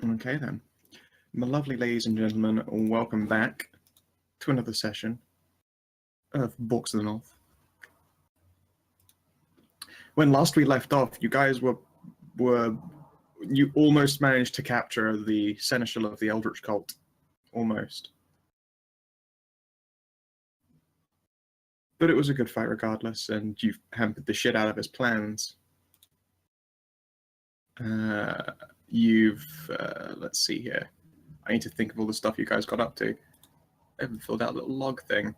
Okay then. My lovely ladies and gentlemen, welcome back to another session of Books of the North. When last we left off, you guys you almost managed to capture the seneschal of the Eldritch cult. Almost. But it was a good fight regardless, and you've hampered the shit out of his plans. Let's see here. I need to think of all the stuff you guys got up to. I haven't filled out a little log thing.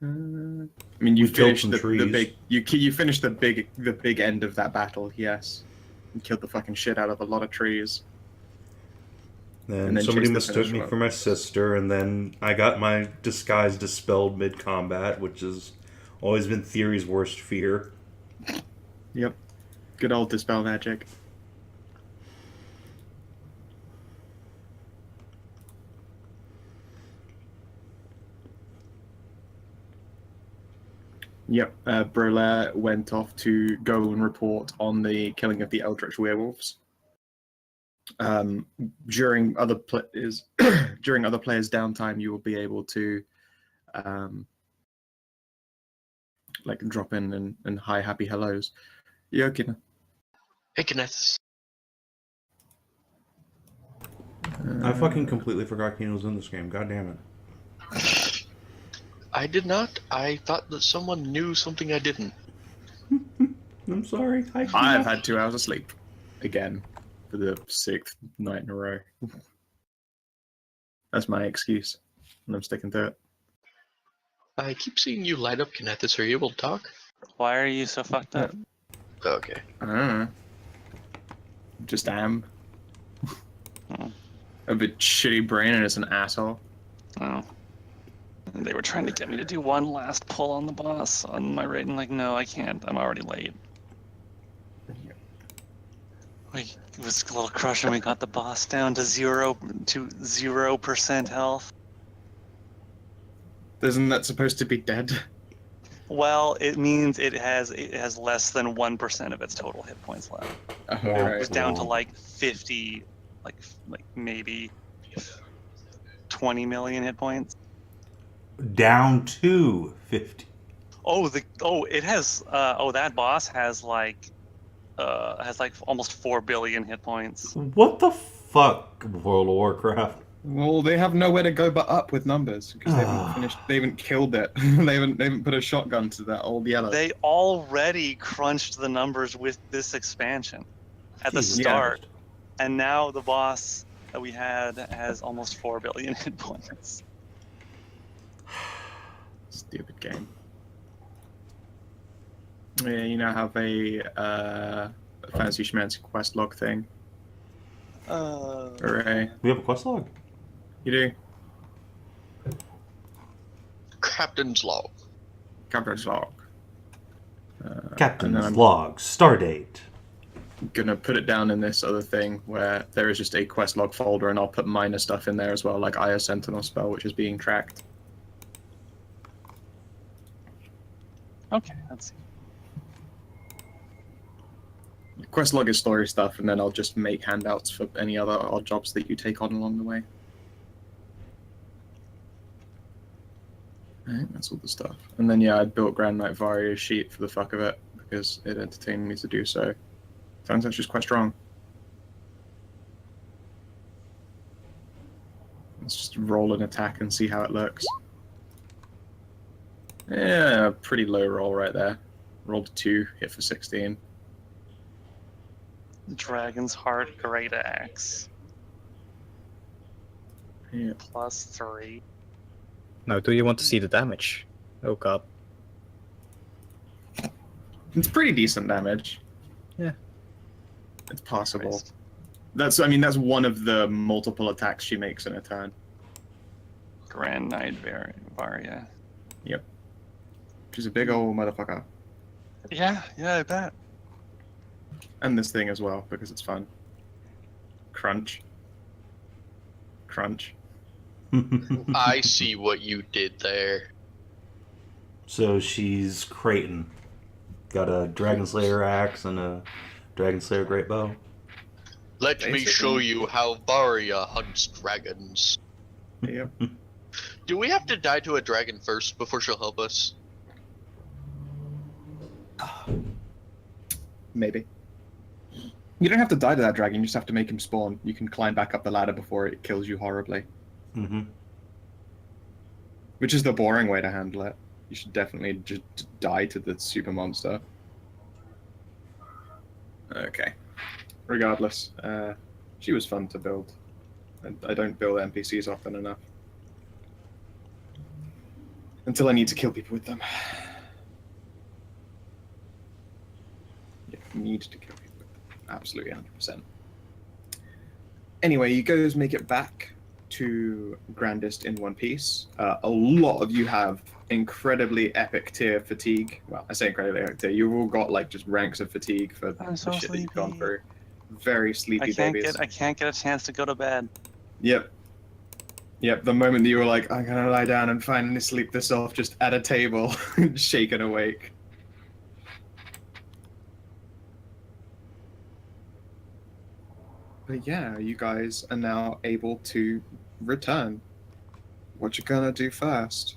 I mean, you finished the big. You finished the big end of that battle. Yes, you killed the fucking shit out of a lot of trees. And then somebody mistook me for my sister, and then I got my disguise dispelled mid-combat, which has always been Thyri's worst fear. Yep. Good old dispel magic. Yep, Brolaire went off to go and report on the killing of the Eldritch werewolves. During other players' downtime, you will be able to like drop in and hi, happy hellos. Yo, Kunna. Hey, Kinathis. I fucking completely forgot Kina was in this game. God damn it. I did not. I thought that someone knew something I didn't. I'm sorry. I've had 2 hours of sleep. Again. For the 6th night in a row. That's my excuse. And I'm sticking to it. I keep seeing you light up, Kinathis. Are you able to talk? Why are you so fucked up? Okay. I don't know. Just am. A bit shitty brain and it's an asshole. Oh. They were trying to get me to do one last pull on the boss on my raid, and like, no, I can't. I'm already late. It was a little crushing. We got the boss down to 0% health. Isn't that supposed to be dead? Well, it means it has less than 1% of its total hit points left. It was down to like 50, like maybe 20 million hit points. Down to 50. That boss has like almost 4 billion hit points. What the fuck, World of Warcraft? Well, they have nowhere to go but up with numbers because they haven't finished. They haven't killed it. they haven't put a shotgun to that old yellow. They already crunched the numbers with this expansion at the start, and now the boss that we had has almost 4 billion hit points. Stupid game. Yeah, you now have a fancy schmancy quest log thing. Hooray. We have a quest log? You do? Captain's log. Captain's log. Captain's log. Stardate. I'm gonna put it down in this other thing where there is just a quest log folder, and I'll put minor stuff in there as well, like Aya Sentinel spell, which is being tracked. Okay, let's see. Quest log is story stuff, and then I'll just make handouts for any other odd jobs that you take on along the way. Alright, that's all the stuff. And then yeah, I built Grand Knight Varia sheet for the fuck of it, because it entertained me to do so. Turns out she's quite strong. Let's just roll an attack and see how it looks. Yeah, pretty low roll right there. Rolled a 2, hit for 16. Dragon's Heart Great Axe. Yeah. +3. Now, do you want to see the damage? Oh god. It's pretty decent damage. Yeah. It's possible. Christ. That's one of the multiple attacks she makes in a turn. Grand Knight Varia. Yep. She's a big old motherfucker. Yeah, I bet. And this thing as well, because it's fun. Crunch. Crunch. I see what you did there. So she's Creighton. Got a Dragon Slayer axe and a Dragon Slayer great bow. Let me show you how Varia hunts dragons. Yep. Do we have to die to a dragon first before she'll help us? Maybe. You don't have to die to that dragon, you just have to make him spawn. You can climb back up the ladder before it kills you horribly. Mm-hmm. Which is the boring way to handle it. You should definitely just die to the super monster. Okay. Regardless, she was fun to build. I don't build NPCs often enough. Until I need to kill people with them. Yeah, need to kill people with them. Absolutely 100%. Anyway, you guys make it back to Grandest in one piece. A lot of you have incredibly epic tier fatigue. Well, I say incredibly epic tier. You've all got like just ranks of fatigue for the shit that you've gone through. Very sleepy babies. I can't get a chance to go to bed. Yep. Yep, the moment that you were like, I'm gonna lie down and finally sleep this off just at a table, shaken awake. But yeah, you guys are now able to return. What you gonna do first?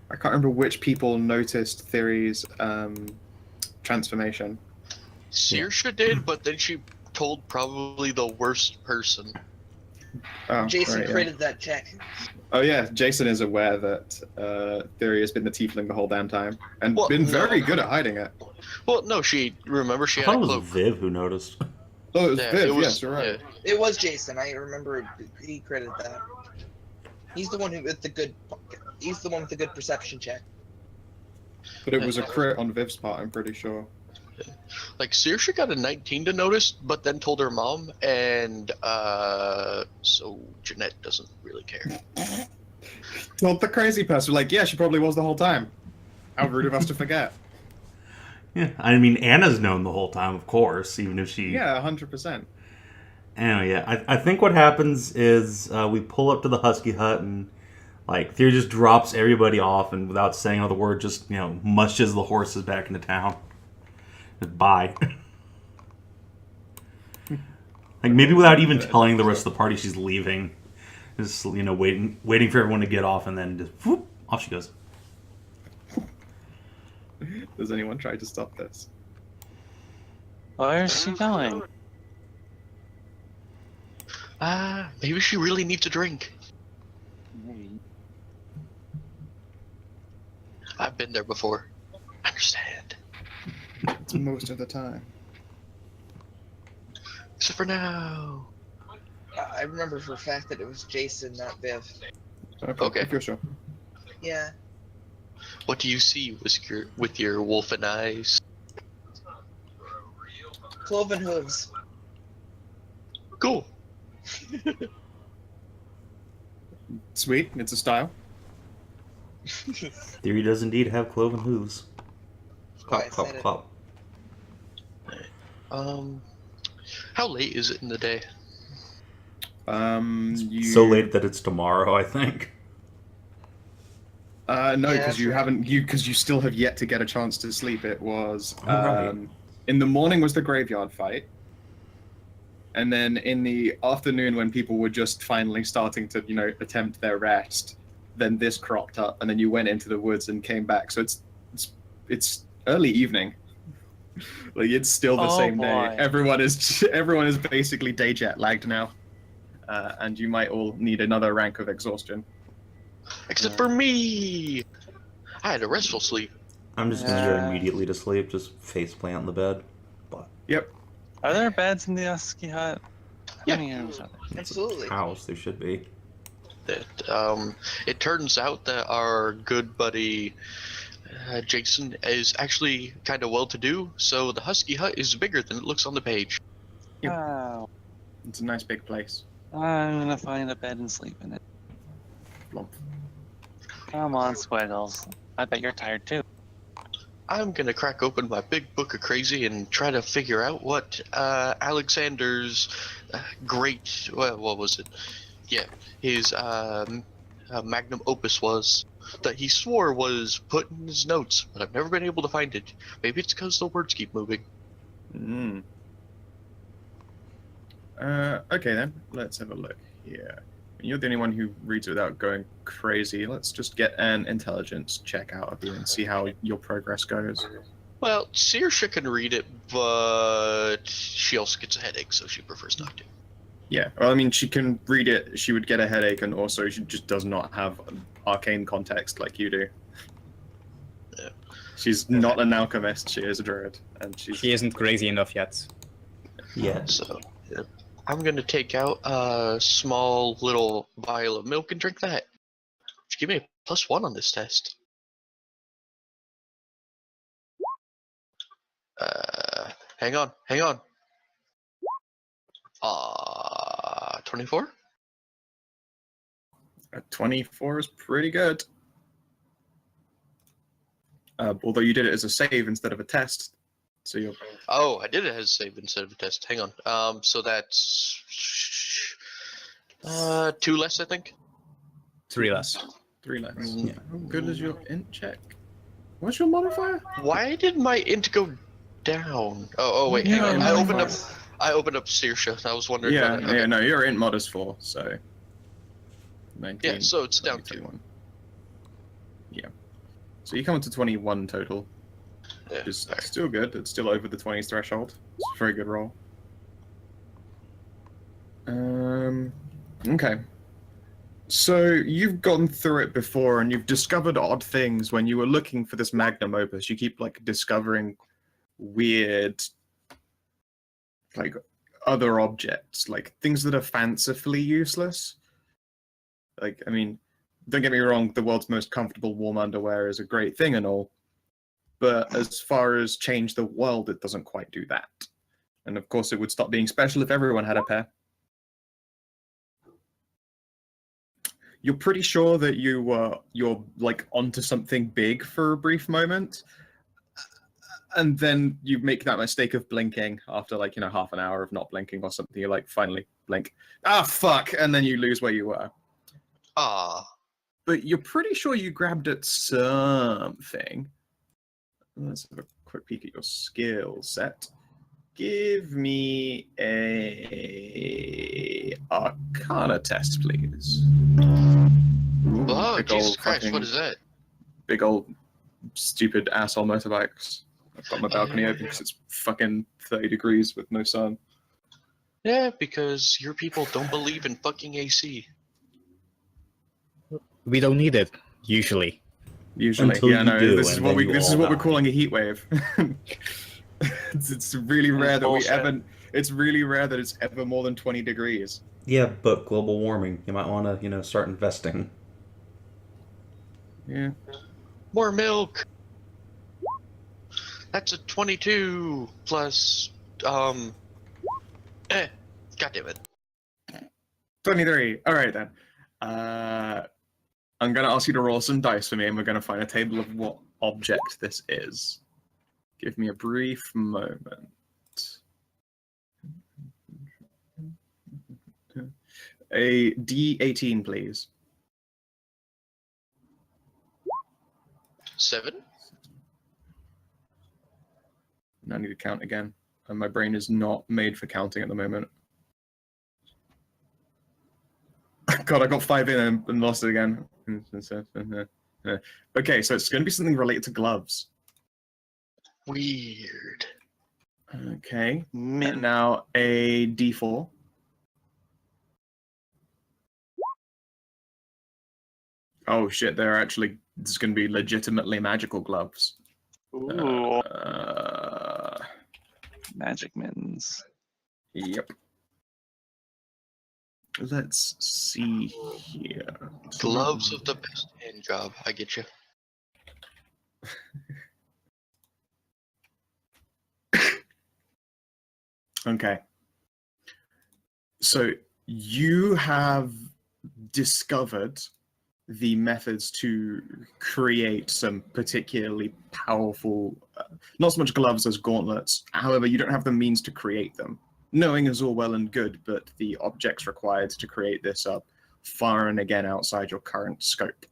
I can't remember which people noticed Thyri's transformation. Saoirse did, but then she told probably the worst person. Oh, Jason right, created that check. Oh yeah, Jason is aware that Thyri has been the Tiefling the whole damn time, and Well, been very good at hiding it. Well, no, remember she I had thought a it cloak. was Viv who noticed. Oh, it was Yeah, Viv, it was- yes, you're right. yeah. It was Jason. I remember he credited that. He's the one who with the good. He's the one with the good perception check. But it was a crit on Viv's part, I'm pretty sure. Like, Saoirse got a 19 to notice, but then told her mom, and so Jeanette doesn't really care. Not the crazy person, like, yeah, she probably was the whole time. How rude of us to forget. Yeah, I mean, Anna's known the whole time, of course, even if she... Yeah, 100%. Anyway, yeah, I think what happens is we pull up to the Husky Hut and, like, Thyri just drops everybody off and without saying another word, just, you know, mushes the horses back into town. Just bye. Like, maybe without even telling the rest of the party she's leaving. Just, you know, waiting for everyone to get off and then just, whoop, off she goes. Does anyone try to stop this? Where's she going? Maybe she really needs a drink. I've been there before. I understand. It's most of the time. Except for now. I remember for a fact that it was Jason, not Viv. Okay. If you're sure. Yeah. What do you see with your wolfen eyes? Cloven hooves. Cool. Sweet, it's a style. Thyri does indeed have cloven hooves. Clop, I clop, said it. clop. How late is it in the day? So late that it's tomorrow, I think. No, Yeah, because that's you right. haven't. Because you still have yet to get a chance to sleep. It was Right. in the morning was the graveyard fight, and then in the afternoon when people were just finally starting to, you know, attempt their rest, then this cropped up, and then you went into the woods and came back. So it's early evening. Like it's still the same day. boy. Everyone is basically day jet lagged now, and you might all need another rank of exhaustion. Except for me! I had a restful sleep. I'm just gonna go immediately to sleep, just faceplant on the bed. But Yep. Are there beds in the Husky Hut? Yeah. How many rooms are there? Absolutely. house, there should be. That it turns out that our good buddy Jason is actually kind of well-to-do, so the Husky Hut is bigger than it looks on the page. Yep. Oh, It's a nice big place. I'm gonna find a bed and sleep in it. Plump. Come on, Squiggles. I bet you're tired too. I'm gonna crack open my big book of crazy and try to figure out what Alexander's great, well, what was it? Yeah, his magnum opus was that he swore was put in his notes, but I've never been able to find it. Maybe it's because the words keep moving. Mm. Okay then, let's have a look here. You're the only one who reads it without going crazy. Let's just get an intelligence check out of you and see how your progress goes. Well, Saoirse can read it, but she also gets a headache, so she prefers not to. Yeah, well, I mean, she can read it, she would get a headache, and also she just does not have arcane context like you do. Yeah. She's not an alchemist, she is a druid. And she isn't crazy enough yet. Yeah. So, yeah. I'm going to take out a small little vial of milk and drink that. Which give me a +1 on this test. Hang on. 24? 24 is pretty good. Although you did it as a save instead of a test. So you're... Oh, I did it as a save instead of a test. Hang on. So that's 2 less, I think. 3 less. 3 less. Yeah. How good is your int check? What's your modifier? Why did my int go down? Oh wait, hang on. I opened up Saoirse. I was wondering. Yeah, yeah, no, your int mod is 4, so 19. Yeah, so it's down 2. 21. Yeah. So you come up to 21 total. Yeah, which is still good. It's still over the 20s threshold. It's a very good roll. Okay. So you've gone through it before, and you've discovered odd things when you were looking for this magnum opus. You keep like discovering weird, like other objects, like things that are fancifully useless. Like, I mean, don't get me wrong, the world's most comfortable warm underwear is a great thing and all, but as far as change the world, it doesn't quite do that. And of course, it would stop being special if everyone had a pair. You're pretty sure that you're like onto something big for a brief moment, and then you make that mistake of blinking after like, you know, half an hour of not blinking or something. You're like, finally blink. Ah, fuck! And then you lose where you were. Ah. But you're pretty sure you grabbed at something. Let's have a quick peek at your skill set. Give me a Arcana test, please. Ooh, oh, Jesus Christ, what is that? Big old stupid asshole motorbikes. I've got my balcony open because it's fucking 30 degrees with no sun. Yeah, because your people don't believe in fucking AC. We don't need it, usually. Until yeah, you no, do, this is what we're calling a heat wave. It's really rare that it's really rare that it's ever more than 20 degrees. Yeah, but global warming. You might want to, you know, start investing. Yeah. More milk. That's a 22 plus God damn it. 23. All right then. I'm gonna ask you to roll some dice for me, and we're gonna find a table of what object this is. Give me a brief moment. A D18, please. 7. I need to count again, and my brain is not made for counting at the moment. God, I got 5 in and lost it again. Okay, so it's going to be something related to gloves. Weird. Okay. And now a D4. Oh shit, they're actually, this is going to be legitimately magical gloves. Ooh. Magic mittens. Yep. Let's see here. Gloves of the best hand job. I get you. Okay. So you have discovered the methods to create some particularly powerful, not so much gloves as gauntlets. However, you don't have the means to create them. Knowing is all well and good, but the objects required to create this are far and again outside your current scope.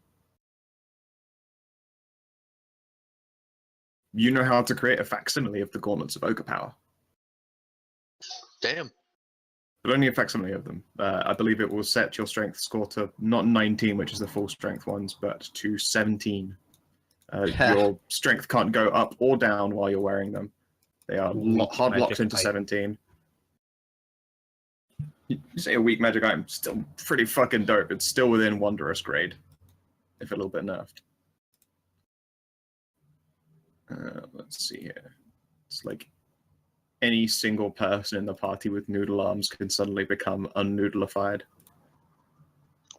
You know how to create a facsimile of the gauntlets of Ogre Power. Damn. It only affects only of them. I believe it will set your strength score to not 19, which is the full strength ones, but to 17. Your strength can't go up or down while you're wearing them. They are hard locked into 17. You say a weak magic item, still pretty fucking dope. It's still within Wondrous grade, if a little bit nerfed. Let's see here. It's like any single person in the party with noodle arms can suddenly become unnoodleified.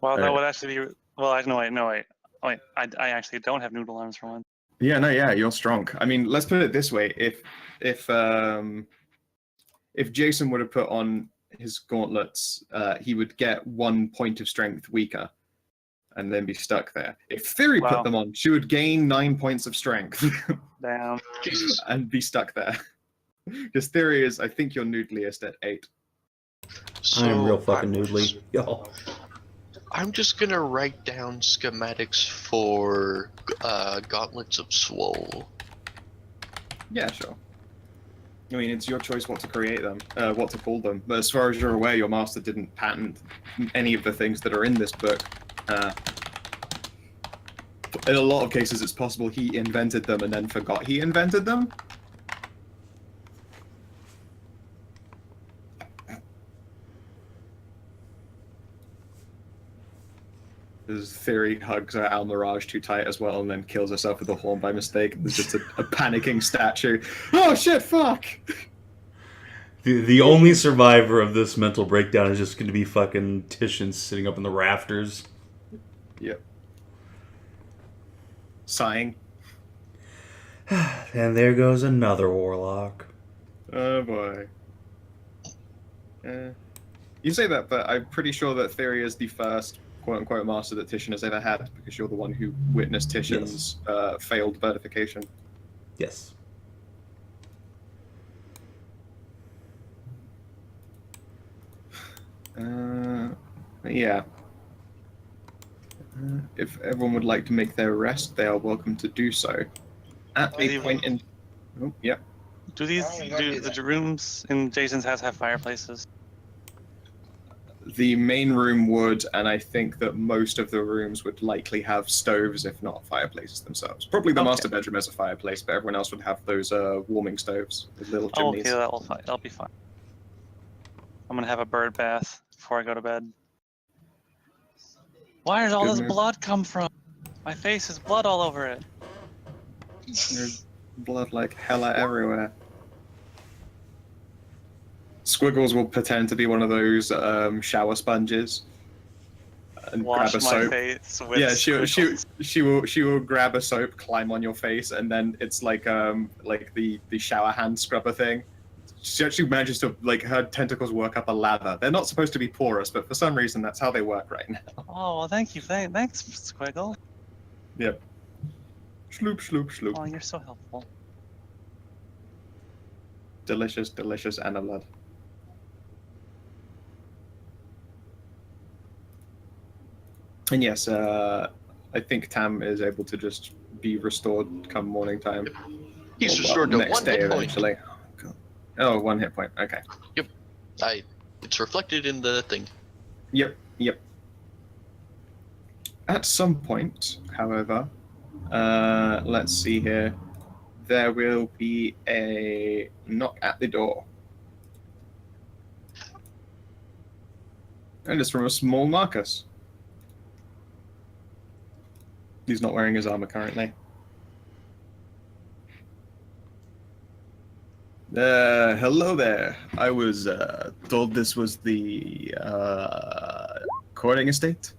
Well, that would actually be. Well, no wait. I actually don't have noodle arms for one. Yeah, you're strong. I mean, let's put it this way: if Jason would have put on his gauntlets, he would get 1 point of strength weaker, and then be stuck there. If Thyri put them on, she would gain 9 points of strength. Damn. Jesus. And be stuck there. Because Thyri is, I think, your noodliest at 8. I am real fucking noodly. Yo. I'm just gonna write down schematics for Gauntlets of Swole. Yeah, sure. I mean, it's your choice what to create them, what to call them. But as far as you're aware, your master didn't patent any of the things that are in this book. In a lot of cases, it's possible he invented them and then forgot he invented them. His Thyri hugs Almirage too tight as well and then kills herself with a horn by mistake. There's just a panicking statue. Oh shit, fuck! The only survivor of this mental breakdown is just going to be fucking Titian sitting up in the rafters. Yep. Sighing. And there goes another warlock. Oh boy. You say that, but I'm pretty sure that Thyri is the first quote-unquote master that Titian has ever had, because you're the one who witnessed Titian's failed verification. Yes. Yeah. If everyone would like to make their rest, they are welcome to do so. At a point in... Oh, yeah. Do the rooms in Jason's house have fireplaces? The main room would, and I think that most of the rooms would likely have stoves, if not fireplaces themselves. Probably the master bedroom has a fireplace, but everyone else would have those warming stoves with little chimneys. Okay, that'll be fine. I'm gonna have a bird bath before I go to bed. Where does all this blood come from? My face is blood all over it. There's blood like hella everywhere. Squiggles will pretend to be one of those shower sponges and grab a soap. Face with she will grab a soap, climb on your face, and then it's like the shower hand scrubber thing. She actually manages to, like, her tentacles work up a lather. They're not supposed to be porous, but for some reason that's how they work right now. Oh, well, thank you. Thanks, Squiggle. Yep. Sloop, sloop, sloop. Oh, you're so helpful. Delicious, delicious Anna blood. And yes, I think Tam is able to just be restored come morning time. He's restored to next 1 day hit point. eventually. Oh, 1 hit point. Okay. Yep. It's reflected in the thing. Yep. At some point, however, let's see here. There will be a knock at the door. And it's from a small Marcus. He's not wearing his armor currently. Hello there. I was told this was the courting estate.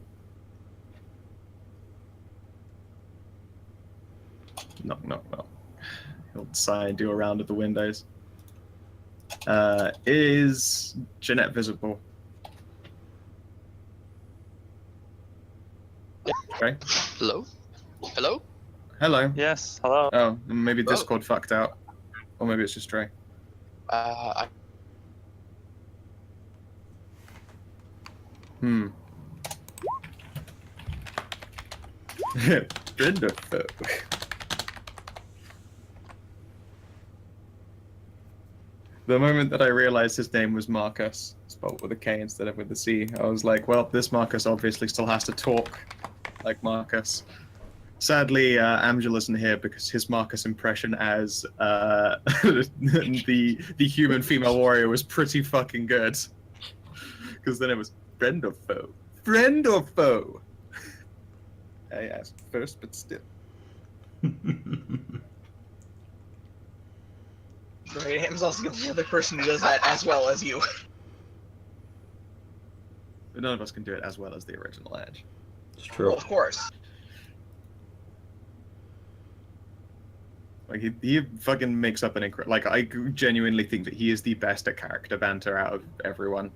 Knock. He'll sigh and do a round of the windows. Is Jeanette visible? Okay. Hello? Hello. Yes, hello. Oh, maybe Discord fucked out. Or maybe it's just Stray. Wonderful. The moment that I realized his name was Marcus, spelled with a K instead of with a C, I was like, well, this Marcus obviously still has to talk like Marcus. Sadly, Amxal isn't here because his Marcus impression as the human female warrior was pretty fucking good. Because then it was friend or foe? Friend or foe? I asked first, but still. Right, Amxal's the only other person who does that as well as you. But none of us can do it as well as the original Edge. It's true. Well, of course. Like he fucking makes up an incredible. Like I genuinely think that he is the best at character banter out of everyone.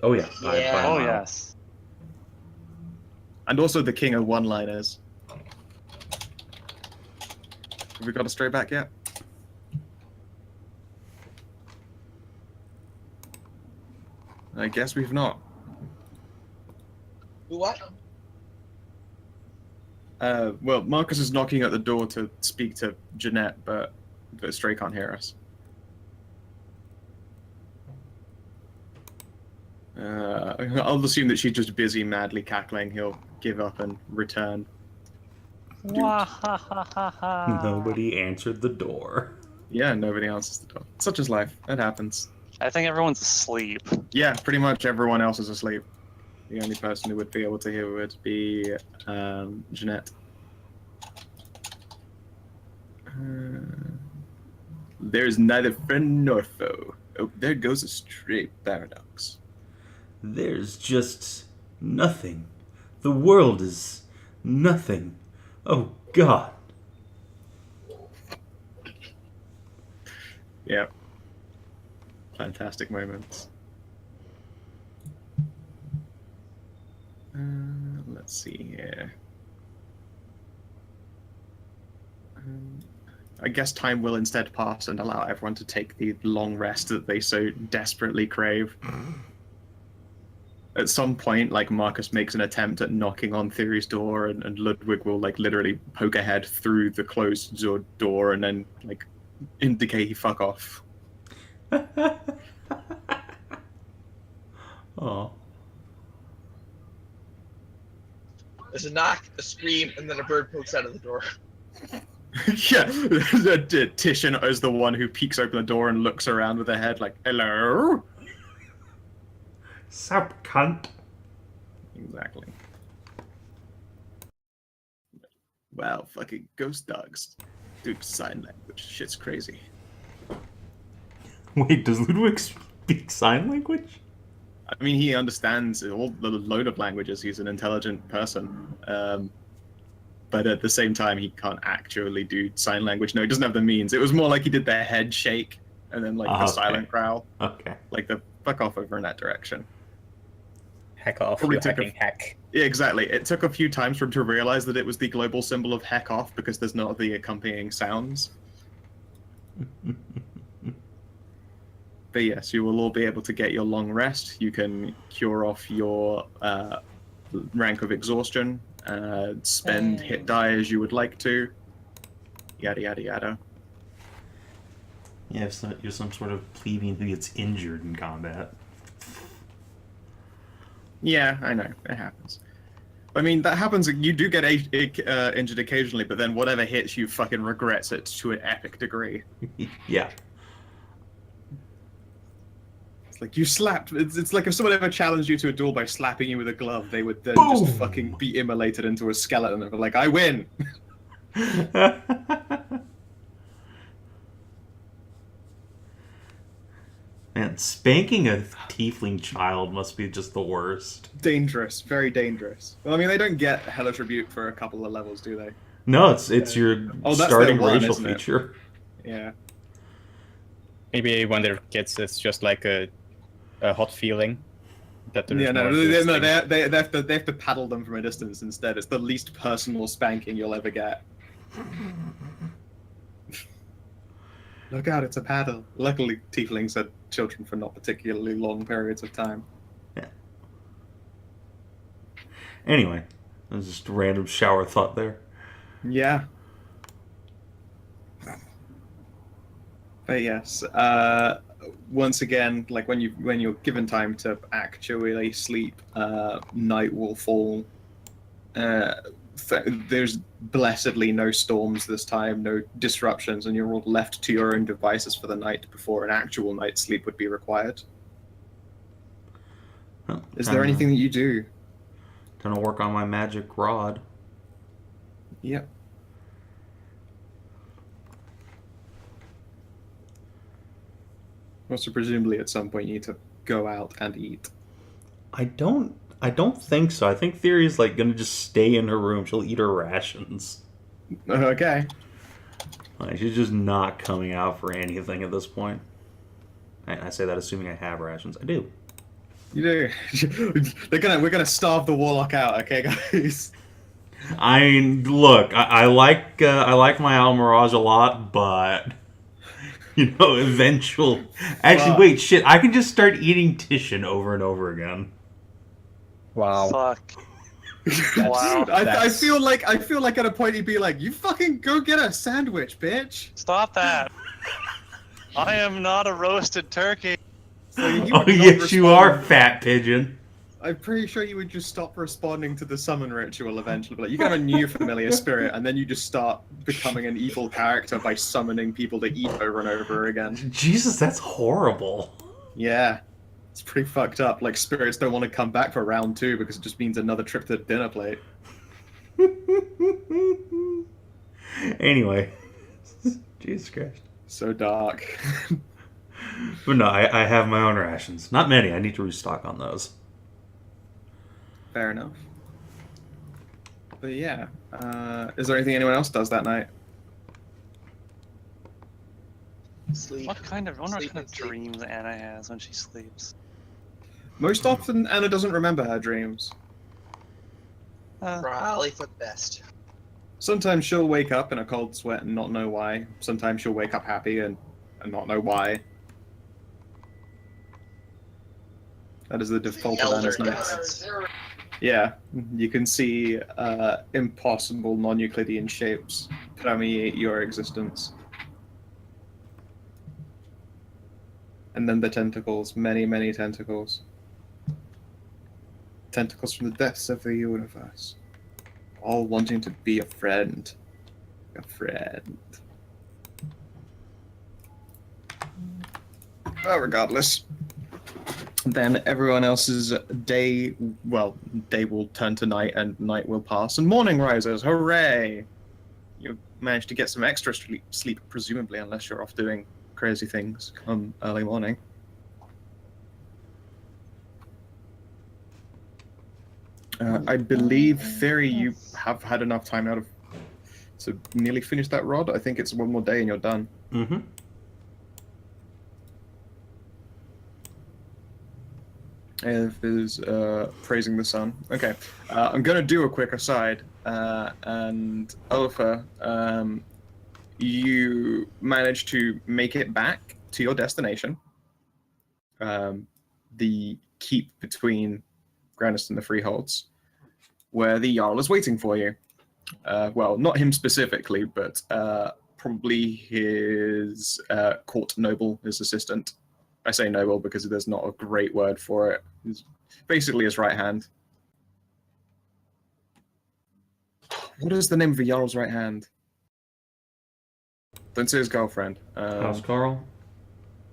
Oh yeah. Yeah. Oh yes. And also the king of one-liners. Have we got a stray back yet? I guess we've not. Who what? Well, Marcus is knocking at the door to speak to Jeanette, but Stray can't hear us. I'll assume that she's just busy, madly cackling. He'll give up and return. Nobody answered the door. Yeah, nobody answers the door. Such is life. It happens. I think everyone's asleep. Yeah, pretty much everyone else is asleep. The only person who would be able to hear would be Jeanette. There's neither friend nor foe. Oh, there goes a StrayParadox. There's just nothing. The world is nothing. Oh, God. Yeah. Fantastic moments. Let's see here. I guess time will instead pass and allow everyone to take the long rest that they so desperately crave. At some point, like, Marcus makes an attempt at knocking on Thyri's door, and Ludwig will, like, literally poke a head through the closed door and then, like, indicate he fuck off. Oh. There's a knock, a scream, and then a bird pokes out of the door. Yeah, Titian is the one who peeks open the door and looks around with her head like, hello? Sup, cunt. Exactly. Wow, fucking ghost dogs. Dude, sign language. Shit's crazy. Wait, does Ludwig speak sign language? I mean, he understands all the load of languages. He's an intelligent person. But at the same time, he can't actually do sign language. No, he doesn't have the means. It was more like he did the head shake and then, like, the silent growl. Okay. Like the fuck off over in that direction. Heck off, Probably you hacking heck. Yeah, exactly. It took a few times for him to realize that it was the global symbol of heck off because there's not the accompanying sounds. But yes, you will all be able to get your long rest. You can cure off your rank of exhaustion, spend hit die as you would like to, yada yada yada. Yeah, if you're some sort of plebeian who gets injured in combat. Yeah, I know. It happens. I mean, that happens. You do get injured occasionally, but then whatever hits you fucking regrets it to an epic degree. Yeah. It's like you slapped. It's like if someone ever challenged you to a duel by slapping you with a glove, they would then Boom! just fucking be immolated into a skeleton and be like, I win! Man, spanking a tiefling child must be just the worst. Dangerous. Very dangerous. Well, I mean, they don't get Hellish Rebuke for a couple of levels, do they? No, it's your starting their one, racial isn't it? feature. Yeah. Maybe when they're kids, it's just like a hot feeling. That Yeah, they have to paddle them from a distance instead. It's the least personal spanking you'll ever get. Look out, it's a paddle. Luckily, tieflings are children for not particularly long periods of time. Yeah. Anyway, that was just a random shower thought there. Yeah. But yes, once again, like when you're given time to actually sleep, night will fall. There's blessedly no storms this time, no disruptions, and you're all left to your own devices for the night before an actual night's sleep would be required. Oh, Is there anything that you do? Gonna work on my magic rod. Yep. Also, presumably at some point you need to go out and eat. I don't think so. I think Thyri's like gonna just stay in her room. She'll eat her rations. Okay. Like, she's just not coming out for anything at this point. I say that assuming I have rations. I do. You do. We're gonna starve the Warlock out, okay, guys? I mean, look, I like my Al Mirage a lot, but eventual. Actually, wait, shit! I can just start eating Titian over and over again. Wow. Fuck. Wow. I feel like at a point he'd be like, "You fucking go get a sandwich, bitch." Stop that. I am not a roasted turkey. So oh yes, you are, fat pigeon. I'm pretty sure you would just stop responding to the summon ritual eventually. Like, you can have a new familiar spirit, and then you just start becoming an evil character by summoning people to eat over and over again. Jesus, that's horrible. Yeah. It's pretty fucked up. Like, spirits don't want to come back for round 2 because it just means another trip to the dinner plate. Anyway. Jesus Christ. So dark. But no, I have my own rations. Not many. I need to restock on those. Fair enough. But yeah. Is there anything anyone else does that night? Sleep. What kind of Sleep and sleep. dreams Anna has when she sleeps? Most often, Anna doesn't remember her dreams. Probably for the best. Sometimes she'll wake up in a cold sweat and not know why. Sometimes she'll wake up happy and not know why. That is the default of Anna's nights. Yeah, you can see impossible non-Euclidean shapes permeate your existence. And then the tentacles, many, many tentacles. Tentacles from the depths of the universe. All wanting to be a friend. A friend. Well, regardless. Then everyone else's day will turn to night and night will pass and morning rises. Hooray! You managed to get some extra sleep, presumably, unless you're off doing crazy things come early morning. I believe, Thyri, you have had enough time out of to nearly finish that rod. I think it's one more day and you're done. Mm-hmm. If is praising the sun. Okay, I'm gonna do a quick aside. And Olfa, you managed to make it back to your destination. The keep between Grandest and the Freeholds, where the Jarl is waiting for you. Well, not him specifically, but probably his court noble, his assistant. I say noble because there's not a great word for it. It's basically his right hand. What is the name of a Jarl's right hand? Don't say his girlfriend. Housecarl?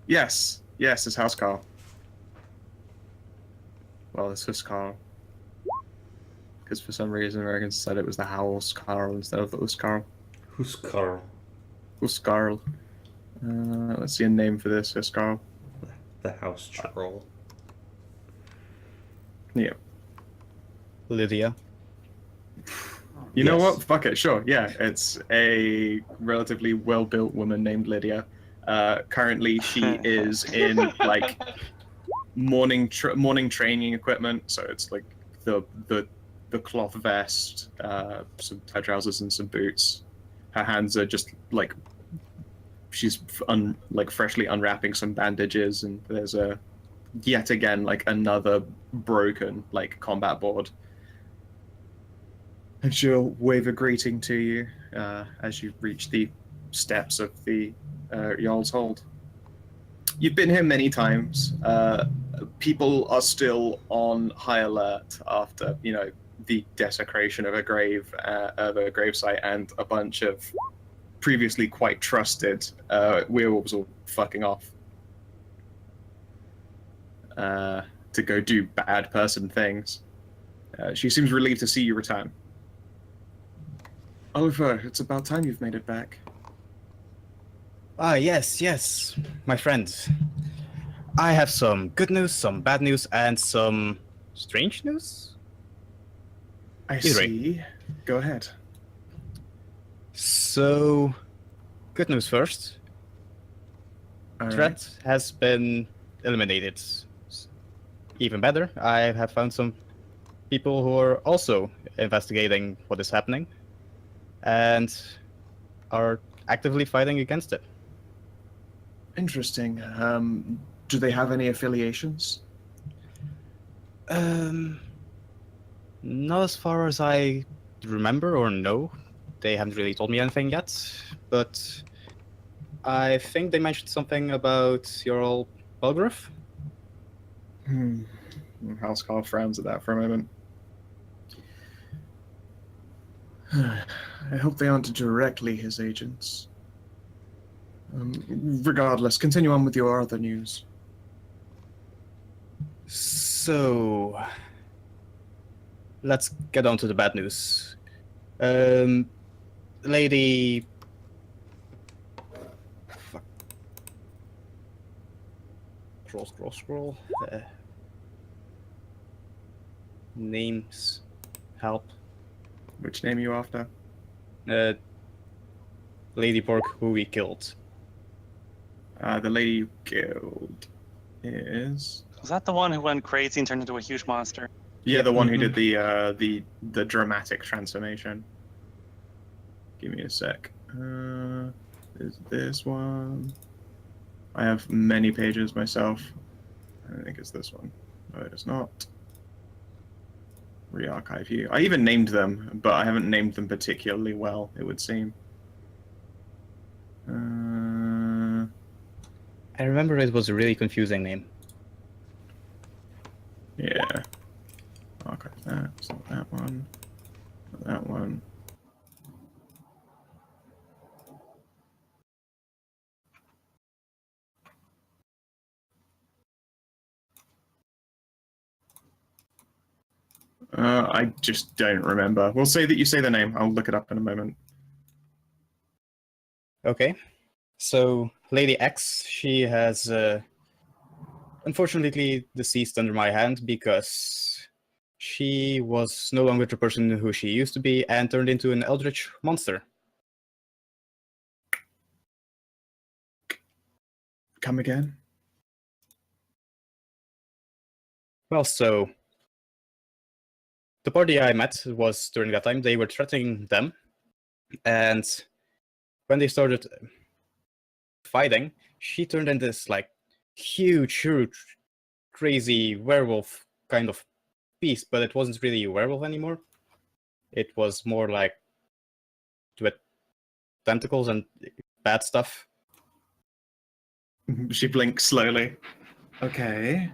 Yes, it's Housecarl. Well, it's Huscarl. Because for some reason Americans said it was the Housecarl instead of the Huscarl. Huscarl. Huscarl. Let's see a name for this, Huscarl. The house troll. Yeah. Lydia. You know what? Fuck it. Sure. Yeah, it's a relatively well-built woman named Lydia. Currently, she is in like morning training equipment. So it's like the cloth vest, some tight trousers, and some boots. Her hands are just like she's freshly unwrapping some bandages, and there's yet again like another broken like combat board. And she'll wave a greeting to you as you reach the steps of the Jarl's Hold. You've been here many times. People are still on high alert after, the desecration of a gravesite and a bunch of previously quite trusted werewolves all fucking off to go do bad person things. She seems relieved to see you return. Oliver, it's about time you've made it back. Ah, yes, my friends. I have some good news, some bad news, and some strange news? I see. Go ahead. So, good news first. Threat has been eliminated. Even better, I have found some people who are also investigating what is happening and are actively fighting against it. Interesting. Do they have any affiliations? Not as far as I remember or know. They haven't really told me anything yet, but I think they mentioned something about your old Belgriff. Housecarl frowns at that for a moment. I hope they aren't directly his agents. Regardless, continue on with your other news. So, let's get on to the bad news. Lady... Fuck. Scroll. Names. Help. Which name are you after? Lady Pork, who we killed. The lady you killed is... Was that the one who went crazy and turned into a huge monster? Yeah, the one who did the dramatic transformation. Give me a sec. Is this one? I have many pages myself. I think it's this one. No, it is not. Re-archive you. I even named them, but I haven't named them particularly well, it would seem. I remember it was a really confusing name. Yeah. Archive that. It's not that one. Not that one. I just don't remember. We'll say that you say the name. I'll look it up in a moment. Okay. So, Lady X, she has unfortunately deceased under my hand because she was no longer the person who she used to be and turned into an Eldritch monster. Come again? Well, so the party I met was during that time, they were threatening them, and when they started fighting, she turned into this huge, crazy werewolf kind of beast, but it wasn't really a werewolf anymore. It was more like with tentacles and bad stuff. She blinks slowly. Okay.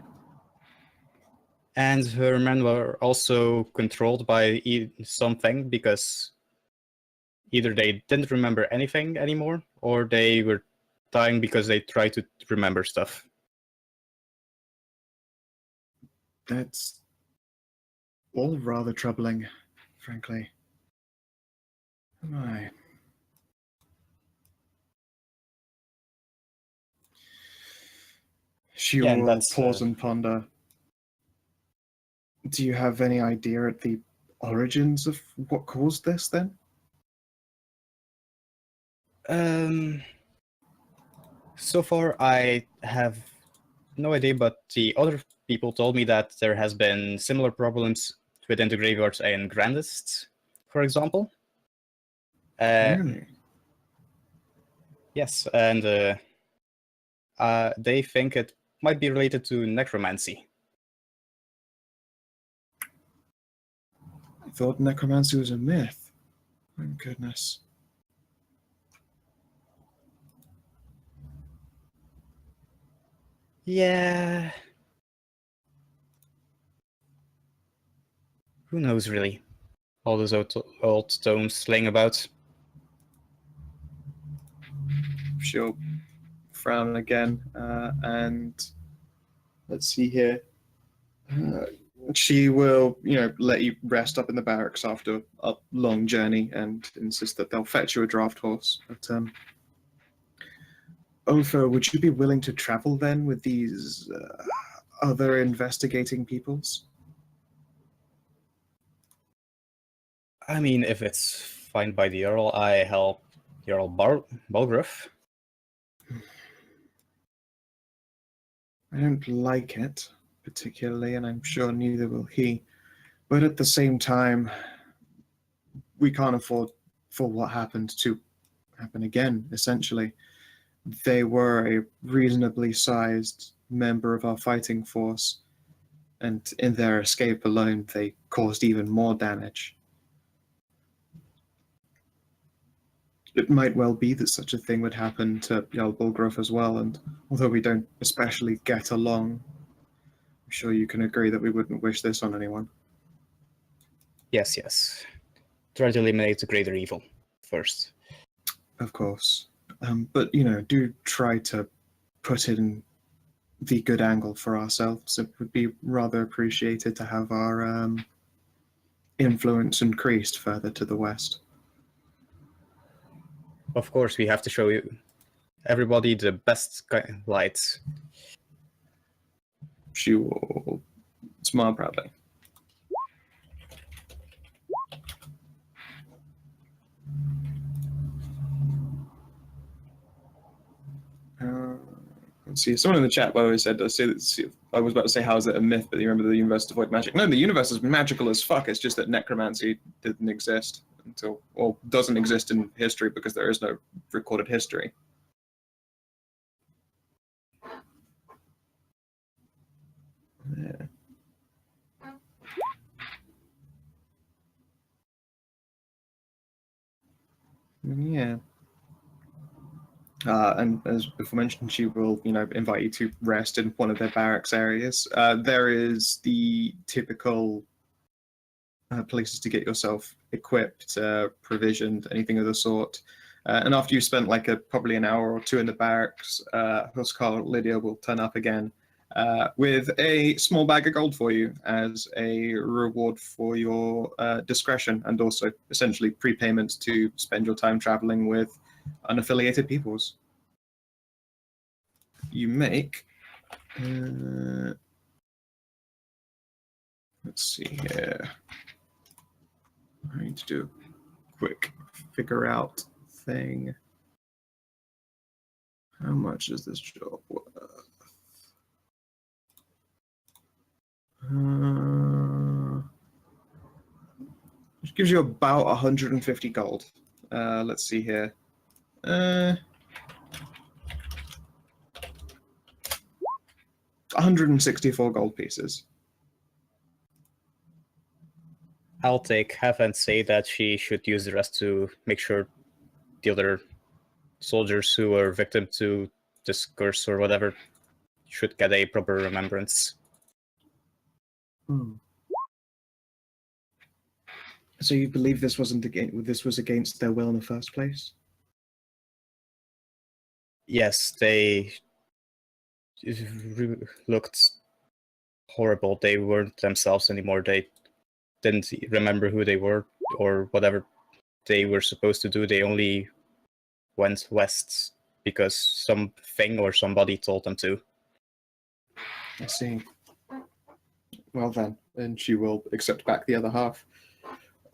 And her men were also controlled by something, because either they didn't remember anything anymore, or they were dying because they tried to remember stuff. That's all rather troubling, frankly. My. She will pause and ponder. Do you have any idea at the origins of what caused this, then? So far, I have no idea, but the other people told me that there has been similar problems within the graveyards in Grandest, for example. Really? Yes, and they think it might be related to necromancy. I thought necromancy was a myth. My goodness. Yeah. Who knows, really? All those old tomes laying about. She'll frown again, and let's see here. She will, let you rest up in the barracks after a long journey and insist that they'll fetch you a draft horse. But, Ofer, would you be willing to travel then with these other investigating peoples? I mean, if it's fine by the Earl, I help Earl Balgruff. I don't like it, particularly, and I'm sure neither will he. But at the same time, we can't afford for what happened to happen again, essentially. They were a reasonably sized member of our fighting force, and in their escape alone, they caused even more damage. It might well be that such a thing would happen to Jarl Balgruff as well, and although we don't especially get along, I'm sure you can agree that we wouldn't wish this on anyone. Yes, yes. Try to eliminate the greater evil first. Of course. But, do try to put in the good angle for ourselves. It would be rather appreciated to have our influence increased further to the west. Of course, we have to show you everybody the best light. She will smile proudly. Let's see. Someone in the chat, by the way, said, I was about to say, how is it a myth, but you remember the universe devoid magic? No, the universe is magical as fuck. It's just that necromancy didn't exist until, or doesn't exist in history because there is no recorded history. Yeah. Yeah. And as before mentioned, she will, invite you to rest in one of their barracks areas. There is the typical places to get yourself equipped, provisioned, anything of the sort. And after you've spent probably an hour or two in the barracks, Huskar Lydia will turn up again with a small bag of gold for you as a reward for your discretion, and also essentially prepayment to spend your time traveling with unaffiliated peoples. You make let's see here. I need to do a quick figure out thing. How much is this job worth? It gives you about 150 gold. Let's see here. 164 gold pieces. I'll take half and say that she should use the rest to make sure the other soldiers who were victim to this curse or whatever should get a proper remembrance. So you believe this was against their will in the first place? Yes, they looked horrible. They weren't themselves anymore. They didn't remember who they were or whatever they were supposed to do. They only went west because something or somebody told them to. I see. Well then, and she will accept back the other half.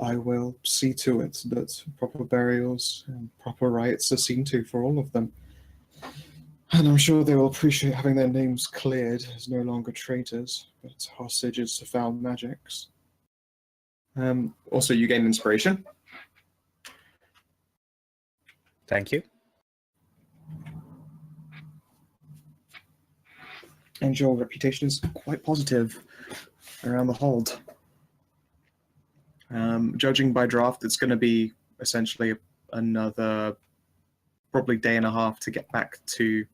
I will see to it that proper burials and proper rites are seen to for all of them. And I'm sure they will appreciate having their names cleared as no longer traitors, but hostages to foul magics. Also, you gain inspiration. Thank you. And your reputation is quite positive around the hold. Judging by draft, it's going to be essentially another probably day and a half to get back to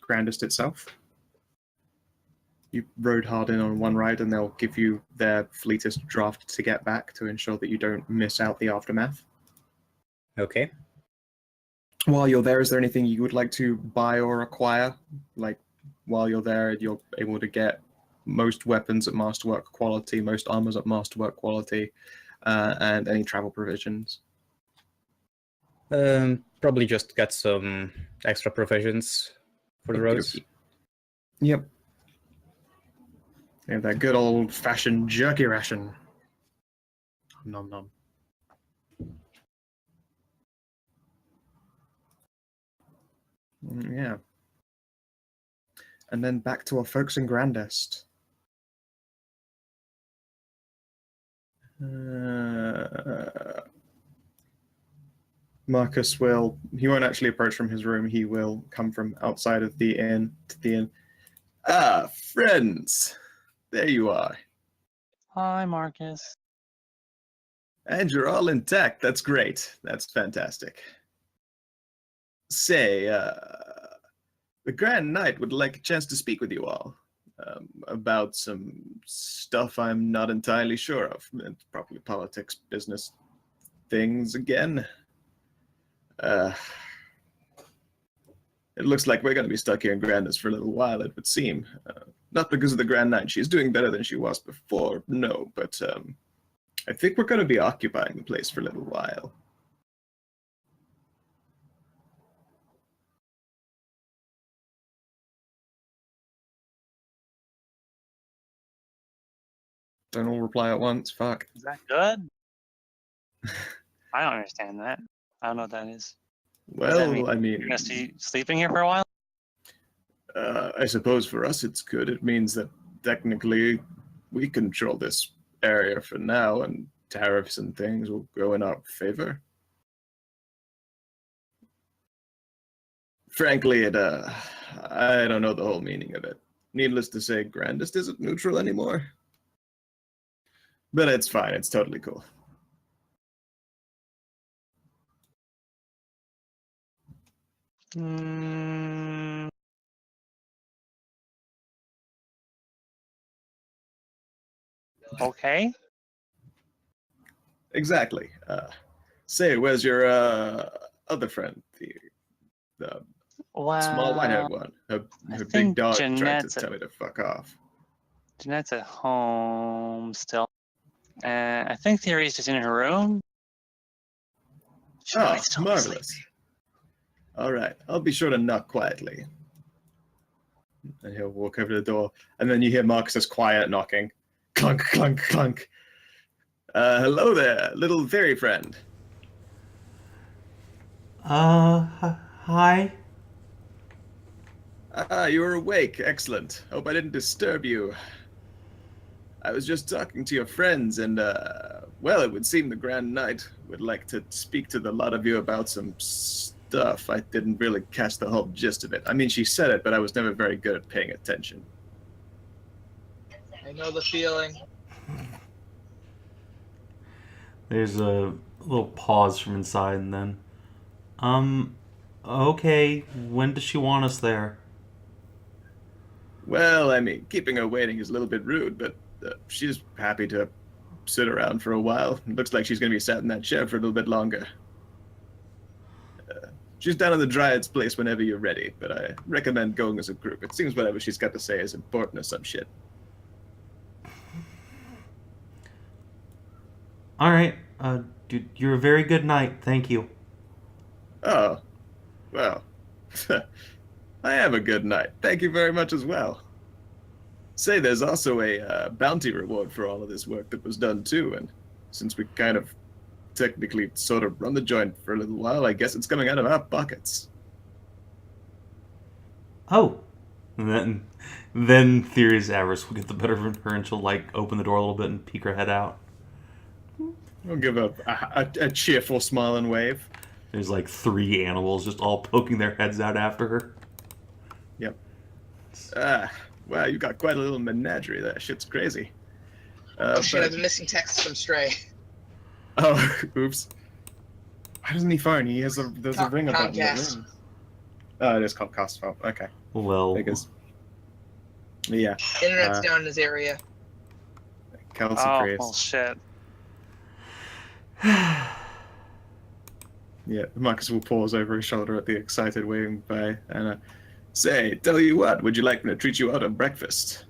Grandest itself. you rode hard in on one ride, and they'll give you their fleetest draft to get back to ensure that you don't miss out the aftermath. Okay. While you're there, is there anything you would like to buy or acquire? Like, while you're there, you're able to get most weapons at masterwork quality, most armors at masterwork quality, and any travel provisions. Probably just get some extra provisions for the roads. Yep. Yeah, that good old-fashioned jerky ration. Nom nom. Yeah. And then back to our folks in Grandest. Marcus he won't actually approach from his room, he will come from outside of the inn to the inn. Ah, friends! There you are. Hi, Marcus. And you're all intact, that's great. That's fantastic. Say, the Grand Knight would like a chance to speak with you all. About some stuff I'm not entirely sure of. It's probably politics, business things again. It looks like we're going to be stuck here in Grandest for a little while, it would seem. Not because of the Grand Knight. She's doing better than she was before, no, but I think we're going to be occupying the place for a little while. Don't all reply at once, fuck. Is that good? I don't understand that. I don't know what that is. Well, I mean... You're going to be sleeping here for a while? I suppose for us it's good. It means that technically we control this area for now, and tariffs and things will go in our favor. Frankly, I don't know the whole meaning of it. Needless to say, Grandest isn't neutral anymore. But it's fine, it's totally cool. Okay. Exactly. Say, where's your other friend? The small white-haired one. Her big dog tried to tell me to fuck off. Jeanette's at home still. I think Thyri's just in her room. Oh, marvelous. All right, I'll be sure to knock quietly. And he'll walk over to the door, and then you hear Marcus's quiet knocking. Clunk, clunk, clunk. Hello there, little fairy friend. Hi? You're awake. Excellent. Hope I didn't disturb you. I was just talking to your friends, and, well, it would seem the Grand Knight would like to speak to the lot of you about some stuff. I didn't really catch the whole gist of it. I mean, she said it, but I was never very good at paying attention. I know the feeling. There's a little pause from inside, and then, okay, when does she want us there? Well, I mean, keeping her waiting is a little bit rude, but she's happy to sit around for a while. It looks like she's going to be sat in that chair for a little bit longer. She's down in the Dryad's place whenever you're ready, but I recommend going as a group. It seems whatever she's got to say is important or some shit. All right, dude, you're a very good knight. Thank you. Oh, well, I am a good knight. Thank you very much as well. Say, there's also a bounty reward for all of this work that was done too, and since we kind of technically sort of run the joint for a little while, I guess it's coming out of our pockets. Oh, and then Thyri's avarice will get the better of her, and she'll like open the door a little bit and peek her head out. I'll give a cheerful smile and wave. There's like 3 animals just all poking their heads out after her. Yep. Wow, you got quite a little menagerie there. Shit's crazy. Oh shit, I've been missing texts from Stray. Oh, oops. Why doesn't he phone? There's a ringer button that rings. Oh, it is called Cast Phone. Okay. Well. Because Yeah. Internet's down in this area. Kelsey Oh, well, shit. Yeah, Marcus will pause over his shoulder at the excited waving by and say, tell you what, would you like me to treat you out on breakfast?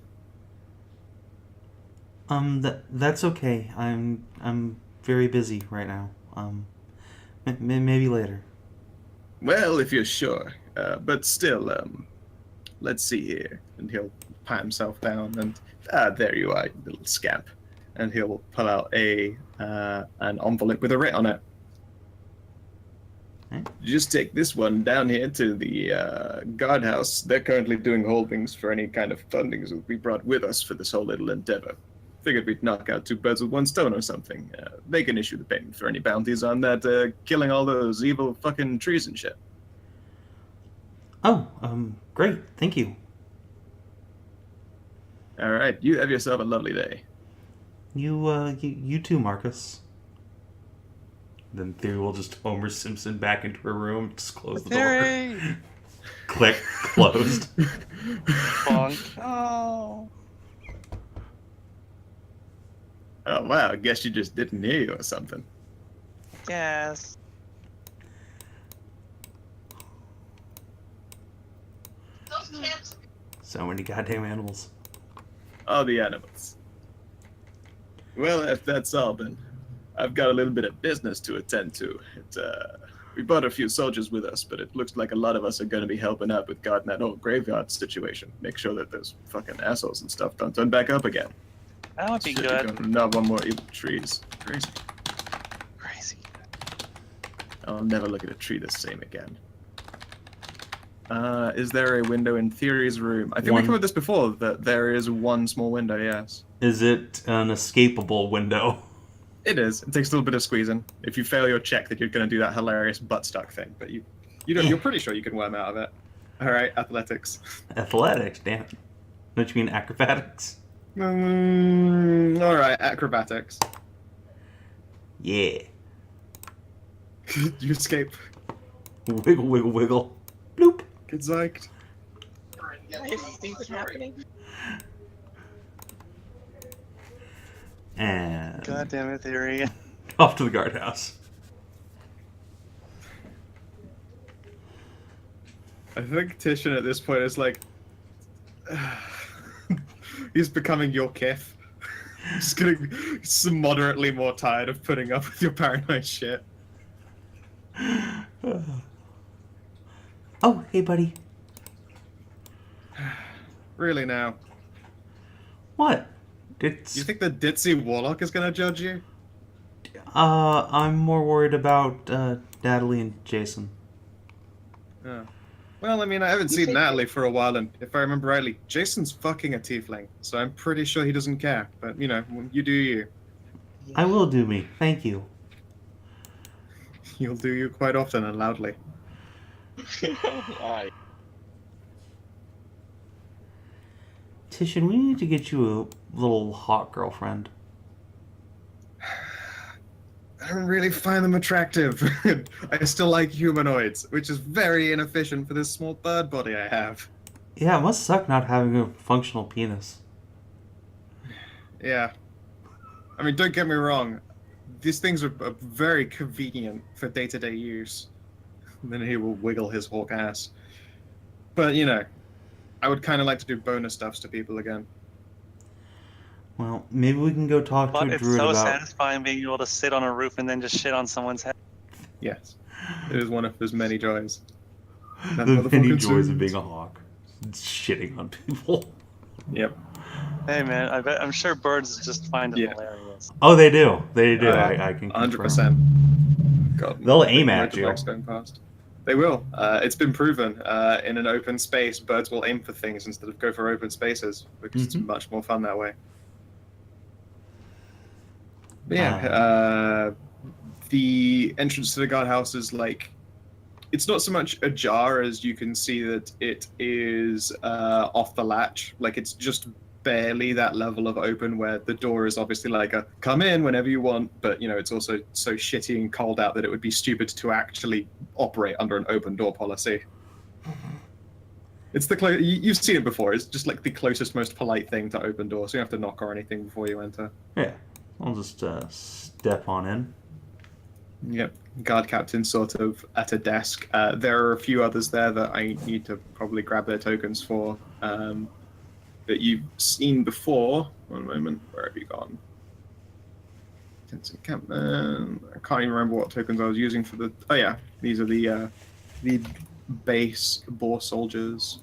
That's okay. I'm very busy right now. Maybe later. Well, if you're sure. But still, let's see here. And he'll pat himself down and, there you are, you little scamp. And he'll pull out an envelope with a writ on it. Just take this one down here to the guardhouse. They're currently doing holdings for any kind of fundings that we brought with us for this whole little endeavor. Figured we'd knock out 2 birds with 1 stone or something. They can issue the payment for any bounties on that killing all those evil fucking trees and shit. Oh, great. Thank you. All right, you have yourself a lovely day. You too, Marcus. Then Thyri will just Homer Simpson back into her room, just close the door. Click, closed. Bonk. Oh. Oh, wow, I guess she just didn't hear you or something. Yes. So many goddamn animals. All the animals. Well, if that's all, then I've got a little bit of business to attend to. We brought a few soldiers with us, but it looks like a lot of us are going to be helping out with guarding that old graveyard situation. Make sure that those fucking assholes and stuff don't turn back up again. That would be good. Not one more evil trees. Crazy. Crazy. I'll never look at a tree the same again. Is there a window in Thyri's room? I think we covered this before, that there is one small window, yes. Is it an escapable window? It is. It takes a little bit of squeezing. If you fail your check, that you're going to do that hilarious butt stuck thing, but you're pretty sure you can worm out of it. All right, athletics. Athletics, damn. Don't you mean acrobatics? All right, acrobatics. Yeah. You escape. Wiggle, wiggle, wiggle. Bloop. Get psyched. Anything happening? And God damn it, Thyri. off to the guardhouse. I think Titian at this point is like, he's becoming your kith. He's getting moderately more tired of putting up with your paranoid shit. Oh, hey, buddy. Really now? What? You think the ditzy Warlock is gonna judge you? I'm more worried about Natalie and Jason. Oh. Well, I mean, I haven't seen Natalie for a while, and if I remember rightly, Jason's fucking a tiefling, so I'm pretty sure he doesn't care. But, you know, you do you. I will do me. Thank you. You'll do you quite often and loudly. Aye. Titian, we need to get you a little hot girlfriend. I don't really find them attractive. I still like humanoids, which is very inefficient for this small bird body I have. Yeah, it must suck not having a functional penis. Yeah. I mean, don't get me wrong. These things are very convenient for day-to-day use. And then he will wiggle his hawk ass. But, you know, I would kind of like to do bonus stuffs to people again. Well, maybe we can go talk to a druid It's so about... satisfying being able to sit on a roof and then just shit on someone's head. Yes. It is one of his many joys. The many joys of being a hawk. Shitting on people. Yep. Hey man, I'm sure birds just find it hilarious. Oh, they do. They do. I can confirm. 100%. God, they'll aim at you. Going past. They will. It's been proven. In an open space, birds will aim for things instead of go for open spaces, because it's much more fun that way. But yeah, the entrance to the guardhouse is like, it's not so much ajar as you can see that it is off the latch. Like, it's just barely that level of open where the door is obviously like a come in whenever you want, but you know, it's also so shitty and cold out that it would be stupid to actually operate under an open door policy. It's the you've seen it before. It's just like the closest, most polite thing to open doors. So you don't have to knock or anything before you enter. Yeah, I'll just step on in. Yep, guard captain sort of at a desk. There are a few others there that I need to probably grab their tokens for. That you've seen before. One moment, where have you gone? Encampment. I can't even remember what tokens I was using for the. Oh yeah, these are the base boar soldiers.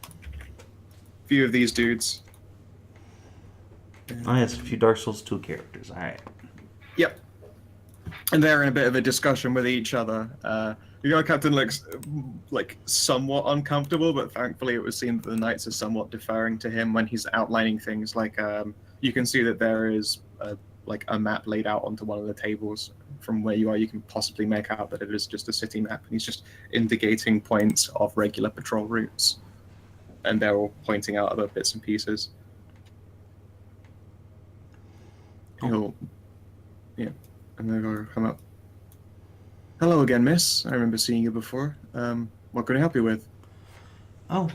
A few of these dudes. Oh yes, a few Dark Souls 2 characters. All right. Yep. And they're in a bit of a discussion with each other. The guard captain looks like somewhat uncomfortable, but thankfully it was seen that the knights are somewhat deferring to him when he's outlining things. Like you can see that there is like a map laid out onto one of the tables. From where you are, you can possibly make out that it is just a city map, and he's just indicating points of regular patrol routes, and they're all pointing out other bits and pieces. He'll, yeah, and they're going to come up. Hello again, miss. I remember seeing you before. What can I help you with? Oh,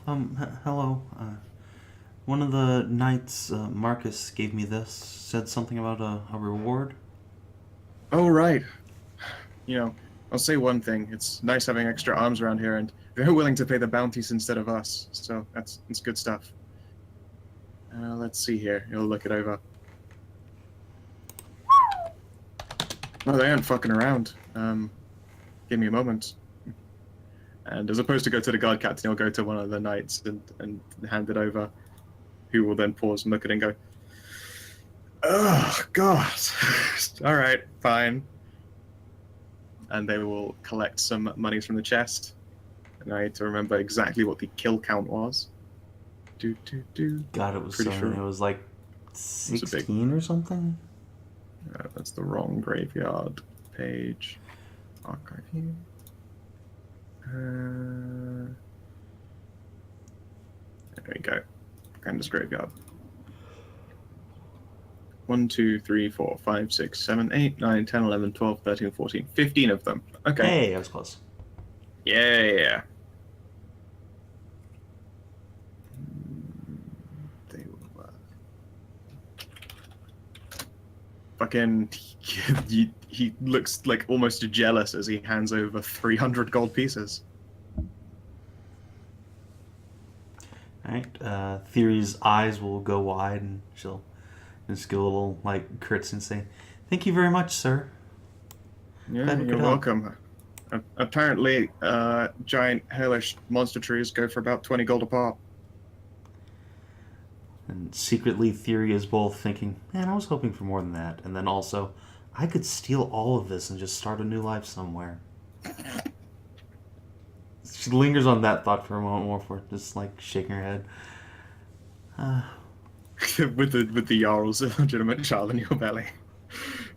hello. One of the knights, Marcus, gave me this. Said something about a reward. Oh, right. You know, I'll say one thing. It's nice having extra arms around here, and they're willing to pay the bounties instead of us. So it's good stuff. Let's see here. You'll look it over. No, they aren't fucking around. Give me a moment. And as opposed to go to the guard captain, he'll go to one of the knights and hand it over, who will then pause and look at it and go, oh, God. All right, fine. And they will collect some monies from the chest. And I need to remember exactly what the kill count was. God, it was Pretty so sure. It was like 16 or something? That's the wrong graveyard page. Archive here. There we go. Candace graveyard. 1, 2, 3, 4, 5, 6, 7, 8, 9, 10, 11, 12, 13, 14, 15 of them. Okay. Hey, I was close. Yeah. They will, fucking, he looks like almost jealous as he hands over 300 gold pieces. Alright, Thyri's eyes will go wide and she'll just give a little, like, curtsy and say, thank you very much, sir. Yeah, you're welcome. Apparently, giant hellish monster trees go for about 20 gold a pop. And secretly, Thyri is both thinking, man, I was hoping for more than that. And then also, I could steal all of this and just start a new life somewhere. She lingers on that thought for a moment more, for just like shaking her head. with the Jarl's illegitimate child in your belly.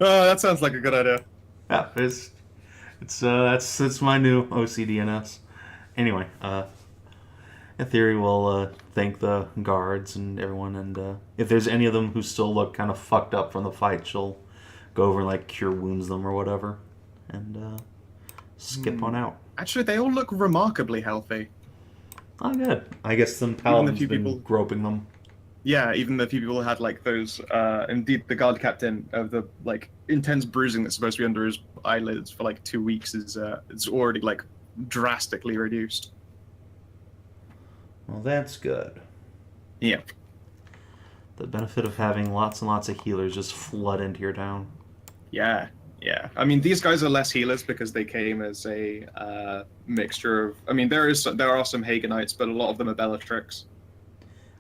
Oh, that sounds like a good idea. Yeah, that's my new OCDNS. Anyway, Thyri will thank the guards and everyone, and if there's any of them who still look kind of fucked up from the fight, she'll go over and like cure wounds them or whatever, and skip on out. Actually, they all look remarkably healthy. Oh, good. I guess some paladins have been groping them. Yeah, even the few people who had like those, indeed the guard captain of the like intense bruising that's supposed to be under his eyelids for like 2 weeks is it's already like drastically reduced. Well, that's good. Yep. The benefit of having lots and lots of healers just flood into your town. Yeah. I mean, these guys are less healers because they came as a mixture of. I mean, there are some Haganites, but a lot of them are Bellatrix.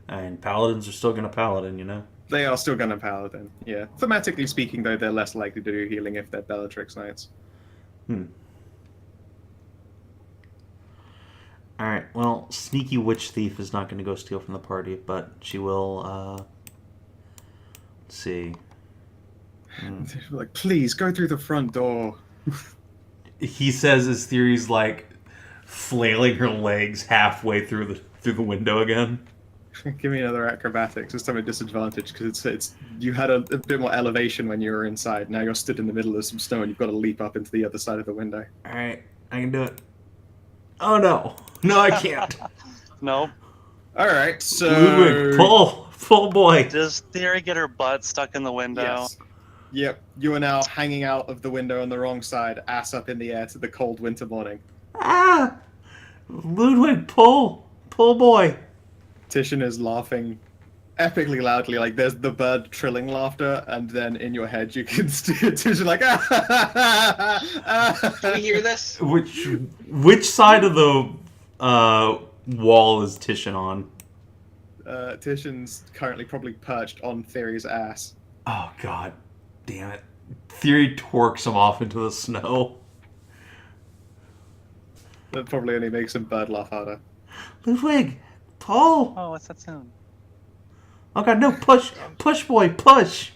And paladins are still going to paladin, you know? They are still going to paladin, yeah. Thematically speaking, though, they're less likely to do healing if they're Bellatrix knights. Alright, well, Sneaky Witch Thief is not going to go steal from the party, but she will, let's see. Like, please, go through the front door. He says his Thyri's, like, flailing her legs halfway through the window again. Give me another acrobatics. This time at disadvantage because it's you had a bit more elevation when you were inside. Now you're stood in the middle of some snow and you've got to leap up into the other side of the window. All right, I can do it. Oh no! No, I can't. Nope. All right, so Ludwig, pull, boy. Does Thyri get her butt stuck in the window? Yes. Yep. You are now hanging out of the window on the wrong side, ass up in the air to the cold winter morning. Ah! Ludwig, pull, boy. Titian is laughing epically loudly, like there's the bird trilling laughter, and then in your head you can see Titian like, Can we hear this? Which side of the wall is Titian on? Titian's currently probably perched on Thyri's ass. Oh, God damn it. Thyri torques him off into the snow. That probably only makes him bird laugh harder. Ludwig, pull. Oh, what's that sound? Oh, God, no, push, boy, push.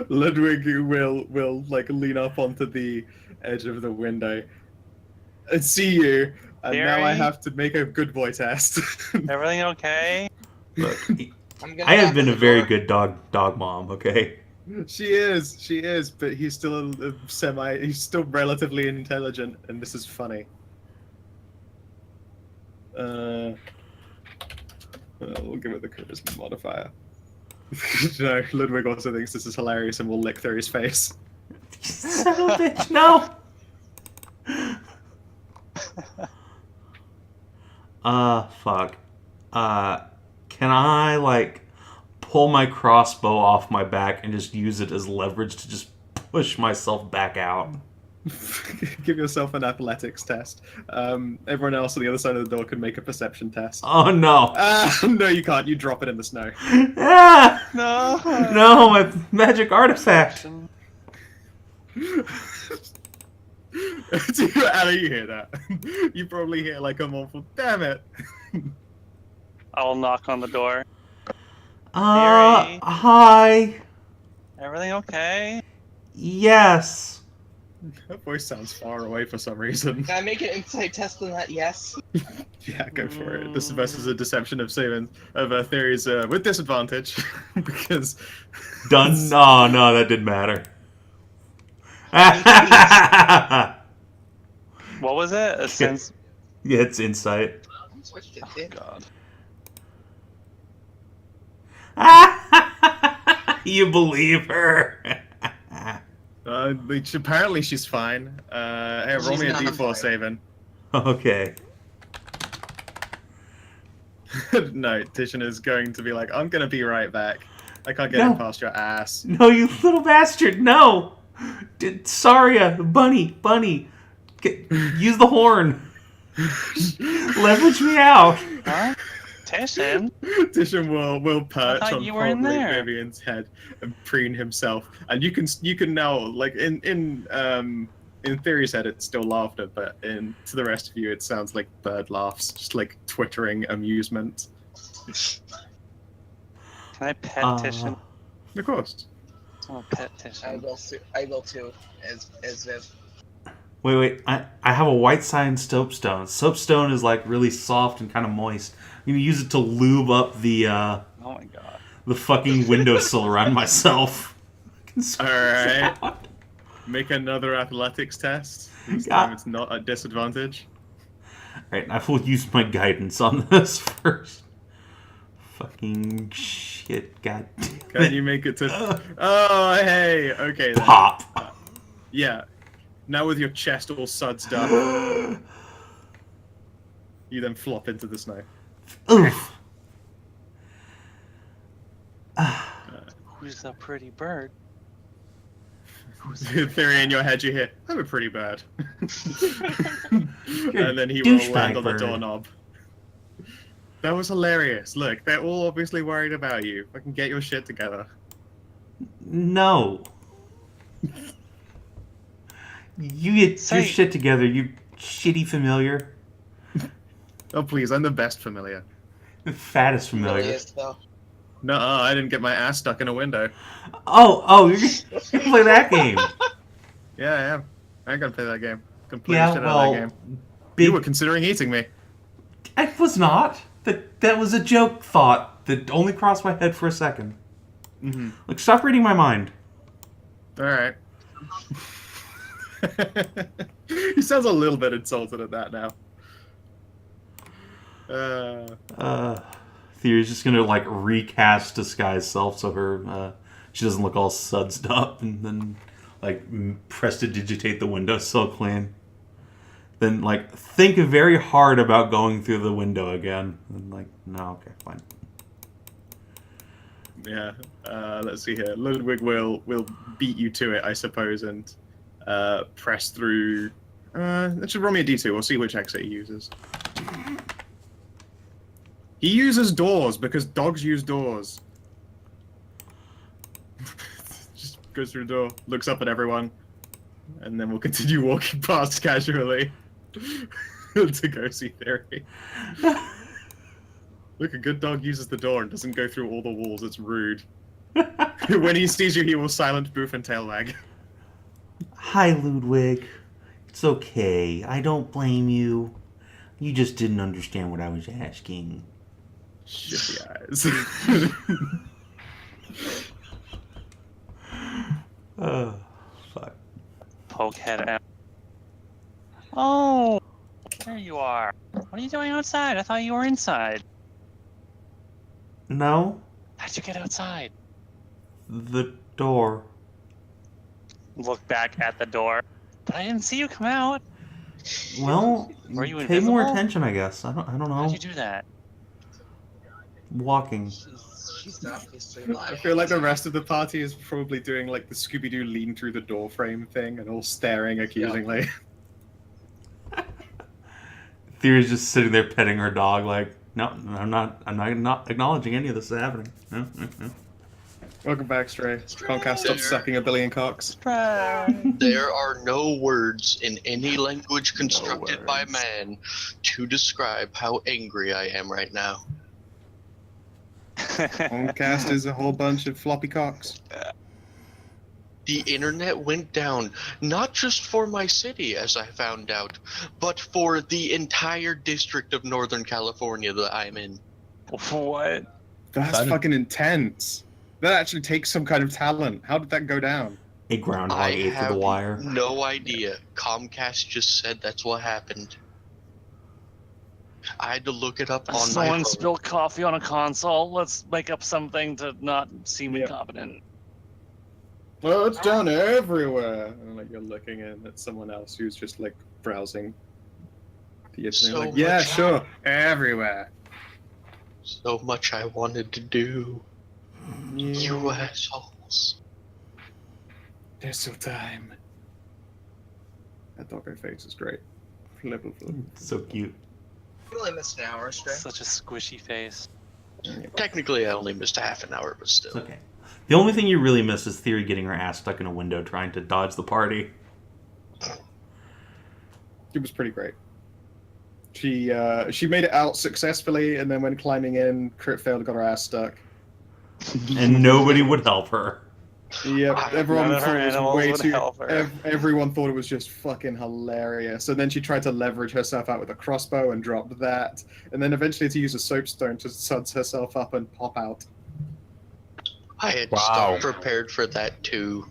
Ludwig will like lean up onto the edge of the window and see you, and now I have to make a good boy test. Everything okay? Look, I have been a very good dog mom, okay? She is, but he's still he's still relatively intelligent, and this is funny. We'll give it the charisma modifier. No, Ludwig also thinks this is hilarious and will lick through his face. Son of a bitch, no! Fuck. Can I, like, pull my crossbow off my back and just use it as leverage to just push myself back out? Give yourself an athletics test. Everyone else on the other side of the door can make a perception test. Oh, no. No, you can't. You drop it in the snow. Ah! No. No, my magic artifact. How do you hear that? You probably hear like a mournful, damn it. I'll knock on the door. Thyri? Hi. Everything okay? Yes. That voice sounds far away for some reason. Can I make an insight test on that? Yes. Yeah, go for it. This versus a deception of Savin, of Thyri's with disadvantage, because... Done? Oh, no, that didn't matter. What was it? A sense? Yeah, it's insight. Switched it, God. You believe her. Apparently she's fine. Hey, roll me a d4, Savin. Okay. No, Titian is going to be like, I'm gonna be right back. I can't get in past your ass. No, you little bastard, no! Saria, bunny, use the horn. Leverage me out. Huh? Titian? Titian will perch on probably Vivian's head and preen himself, and you can now, like in Thyri's head it's still laughter, but to the rest of you it sounds like bird laughs, just like twittering amusement. Can I pet Titian? Of course. I'll pet Titian. I will too, as Viv. Wait, I have a white sign soapstone. Soapstone is like really soft and kind of moist. I'm gonna use it to lube up the oh my god, the fucking windowsill around myself. Alright. Make another athletics test. This time it's not at disadvantage. Alright, I will use my guidance on this first. Fucking shit, god damn it. Can you make it to... Oh, hey! Okay then. Pop! Yeah. Now with your chest all sudsed up, you then flop into the snow. Oof. Who's a pretty bird? Theory in your head, you hear, I'm a pretty bird. And then he will land on the doorknob. That was hilarious. Look, they're all obviously worried about you. I can get your shit together. No. You get your shit together, you shitty familiar. Oh, please, I'm the best familiar. The fattest familiar. Really is, though. No, I didn't get my ass stuck in a window. Oh, you're gonna play that game. Yeah, I am. I ain't gonna play that game. Completely shit out of that game. You were considering eating me. I was not. That was a joke thought that only crossed my head for a second. Mm-hmm. Like, stop reading my mind. Alright. He sounds a little bit insulted at that now. Theory's just gonna like recast disguise self so her she doesn't look all sudsed up, and then like prestidigitate the windowsill clean. Then like think very hard about going through the window again. And like, no, okay, fine. Yeah. Let's see here. Ludwig will beat you to it, I suppose, and press through. That should roll me a d2. We'll see which exit he uses. He uses doors because dogs use doors. Just goes through the door, looks up at everyone, and then we'll continue walking past casually to go see Thyri. Look, a good dog uses the door and doesn't go through all the walls. It's rude. When he sees you, he will silent boof and tail wag. Hi, Ludwig. It's okay. I don't blame you. You just didn't understand what I was asking. Shitty eyes. Oh, fuck. Poke head out. Oh, there you are. What are you doing outside? I thought you were inside. No? How'd you get outside? The door. Look back at the door. But I didn't see you come out. Well, Were you pay more invisible? attention, I guess. I don't know. How'd you do that? Walking. She's obviously I lying. feel like the rest of the party is probably doing like the Scooby-Doo lean through the door frame thing and all staring accusingly. Theory's just sitting there petting her dog like, no, I'm not acknowledging any of this is happening. No. Welcome back, Stray. Comcast, stop sucking a billion cocks. There are no words in any language constructed by man to describe how angry I am right now. Comcast is a whole bunch of floppy cocks. The internet went down, not just for my city, as I found out, but for the entire district of Northern California that I'm in. What? That's fucking intense. That actually takes some kind of talent. How did that go down? A groundhog I ate through have the wire. no idea. Comcast just said that's what happened. I had to look it up on my Someone phone. spilled coffee on a console. Let's make up something to not seem incompetent. Well, it's down everywhere. And like you're looking in at someone else who's just like browsing the internet. So Like, yeah, much- sure, everywhere. So much I wanted to do. You assholes. There's still time. That doggo face is great. Flip. So cute. You only missed an hour, Stray. Such a squishy face. Technically, I only missed a half an hour, but still. It's okay. The only thing you really miss is Thyri getting her ass stuck in a window trying to dodge the party. It was pretty great. She made it out successfully, and then when climbing in, crit failed, got her ass stuck. And nobody would help her. Yep, everyone None of her thought it was animals way would too. help her. Everyone thought it was just fucking hilarious. And then she tried to leverage herself out with a crossbow and dropped that. And then eventually to use a soapstone to suds herself up and pop out. I had stuff prepared for that too.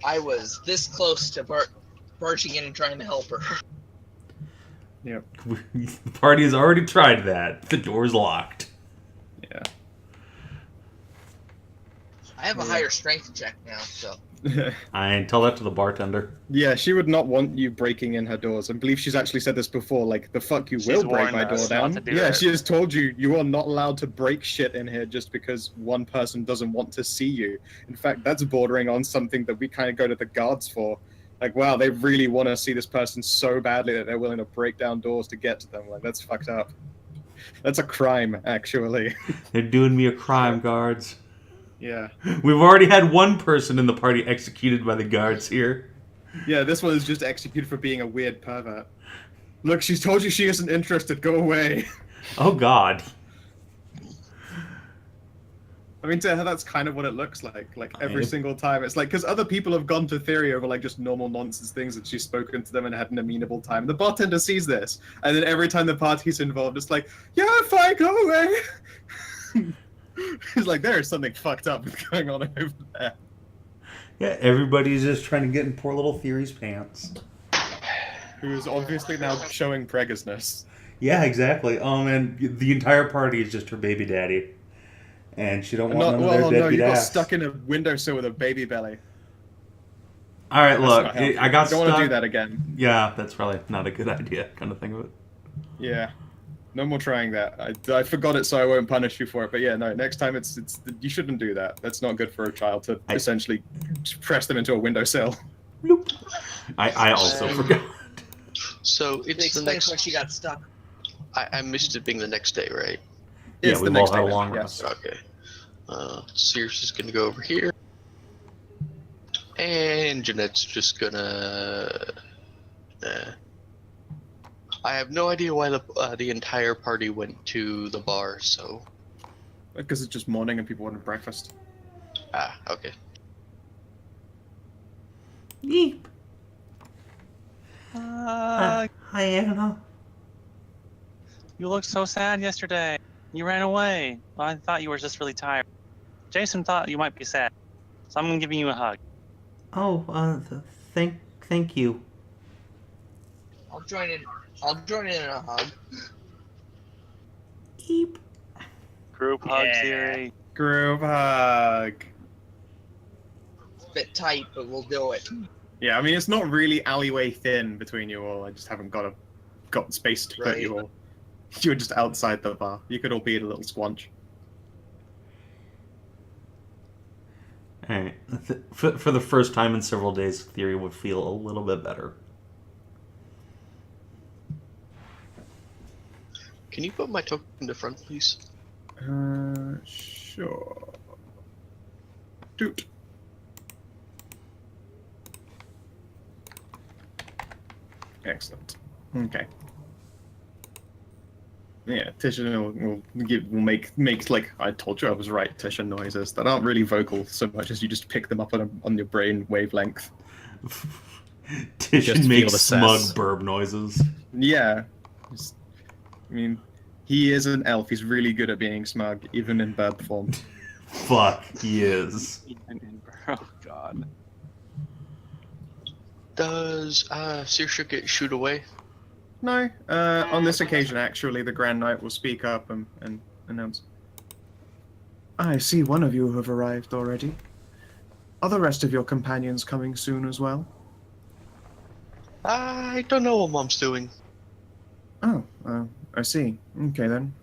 I was this close to barging in and trying to help her. Yep. The party has already tried that. The door's locked. Yeah. I have a higher strength check now, so. I tell that to the bartender. Yeah, she would not want you breaking in her doors. I believe she's actually said this before, like, the fuck you She's will break warned my us door not down. to do Yeah, it. she has told you, you are not allowed to break shit in here just because one person doesn't want to see you. In fact, that's bordering on something that we kind of go to the guards for. Like, wow, they really want to see this person so badly that they're willing to break down doors to get to them. Like, that's fucked up. That's a crime, actually. They're doing me a crime, guards. Yeah. We've already had one person in the party executed by the guards here. Yeah, this one is just executed for being a weird pervert. Look, she's told you she isn't interested. Go away. Oh, God. I mean, to her, that's kind of what it looks like. Like, every single time. It's like, because other people have gone to Thyri over, like, just normal nonsense things and she's spoken to them and had an amenable time. The bartender sees this. And then every time the party's involved, it's like, yeah, fine, go away. He's like, there is something fucked up going on over there. Yeah, everybody's just trying to get in poor little Thyri's pants. Who's obviously now showing preggerness. Yeah, exactly. And the entire party is just her baby daddy, and she don't want none of their deadbeat you got ass. stuck in a windowsill with a baby belly. All right, look, I got stuck. Don't want to do that again. Yeah, that's probably not a good idea. Kind of think of it. Yeah, no more trying that. I forgot it, so I won't punish you for it. But yeah, no, next time it's you shouldn't do that. That's not good for a child to essentially press them into a windowsill. Bloop. I also forgot. So it's the next. Why she got stuck. I missed it being the next day, right? Yeah, we've all had a long rest. Okay. Circe is gonna go over here, and Jeanette's just gonna. I have no idea why the entire party went to the bar. So. Because it's just morning and people wanted breakfast. Ah, okay. Yeep. Hi, Anna. You looked so sad yesterday. You ran away. Well, I thought you were just really tired. Jason thought you might be sad, so I'm giving you a hug. Oh, thank you. I'll join in a hug. Eep. Group hug theory. Group hug. It's a bit tight, but we'll do it. Yeah, I mean it's not really alleyway thin between you all. I just haven't got space to put you all. You're just outside the bar. You could all be in a little squanch. Alright. For the first time in several days, Thyri would feel a little bit better. Can you put my token in the front, please? Sure. Doot. Excellent. Okay. Yeah, Tisha will make like I told you I was right. Tisha noises that aren't really vocal so much as you just pick them up on your brain wavelength. Tisha makes smug burp noises. Yeah, I mean, he is an elf. He's really good at being smug, even in bird form. Fuck, he is. Oh God. Does Circe get shoot away? No. On this occasion, actually, the Grand Knight will speak up and announce. I see one of you have arrived already. Are the rest of your companions coming soon as well? I don't know what Mom's doing. Oh, I see. Okay, then.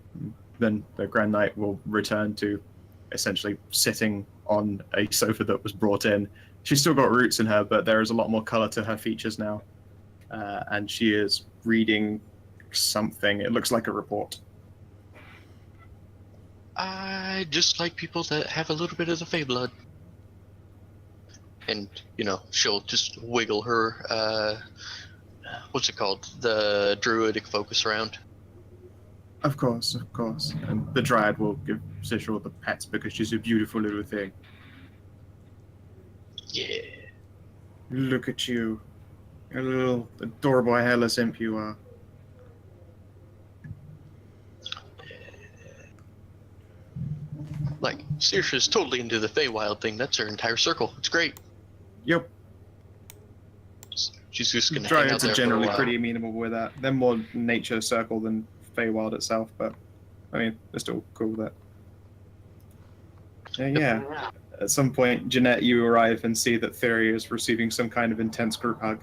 Then the Grand Knight will return to essentially sitting on a sofa that was brought in. She's still got roots in her, but there is a lot more color to her features now. And she is reading something. It looks like a report. I just like people that have a little bit of the Fey blood. And, you know, she'll just wiggle her, what's it called? The druidic focus around. Of course. And the Dryad will give Citra all the pets because she's a beautiful little thing. Yeah. Look at you. A little adorable hairless imp you are. Like, Circe's totally into the Feywild thing. That's her entire circle. It's great. Yep. She's just gonna hang out Dryads there are generally for a while. pretty amenable with that. They're more nature circle than Feywild itself, but I mean, they're still cool with that. Yeah. At some point, Jeanette, you arrive and see that Thyri is receiving some kind of intense group hug.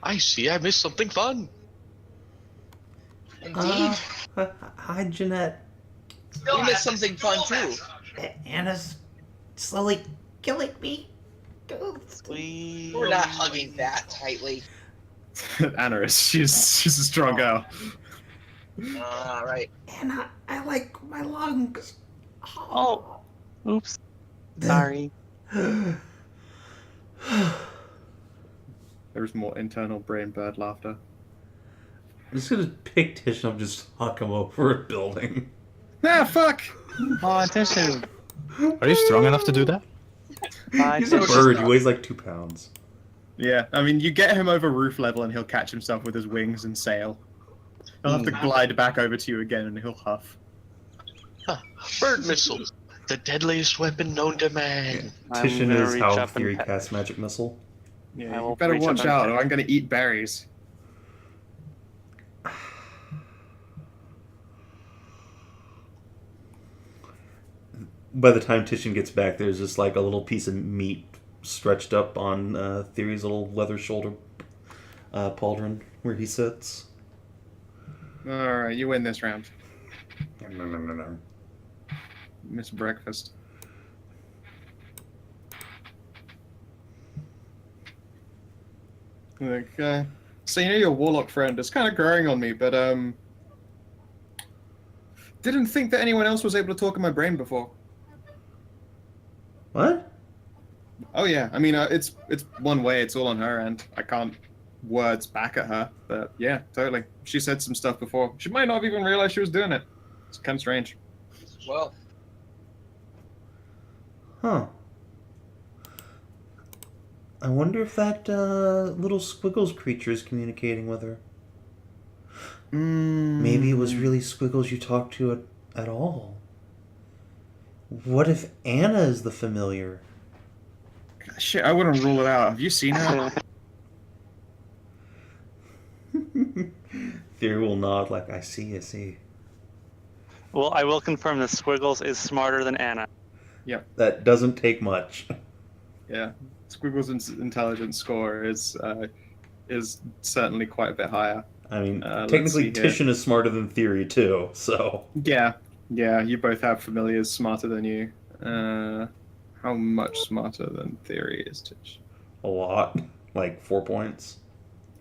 I see. I missed something fun. Indeed. Hi, Jeanette. You missed something fun too. Anna's slowly killing me. Sweet. We're not hugging that tightly. Anna is. She's a strong girl. All right. Anna, I like my lungs. Oh, oops. Sorry. There's more internal brain bird laughter. I'm just gonna pick Tish up and just huck him over a building. Ah, fuck! Oh, Tishu. Are you strong enough to do that? He's a bird. He weighs like 2 pounds. Yeah, I mean, you get him over roof level and he'll catch himself with his wings and sail. He'll have to glide back over to you again and he'll huff. Bird missiles. The deadliest weapon known to man. Tisha knows how Thyri casts magic missile. Yeah, you better watch out or I'm gonna eat berries. by the time Titian gets back, there's just like a little piece of meat stretched up on Thyri's little leather shoulder pauldron where he sits. Alright, you win this round. No. Miss breakfast. Like, so you know your Warlock friend is kind of growing on me, but didn't think that anyone else was able to talk in my brain before. What? Oh yeah, I mean it's one way. It's all on her end. I can't words back at her, but yeah, totally. She said some stuff before. She might not have even realized she was doing it. It's kind of strange. Well, Huh. I wonder if that little Squiggles creature is communicating with her. Maybe it was really Squiggles you talked to at all. What if Anna is the familiar? Shit, I wouldn't rule it out. Have you seen her? Thyri will nod like, I see. Well, I will confirm that Squiggles is smarter than Anna. Yep. That doesn't take much. Yeah. Squiggles' intelligence score is certainly quite a bit higher. I mean, technically Titian is smarter than Thyri too, so... Yeah, you both have familiars smarter than you. How much smarter than Thyri is Titian? A lot. Like 4 points.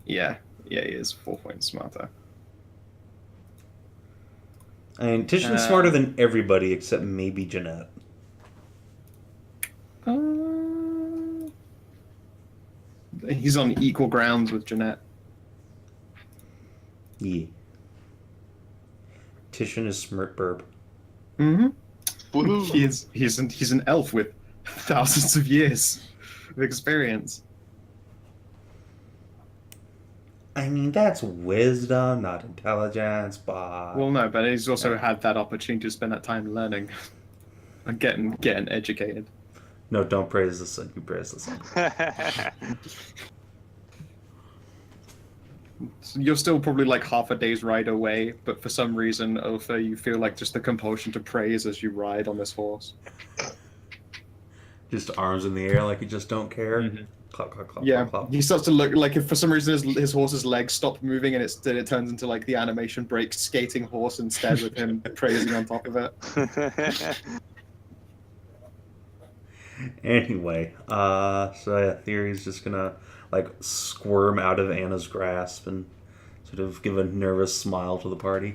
Yeah, he is 4 points smarter. I mean, Titian's smarter than everybody except maybe Jeanette. He's on equal grounds with Jeanette. Yeah. Titian is Smirtburb. Mm-hmm. He's an elf with thousands of years of experience. I mean, that's wisdom, not intelligence, but... Well, no, but he's also had that opportunity to spend that time learning and getting educated. No, don't praise the sun. You praise the sun. You're still probably like half a day's ride away, but for some reason, Otha, you feel like just the compulsion to praise as you ride on this horse. Just arms in the air like you just don't care. Mm-hmm. Clap, clap, clap, Yeah, clap, clap. he starts to look like if for some reason his horse's legs stop moving and it turns into like the animation break skating horse instead with him praising on top of it. Anyway, so yeah, Thyri's just gonna like squirm out of Anna's grasp and sort of give a nervous smile to the party.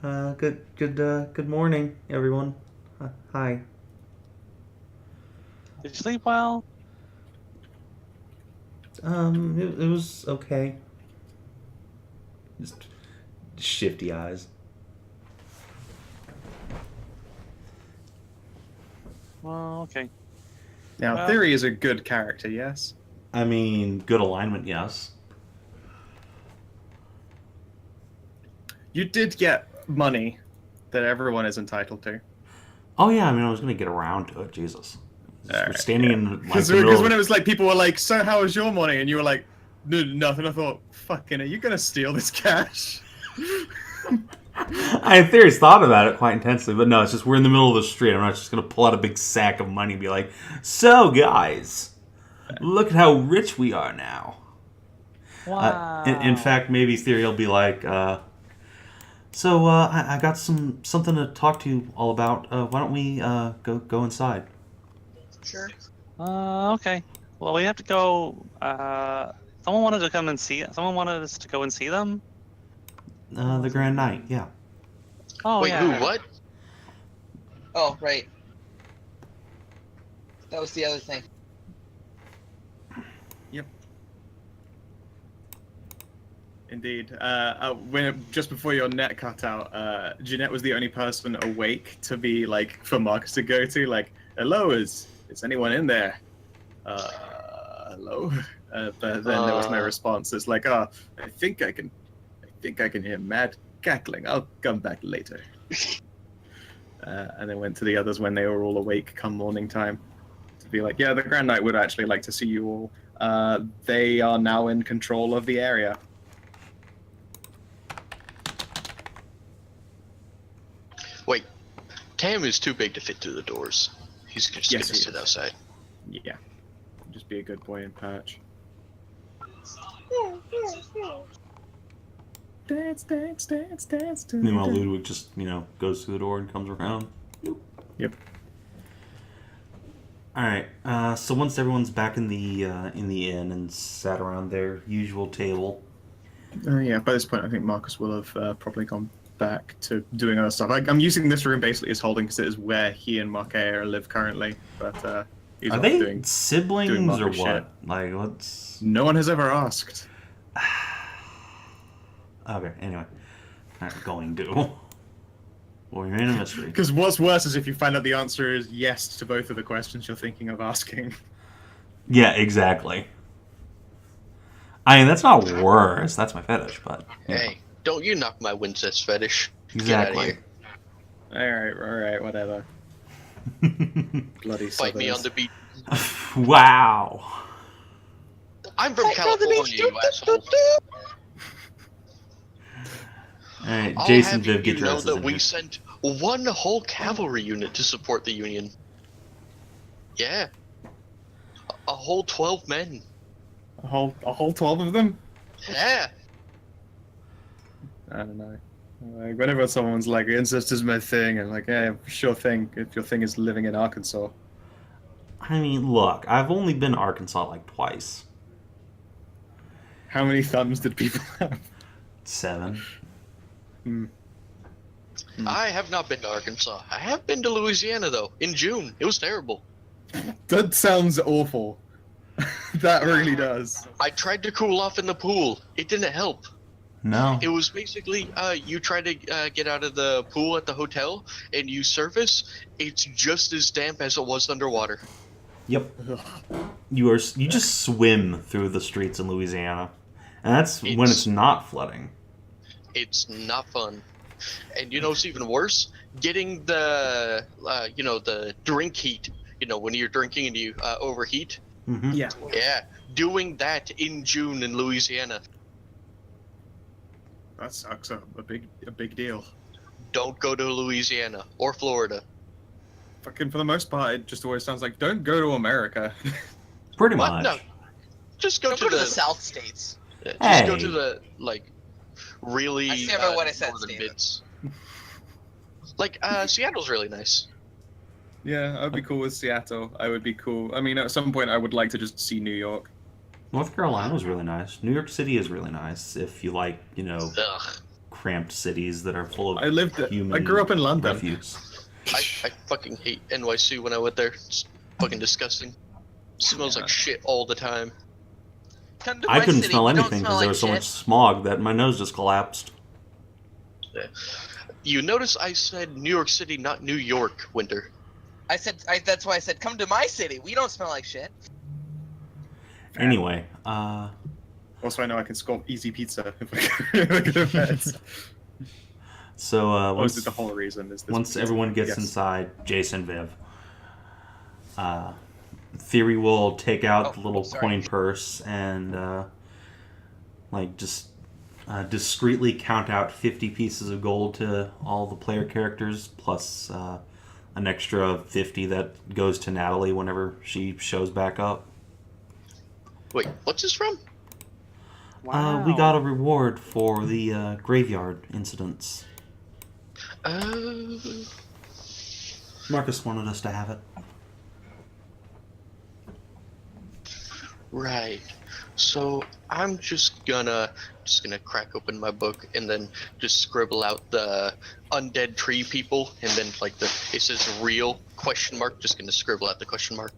Good morning, everyone. Hi. Did you sleep well? It was okay. Just shifty eyes. Well, okay. Now, Thyri is a good character, yes? I mean, good alignment, yes. You did get money that everyone is entitled to. Oh yeah, I mean, I was gonna get around to it. Jesus, we're Right, standing in like, because when it was like people were like, "So how was your money?" and you were like, "No, nothing." I thought, "Fucking, are you gonna steal this cash?" I in theory thought about it quite intensely, but no, it's just we're in the middle of the street. I'm not just gonna pull out a big sack of money and be like, "So guys, look at how rich we are now." Wow. In fact, maybe Thyri will be like, "So I got something to talk to you all about. Why don't we go inside?" Sure. Okay. Well, we have to go. Someone wanted to come and see. Someone wanted us to go and see them. The Grand Knight, yeah. Oh, Wait, yeah. who? What? Oh, right. That was the other thing. Yep. Indeed. Just before your net cut out, Jeanette was the only person awake to be like for Marcus to go to. Like, hello, is anyone in there? Hello. But then there was no response. It's like, I think I can hear mad cackling. I'll come back later. And then went to the others when they were all awake come morning time to be like, yeah, the Grand Knight would actually like to see you all. They are now in control of the area. Wait, Tam is too big to fit through the doors. He's just gonna sit outside. Yeah. Just be a good boy and perch. Dance. Meanwhile, Ludwig just, goes through the door and comes around. Yep. Alright, so once everyone's back in the inn and sat around their usual table. Yeah, by this point I think Marcus will have probably gone back to doing other stuff. I'm using this room basically as holding because it is where he and Markea live currently, but he's Are they siblings or what? Shit. Like, what's... No one has ever asked. Okay, anyway. Not going to. Well, you're in a mystery. Because what's worse is if you find out the answer is yes to both of the questions you're thinking of asking. Yeah, exactly. I mean, that's not worse. That's my fetish, but... Hey, don't you knock my Wincest fetish. Exactly. Get out of here. Alright, whatever. Bloody Fight me on the beach. Wow. I'm from California, you asshole. Alright, Jason, Viv, get you your know asses that in we here. sent one whole cavalry unit to support the Union. Yeah. A whole 12 men. A whole 12 of them? Yeah. I don't know. Like, whenever someone's like, incest is my thing, I'm like, yeah, sure thing, if your thing is living in Arkansas. I mean, look, I've only been to Arkansas like twice. How many thumbs did people have? 7. I have not been to Arkansas. I have been to Louisiana, though, in June. It was terrible. That sounds awful. That really does. I tried to cool off in the pool. It didn't help. No. It was basically, you try to get out of the pool at the hotel, and you surface, it's just as damp as it was underwater. Yep. You just swim through the streets in Louisiana. And that's when it's not flooding. It's not fun. And you know what's even worse? Getting the, the drink heat. You know, when you're drinking and you overheat. Mm-hmm. Yeah. Yeah. Doing that in June in Louisiana. That sucks. A big deal. Don't go to Louisiana or Florida. Fucking for the most part, it just always sounds like, don't go to America. Pretty What? much. No. Just go Don't to go to the South States. Just Hey. go to the, really I stand by what I said, northern Steven. bits. Like, Seattle's really nice. Yeah, I'd be cool with Seattle. I would be cool. I mean, at some point, I would like to just see New York. North Carolina was really nice. New York City is really nice if you like, Ugh. cramped cities that are full of I grew up in London. refuse. I fucking hate NYC when I went there. It's fucking disgusting. Smells like shit all the time. Come to I my couldn't city. smell We don't anything because smell there like was so shit. much smog that my nose just collapsed. You notice I said New York City, not New York, Winter. That's why I said, come to my city. We don't smell like shit. Anyway, Also, I know I can score easy pizza if I go to bed. so Or is it the whole reason? Is this once everyone gets Yes. inside, Jason, Viv, Thyri will take out the little sorry. coin purse and just discreetly count out 50 pieces of gold to all the player characters, plus an extra 50 that goes to Natalie whenever she shows back up. Wait, what's this from? We got a reward for the graveyard incidents. Marcus wanted us to have it. Right. So I'm just gonna crack open my book and then just scribble out the undead tree people and then it says real ? Just gonna scribble out the question mark.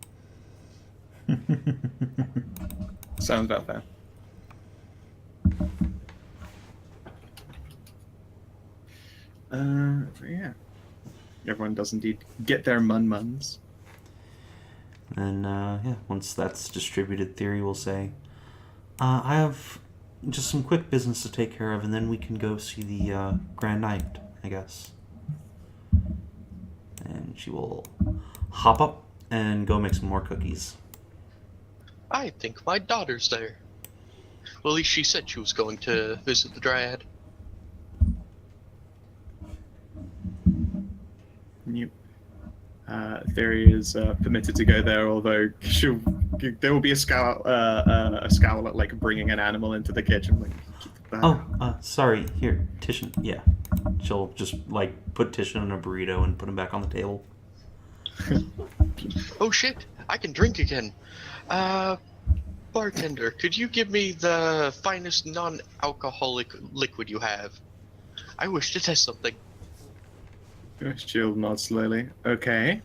Sounds about fair. Yeah. Everyone does indeed get their muns. And once that's distributed, Thyri will say, I have just some quick business to take care of, and then we can go see the Grand Knight, I guess. And she will hop up and go make some more cookies. I think my daughter's there. Well, at least she said she was going to visit the Dryad. Nope. Thyri is permitted to go there, although there will be a scowl at like bringing an animal into the kitchen. Like, keep the bird. Sorry. Here, Titian. Yeah, she'll just like put Titian in a burrito and put him back on the table. Oh shit! I can drink again. Bartender, could you give me the finest non-alcoholic liquid you have? I wish to test something. She'll nod slowly. Okay.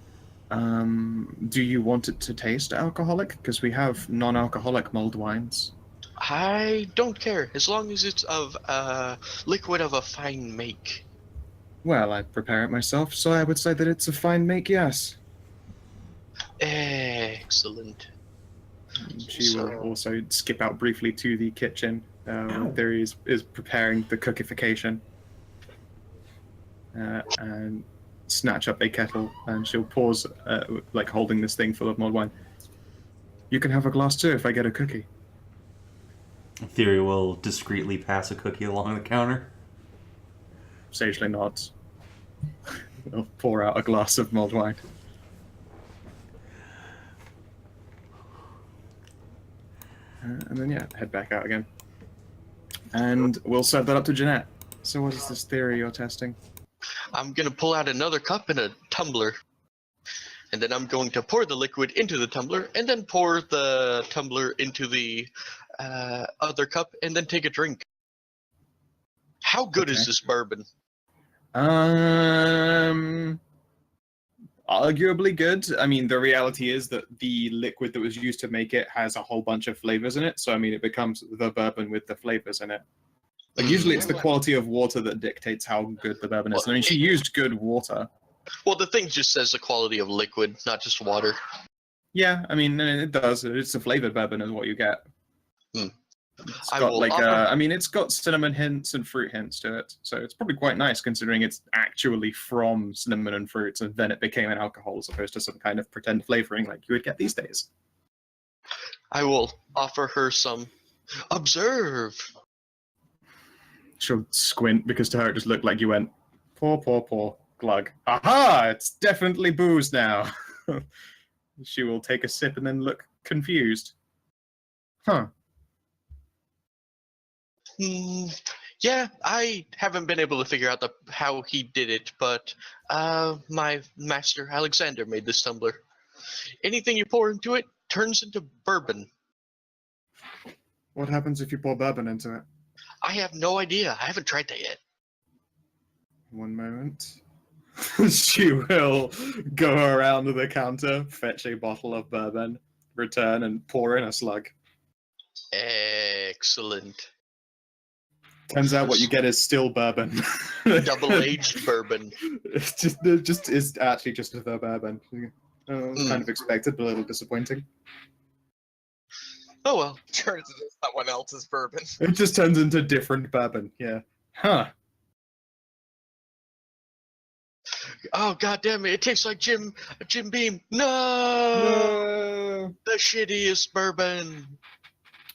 Do you want it to taste alcoholic? Because we have non-alcoholic mulled wines. I don't care, as long as it's of liquid of a fine make. Well, I prepare it myself, so I would say that it's a fine make, yes. Excellent. She will also skip out briefly to the kitchen. Thyri is preparing the cookification. And snatch up a kettle, and she'll pause, like holding this thing full of mulled wine. You can have a glass too if I get a cookie. Thyri will discreetly pass a cookie along the counter. Sagely nods. I'll pour out a glass of mulled wine. And then, yeah, head back out again. And we'll serve that up to Jeanette. So what is this theory you're testing? I'm going to pull out another cup and a tumbler. And then I'm going to pour the liquid into the tumbler, and then pour the tumbler into the other cup, and then take a drink. How good is this bourbon? Arguably good. I mean, the reality is that the liquid that was used to make it has a whole bunch of flavors in it. So, I mean, it becomes the bourbon with the flavors in it. Like, usually it's the quality of water that dictates how good the bourbon is. I mean, she used good water. Well, the thing just says the quality of liquid, not just water. Yeah, I mean, it does. It's a flavored bourbon is what you get. It's got I mean, it's got cinnamon hints and fruit hints to it. So it's probably quite nice considering it's actually from cinnamon and fruits, and then it became an alcohol as opposed to some kind of pretend flavoring like you would get these days. I will offer her some. Observe! She'll squint because to her it just looked like you went, pour, glug. Aha! It's definitely booze now. She will take a sip and then look confused. Huh. Yeah, I haven't been able to figure out how he did it, but my master Alexander made this tumbler. Anything you pour into it turns into bourbon. What happens if you pour bourbon into it? I have no idea. I haven't tried that yet. One moment. She will go around to the counter, fetch a bottle of bourbon, return, and pour in a slug. Excellent. Turns out what you get is still bourbon. Double-aged bourbon. It's just is actually just the bourbon. Kind of expected, but a little disappointing. Oh well. Turns into someone else's bourbon. It just turns into different bourbon, yeah. Huh. Oh god damn it, it tastes like Jim Beam. No! The shittiest bourbon.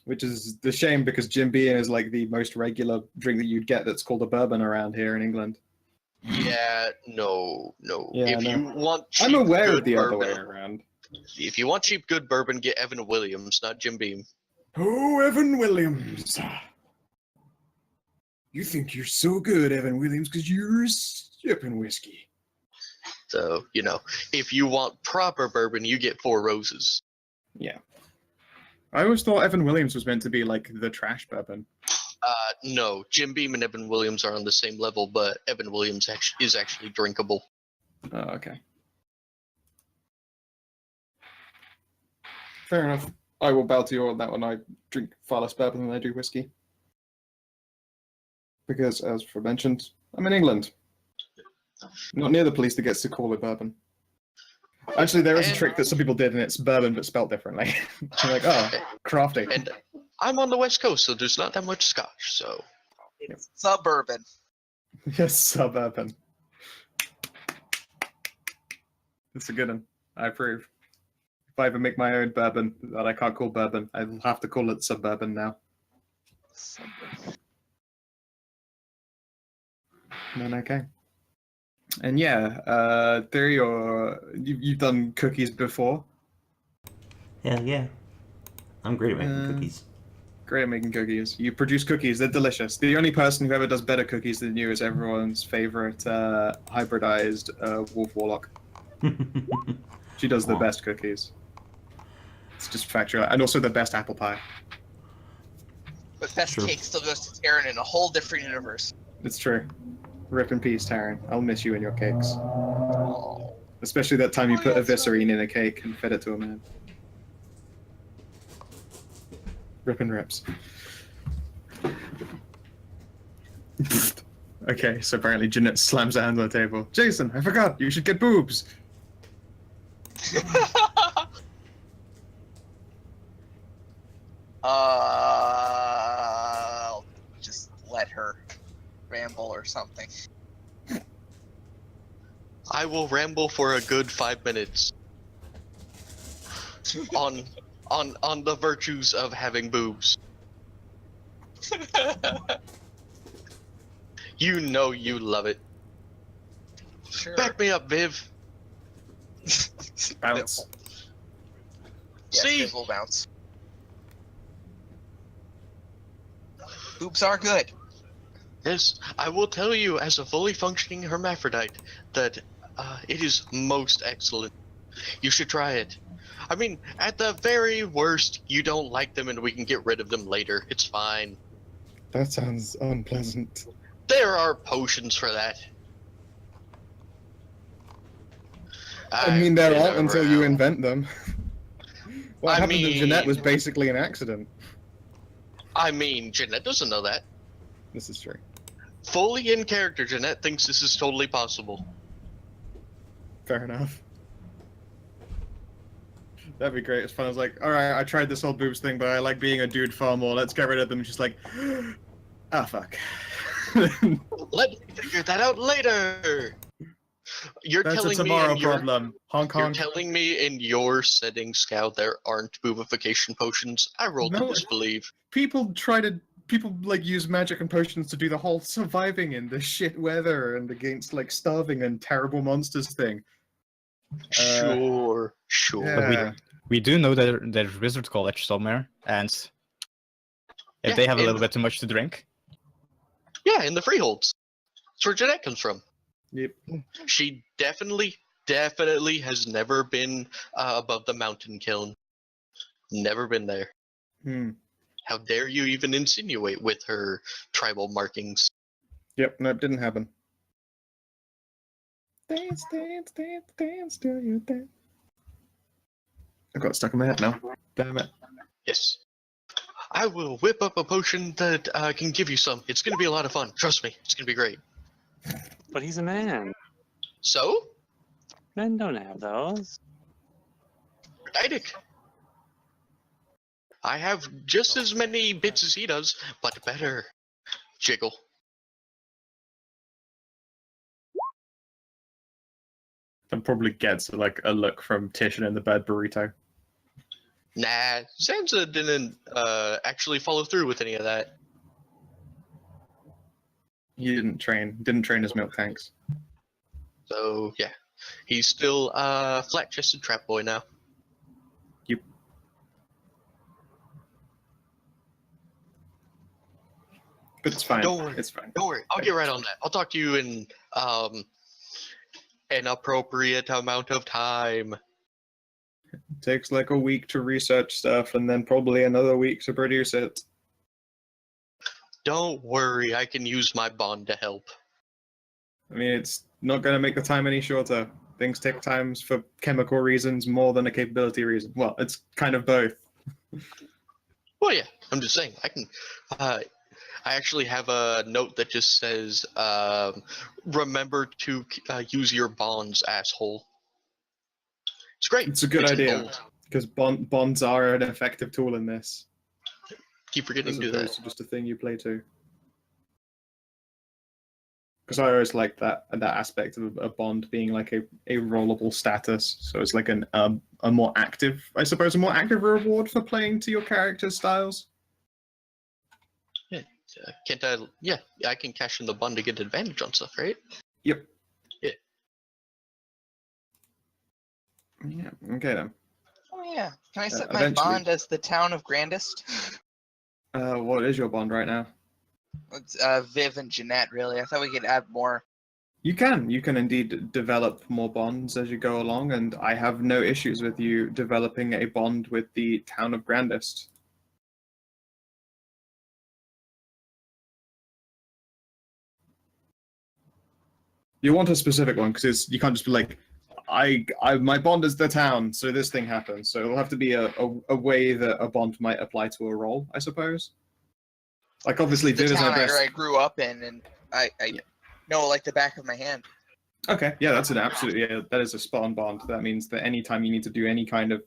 Which is the shame because Jim Beam is like the most regular drink that you'd get that's called a bourbon around here in England. Yeah, no. Yeah, you want cheap, I'm aware good of the bourbon, other way around. If you want cheap, good bourbon, get Evan Williams, not Jim Beam. Oh, Evan Williams. You think you're so good, Evan Williams, because you're sipping whiskey. So, if you want proper bourbon, you get Four Roses. Yeah. I always thought Evan Williams was meant to be like the trash bourbon. No, Jim Beam and Evan Williams are on the same level, but Evan Williams is actually drinkable. Oh, okay. Fair enough. I will bow to you on that one. I drink far less bourbon than I do whiskey. Because, as mentioned, I'm in England. Not near the place that gets to call it bourbon. Actually, there is a trick that some people did, and it's bourbon but spelt differently. You're like, oh, crafty. And I'm on the West Coast, so there's not that much Scotch, so... It's suburban. Yes, suburban. That's a good one. I approve. If I ever make my own bourbon that I can't call bourbon, I'll have to call it suburban now. Then okay. And yeah, Thyri, you've done cookies before. Hell yeah. I'm great at making cookies. Great at making cookies. You produce cookies, they're delicious. The only person who ever does better cookies than you is everyone's favorite hybridized wolf warlock. She does the best cookies. It's just factual. And also the best apple pie. But best cake still goes to Taryn in a whole different universe. It's true. Rip in peace, Taryn. I'll miss you and your cakes. Oh. Especially that time you put a viscerine in a cake and fed it to a man. Rip and rips. Okay, so apparently Jeanette slams her hand on the table. Jason, I forgot, you should get boobs. I'll just let her ramble or something. I will ramble for a good 5 minutes on the virtues of having boobs. You know you love it. Sure. Back me up, Viv. Bounce. Yes, See? Viv will bounce. Boobs are good. Yes, I will tell you, as a fully functioning hermaphrodite, that it is most excellent. You should try it. I mean, at the very worst, you don't like them and we can get rid of them later. It's fine. That sounds unpleasant. There are potions for that. I mean, there I've aren't been until you around. invent them. What I happened to Jeanette was mean- basically an accident. I mean, Jeanette doesn't know that. This is true. Fully in character, Jeanette thinks this is totally possible. Fair enough. That'd be great. It's fun. I was like, alright, I tried this whole boobs thing, but I like being a dude far more. Let's get rid of them. She's like, ah, fuck. Let me figure that out later. You're That's a telling tomorrow me in your, problem. Honk you're honk. telling me in your setting, Scout, there aren't boobification potions? I roll to No. disbelieve. People like use magic and potions to do the whole surviving in the shit weather and against like starving and terrible monsters thing. Sure. Yeah. We do know that there's Wizard College somewhere, and if Yeah, they have a in- little bit too much to drink, Yeah, in the freeholds. That's where Jeanette comes from. Yep. She definitely has never been above the mountain kiln. Never been there. Hmm. How dare you even insinuate with her tribal markings? Yep, no, it didn't happen. Dance, dance, dance, dance, do you dance? I got stuck in my head now. Damn it. Yes. I will whip up a potion that can give you some. It's going to be a lot of fun. Trust me. It's going to be great. But he's a man. So? Men don't have those. Didic. I have just as many bits as he does, but better. Jiggle. That probably gets like a look from Tish in the bed burrito. Nah, Zanza didn't actually follow through with any of that. He didn't train his milk tanks. So, yeah. He's still flat-chested trap boy now. Yep. But it's fine. Don't worry. It's fine. Don't worry, I'll get right on that. I'll talk to you in an appropriate amount of time. Takes like a week to research stuff and then probably another week to produce it. Don't worry, I can use my bond to help. I mean, it's not going to make the time any shorter. Things take times for chemical reasons more than a capability reason. Well, it's kind of both. Well, yeah, I'm just saying, I can... I actually have a note that just says, remember to use your bonds, asshole. It's great. It's a good in idea, bold. because bonds are an effective tool in this. Keep forgetting As to do opposed that. to just a thing you play to. Because I always like that aspect of a bond being like a rollable status. So it's like a more active, I suppose, a more active reward for playing to your character's styles. Can't I? Yeah, I can cash in the bond to get advantage on stuff, right? Yep. Yeah. Yeah. Okay then. Oh yeah. Can I set my bond as the town of Grandest? What is your bond right now? It's Viv and Jeanette, really. I thought we could add more. You can indeed develop more bonds as you go along, and I have no issues with you developing a bond with the town of Grandest. You want a specific one, because you can't just be like, my bond is the town, so this thing happens. So it'll have to be a way that a bond might apply to a role, I suppose. Like, obviously, the town I grew up in, and I know like the back of my hand. Okay, yeah, that's an absolute, yeah, that is a spot-on bond. That means that anytime you need to do any kind of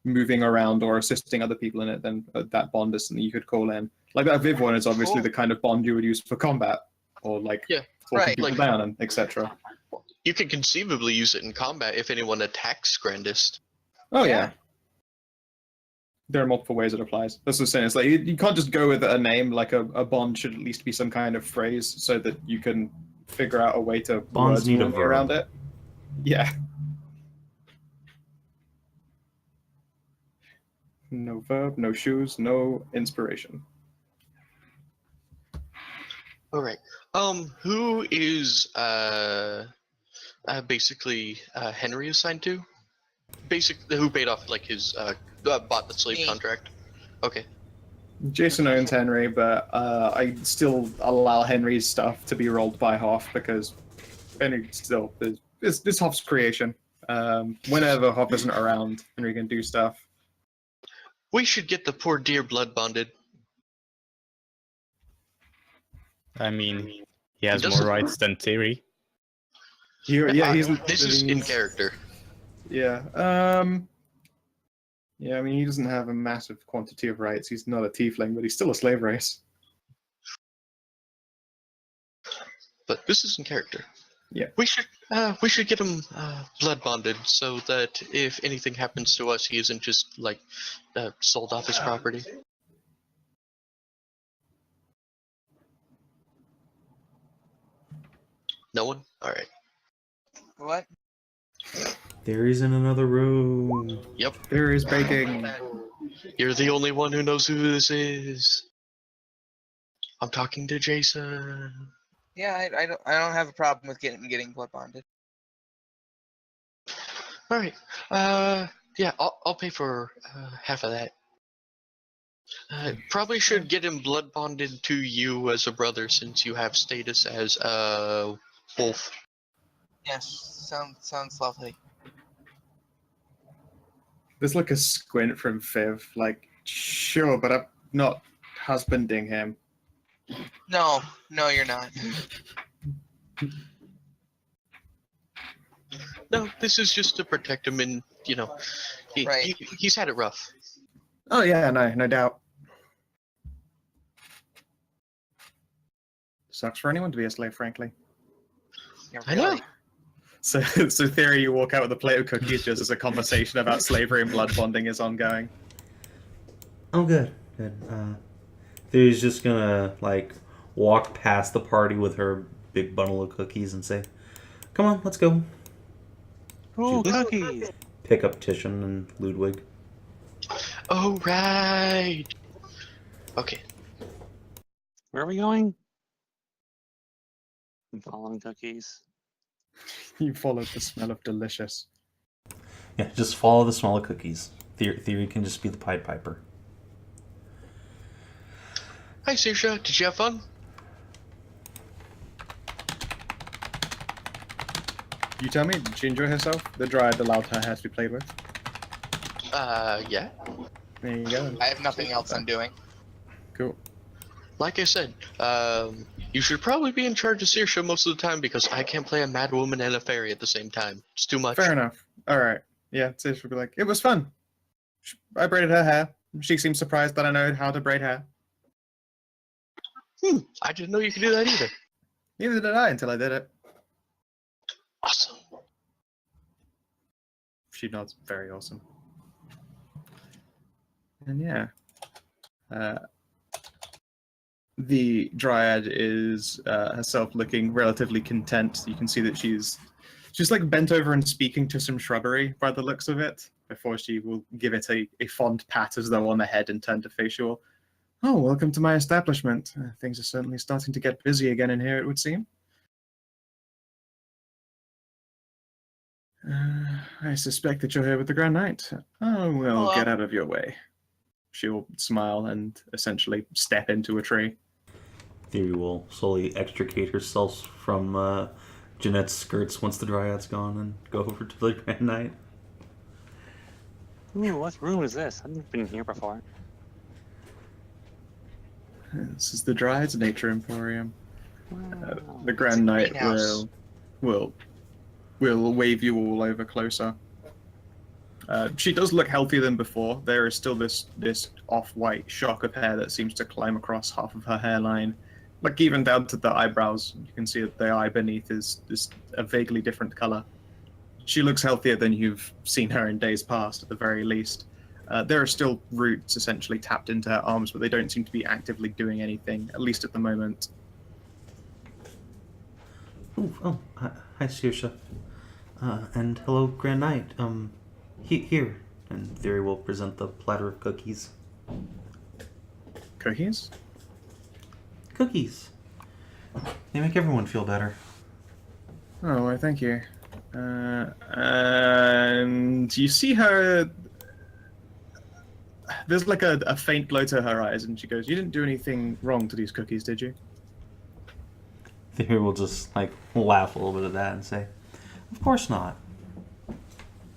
moving around or assisting other people in it, then that bond is something you could call in. Like that Viv one is obviously the kind of bond you would use for combat, or like talking people down and etc. You could conceivably use it in combat if anyone attacks Grandest. Oh yeah. There are multiple ways it applies. That's what I'm saying. It's like you can't just go with a name. Like a bond should at least be some kind of phrase so that you can figure out a way to bonds need a verb around it. Yeah. No verb, no shoes, no inspiration. All right. Who is basically Henry assigned to? Basically, who paid off like his bought the slave contract? Okay. Jason owns Henry, but I still allow Henry's stuff to be rolled by Hoff because Henry still is Hoff's creation. Whenever Hoff isn't around, Henry can do stuff. We should get the poor dear blood bonded. I mean, he has more rights than Thyri. This is in character. Yeah. Yeah, I mean, he doesn't have a massive quantity of rights. He's not a tiefling, but he's still a slave race. But this is in character. Yeah. We should get him blood bonded so that if anything happens to us, he isn't just like sold off his property. No one? All right. What? Thyri's in another room. Yep. Thyri's baking. You're the only one who knows who this is. I'm talking to Jason. Yeah, I don't have a problem with getting blood bonded. All right. Yeah, I'll pay for half of that. Probably should get him blood bonded to you as a brother since you have status as wolf. Yes, sounds lovely. There's like a squint from Viv, like, sure, but I'm not husbanding him. No, you're not. No, this is just to protect him, and he's had it rough. Oh yeah, no doubt. Sucks for anyone to be a slave, frankly. Yeah, I know. So Thyri, you walk out with a plate of cookies just as a conversation about slavery and blood bonding is ongoing. Oh, good. Thyri's just gonna like walk past the party with her big bundle of cookies and say, "Come on, let's go." Ooh, cookies! Pick up Titian and Ludwig. Oh right. Okay. Where are we going? I'm following cookies. You followed the smell of delicious. Yeah, just follow the smell of cookies. Thyri can just be the Pied Piper. Hi, Saoirse. Did you have fun? You tell me, did she enjoy herself? The dryad allowed her hair to be played with. Yeah. There you go. I have nothing else I'm doing. Cool. Like I said, you should probably be in charge of Saoirse most of the time because I can't play a mad woman and a fairy at the same time. It's too much. Fair enough. All right. Yeah, Saoirse would be like, it was fun. I braided her hair. She seemed surprised that I know how to braid hair. I didn't know you could do that either. Neither did I until I did it. Awesome. She nods. Very awesome. And yeah. The dryad is herself looking relatively content. You can see that she's She's like bent over and speaking to some shrubbery by the looks of it, before she will give it a fond pat as though on the head and turn to face you all. Oh, welcome to my establishment. Things are certainly starting to get busy again in here, it would seem. I suspect that you're here with the Grand Knight. Oh, well, get out of your way. She'll smile and essentially step into a tree. Thyri will slowly extricate herself from Jeanette's skirts once the dryad's gone and go over to the Grand Knight. Ooh, what room is this? I've never been here before. This is the Dryad's nature emporium. Wow. The Grand Knight will wave you all over closer. She does look healthier than before. There is still this off-white shock of hair that seems to climb across half of her hairline. Like even down to the eyebrows, you can see that the eye beneath is a vaguely different color. She looks healthier than you've seen her in days past, at the very least. There are still roots essentially tapped into her arms, but they don't seem to be actively doing anything, at least at the moment. Ooh, hi, Saoirse. And hello, Grand Knight. Here. And Thyri will present the platter of cookies. Cookies? Cookies. They make everyone feel better. Oh, well, thank you. And you see her... There's like a faint glow to her eyes, and she goes, "You didn't do anything wrong to these cookies, did you?" Thyri will just like laugh a little bit at that and say, "Of course not."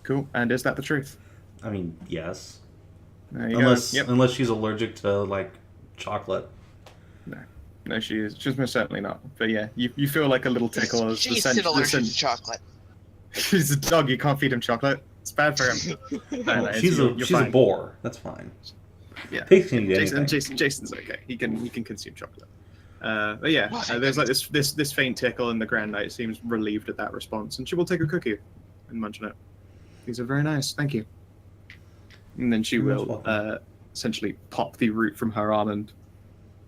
Cool. And is that the truth? I mean, yes. There you Unless go. Yep. unless she's allergic to like chocolate. No, she is. She's most certainly not. But yeah, you feel like a little tickle as She's still allergic to chocolate. He's a dog. You can't feed him chocolate. It's bad for him. No, she's a boar. That's fine. Yeah. Pigs can eat anything. Jason's okay. He can consume chocolate. But yeah, there's like this faint tickle, and the Grand Knight seems relieved at that response, and she will take a cookie and munch on it. These are very nice. Thank you. And then she will essentially pop the root from her arm and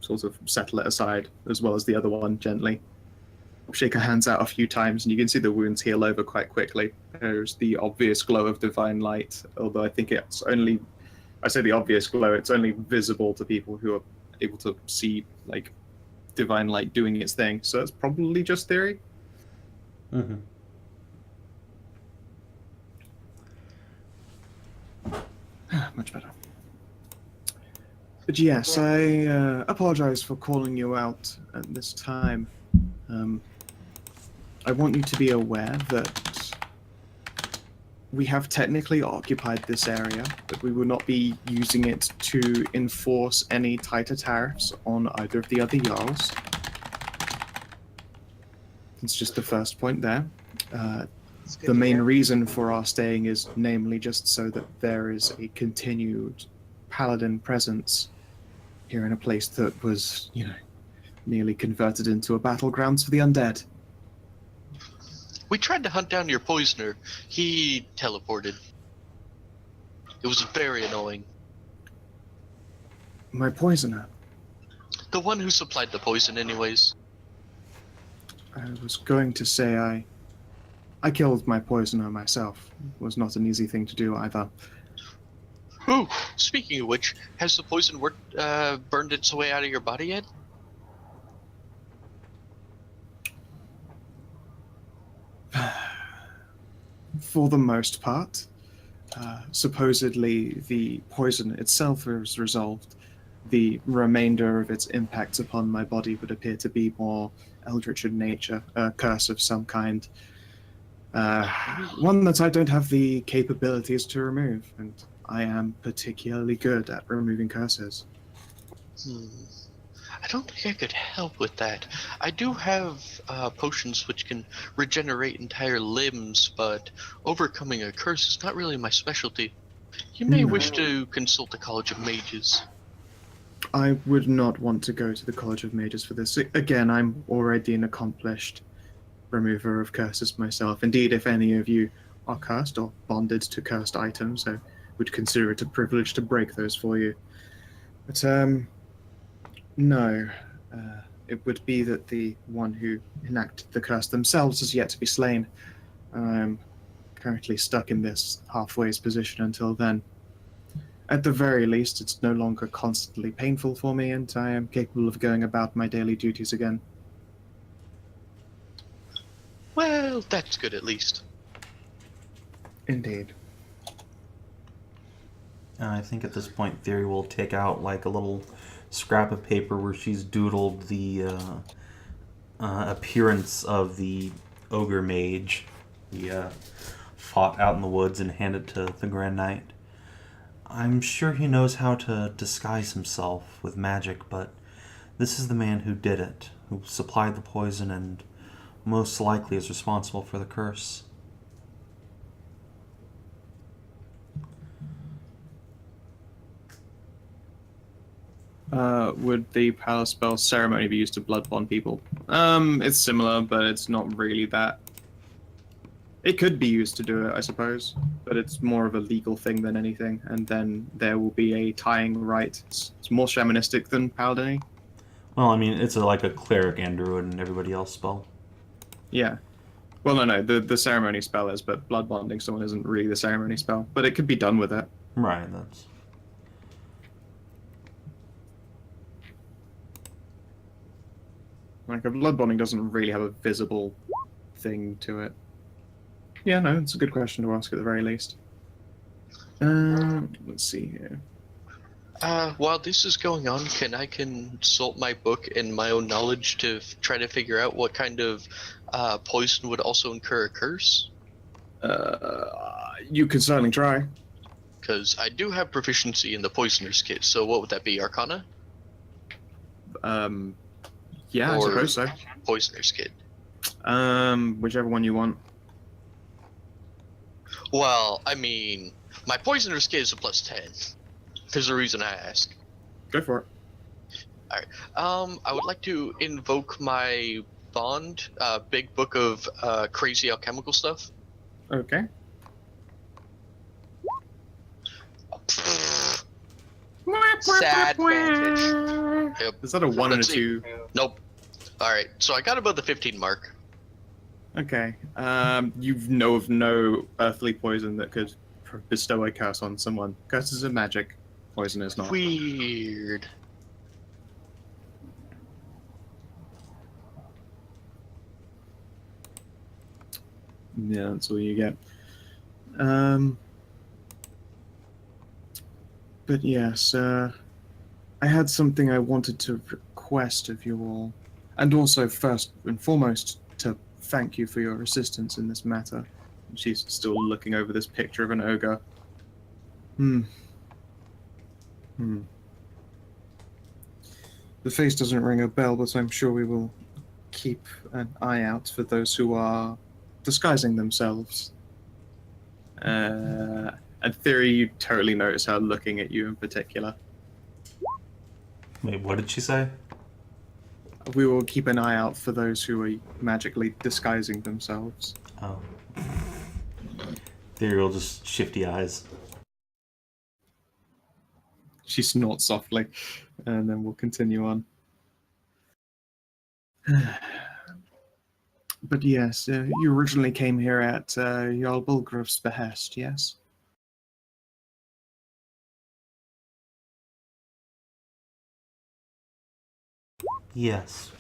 sort of settle it aside, as well as the other one gently. Shake her hands out a few times, and you can see the wounds heal over quite quickly. There's the obvious glow of divine light, although I think it's only, I say the obvious glow, it's only visible to people who are able to see, like, divine light doing its thing. So it's probably just Thyri. Mm-hmm. Much better. But yes, I apologize for calling you out at this time. I want you to be aware that we have technically occupied this area, but we will not be using it to enforce any tighter tariffs on either of the other Jarls. It's just the first point there. The main reason for our staying is namely just so that there is a continued paladin presence here in a place that was, nearly converted into a battlegrounds for the undead. We tried to hunt down your poisoner. He teleported. It was very annoying. My poisoner? The one who supplied the poison anyways. I was going to say I killed my poisoner myself. It was not an easy thing to do either. Ooh, speaking of which, has the poison burned its way out of your body yet? For the most part. Supposedly the poison itself is resolved. The remainder of its impacts upon my body would appear to be more eldritch in nature, a curse of some kind. One that I don't have the capabilities to remove, and I am particularly good at removing curses. I don't think I could help with that. I do have potions which can regenerate entire limbs, but overcoming a curse is not really my specialty. You may wish to consult the College of Mages. I would not want to go to the College of Mages for this. Again, I'm already an accomplished remover of curses myself. Indeed, if any of you are cursed or bonded to cursed items, I would consider it a privilege to break those for you. But, no. It would be that the one who enacted the curse themselves is yet to be slain. I'm currently stuck in this halfways position until then. At the very least, it's no longer constantly painful for me, and I am capable of going about my daily duties again. Well, that's good at least. Indeed. I think at this point, Thyri will take out like a little scrap of paper where she's doodled the appearance of the ogre mage he fought out in the woods and hand it to the Grand Knight. I'm sure he knows how to disguise himself with magic, but this is the man who did it, who supplied the poison and most likely is responsible for the curse. Would the power spell ceremony be used to blood bond people? It's similar, but it's not really that. It could be used to do it, I suppose, but it's more of a legal thing than anything, and then there will be a tying rite. It's more shamanistic than paladin-y. Well, I mean, it's like a cleric and druid and everybody else spell. Yeah. Well, no, the ceremony spell is, but blood bonding someone isn't really the ceremony spell, but it could be done with it. Right, that's... Like, a blood bonding doesn't really have a visible thing to it. Yeah, no, it's a good question to ask at the very least. Let's see here. While this is going on, can I consult my book and my own knowledge to try to figure out what kind of poison would also incur a curse? You can certainly try. Because I do have proficiency in the Poisoner's Kit, so what would that be, Arcana? Yeah, I suppose so. Poisoner's Kit. Whichever one you want. Well, I mean, my Poisoner's Kit is a +10. There's a reason I ask. Go for it. Alright. I would like to invoke my bond, big book of crazy alchemical stuff. Okay. Sad vantage. Yep. Is that a 1 and a Let's see. 2? Nope. Alright, so I got above the 15 mark. Okay. You know of no earthly poison that could bestow a curse on someone. Curses are magic. Poison is not. Weird. Yeah, that's all you get. But yes, I had something I wanted to request of you all. And also, first and foremost, to thank you for your assistance in this matter. She's still looking over this picture of an ogre. The face doesn't ring a bell, but I'm sure we will keep an eye out for those who are disguising themselves. And Thyri, you totally notice her looking at you in particular. Wait, what did she say? We will keep an eye out for those who are magically disguising themselves. Oh. Thyri will just shifty eyes. She snorts softly, and then we'll continue on. But yes, you originally came here at Jarl Bulgruf's behest, yes? Yes.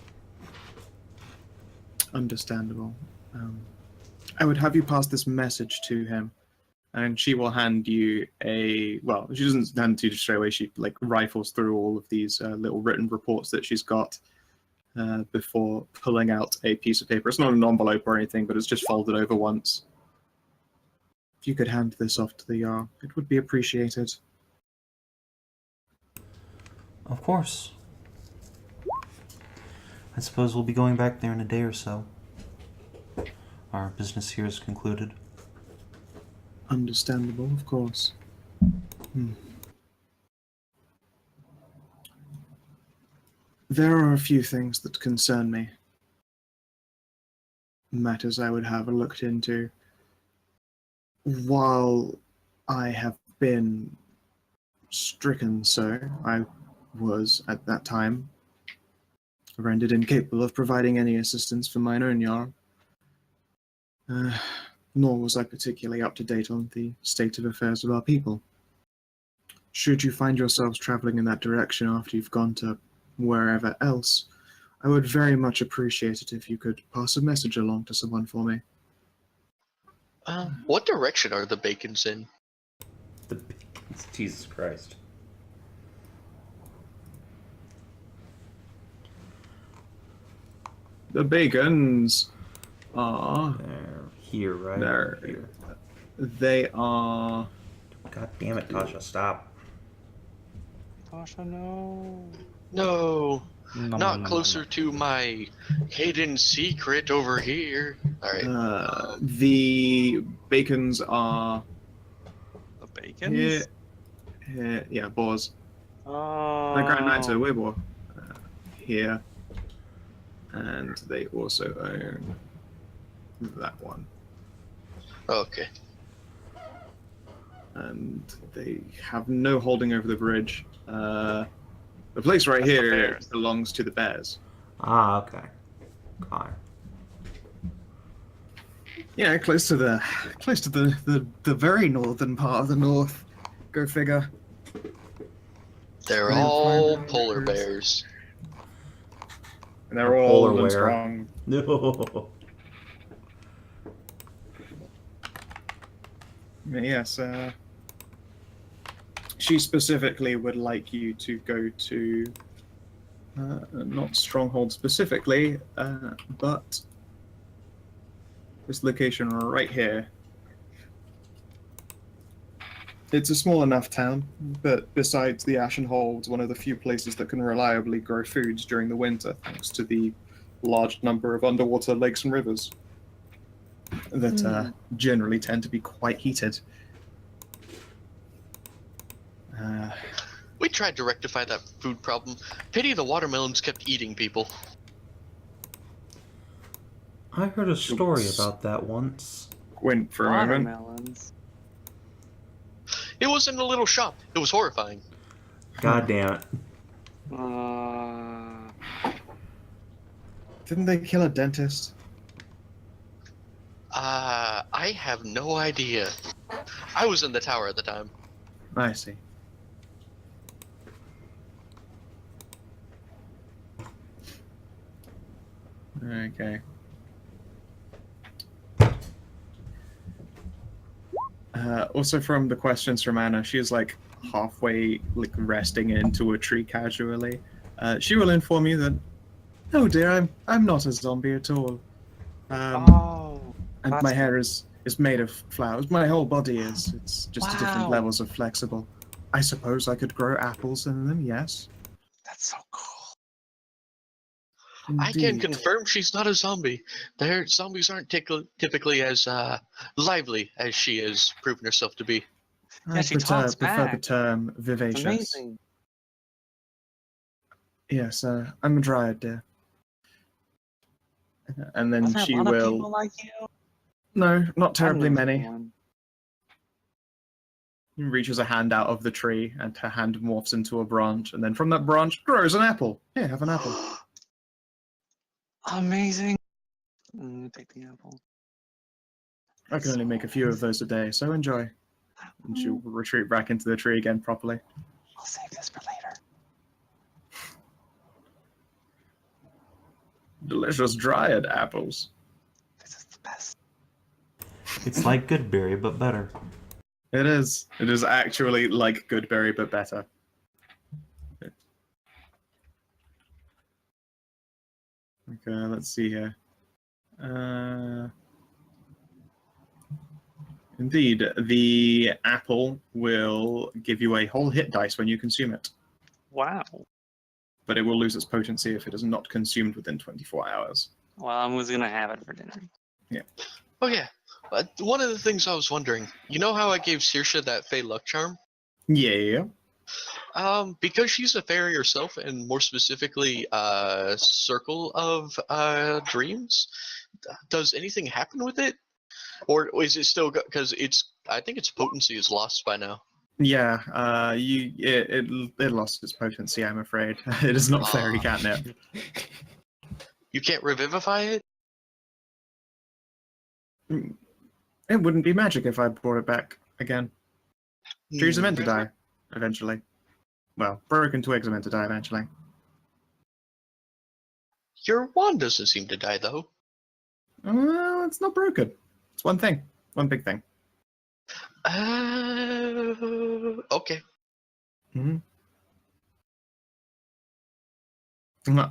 Understandable. I would have you pass this message to him, and she will hand you a... Well, she doesn't hand it to you straight away. She rifles through all of these little written reports that she's got before pulling out a piece of paper. It's not an envelope or anything, but it's just folded over once. If you could hand this off to the Jarl, it would be appreciated. Of course. I suppose we'll be going back there in a day or so. Our business here is concluded. Understandable, of course. There are a few things that concern me. Matters I would have looked into. While I have been stricken so, I was, at that time, rendered incapable of providing any assistance for mine own Jarl. nor was I particularly up to date on the state of affairs of our people. Should you find yourselves traveling in that direction after you've gone to wherever else, I would very much appreciate it if you could pass a message along to someone for me. What direction are the Bacons in? The Bacons, Jesus Christ. The Bacons are... They're here, right? They're here. They are... God damn it, Tasha, stop. Tasha, no. No, not closer to my hidden secret over here. Alright. The Bacons are... The Bacons? Yeah, boars. Oh. The Grand Knight Varia here. And they also own that one. Okay. And they have no holding over the bridge. The place right That's here belongs to the bears. Ah, okay. Got it. Yeah, close to the very northern part of the north. Go figure. They're all polar bears. And they're all old and Polar strong. No. Yes, she specifically would like you to go to, not Stronghold specifically, but this location right here. It's a small enough town, but besides the Ashen Hold, one of the few places that can reliably grow foods during the winter, thanks to the large number of underwater lakes and rivers that generally tend to be quite heated. We tried to rectify that food problem. Pity the watermelons kept eating people. I heard a story about that once. Went for a moment. Watermelons. It was in a little shop. It was horrifying. God damn it. Didn't they kill a dentist? I have no idea. I was in the tower at the time. I see. Okay. Also from the questions from Anna, she's like halfway like resting into a tree casually. She will inform you that, no dear, I'm not a zombie at all. And my hair is made of flowers. My whole body is. It's just different levels of flexible. I suppose I could grow apples in them, yes. That's so cool. Indeed. I can confirm she's not a zombie. Their zombies aren't typically as lively as she has proven herself to be. Yeah, she talks prefer back. the term It's vivacious. amazing. Yes, I'm a dryad, dear. And then Wasn't she there a lot of will. people like you? No, not terribly I know many. one. Reaches a hand out of the tree, and her hand morphs into a branch, and then from that branch grows an apple. Here, have an apple. Amazing. Take the apple. I can only make a few of those a day, so enjoy. And she'll retreat back into the tree again properly. I'll save this for later. Delicious dryad apples. This is the best. It's like Goodberry, but better. It is. It is actually like Goodberry, but better. Okay, let's see here. Indeed, the apple will give you a whole hit dice when you consume it, Wow. but it will lose its potency if it is not consumed within 24 hours. Well, I was gonna have it for dinner. Oh yeah. One of the things I was wondering, you know how I gave Saoirse that Fey Luck charm? Yeah. Because she's a fairy herself, and more specifically, Circle of Dreams. Does anything happen with it, or is it still? Because I think its potency is lost by now. Yeah, it lost its potency, I'm afraid. It is not fairy catnip. You can't revivify it. It wouldn't be magic if I brought it back again. Trees are meant to die, eventually. Well, broken twigs are meant to die eventually. Your wand doesn't seem to die, though. Well, it's not broken. It's one thing. One big thing. Okay. Mm-hmm.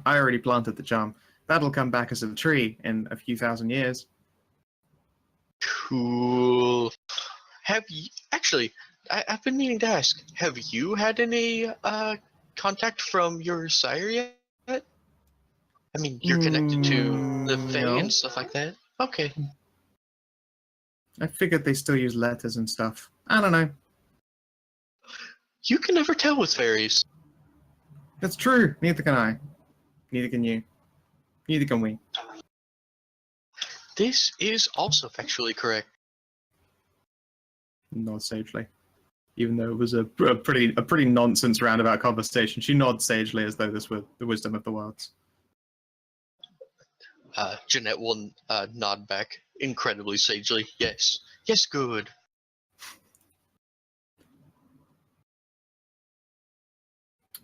I already planted the charm. That'll come back as a tree in a few thousand years. Cool. Have you actually? I've been meaning to ask. Have you had any contact from your sire yet? I mean, you're connected to the Fae no. and stuff like that. Okay. I figured they still use letters and stuff. I don't know. You can never tell with fairies. That's true. Neither can I. Neither can you. Neither can we. This is also factually correct. Nod sagely. Even though it was a pretty nonsense roundabout conversation, she nods sagely as though this were the wisdom of the worlds. Jeanette will nod back incredibly sagely. Yes. Yes, good.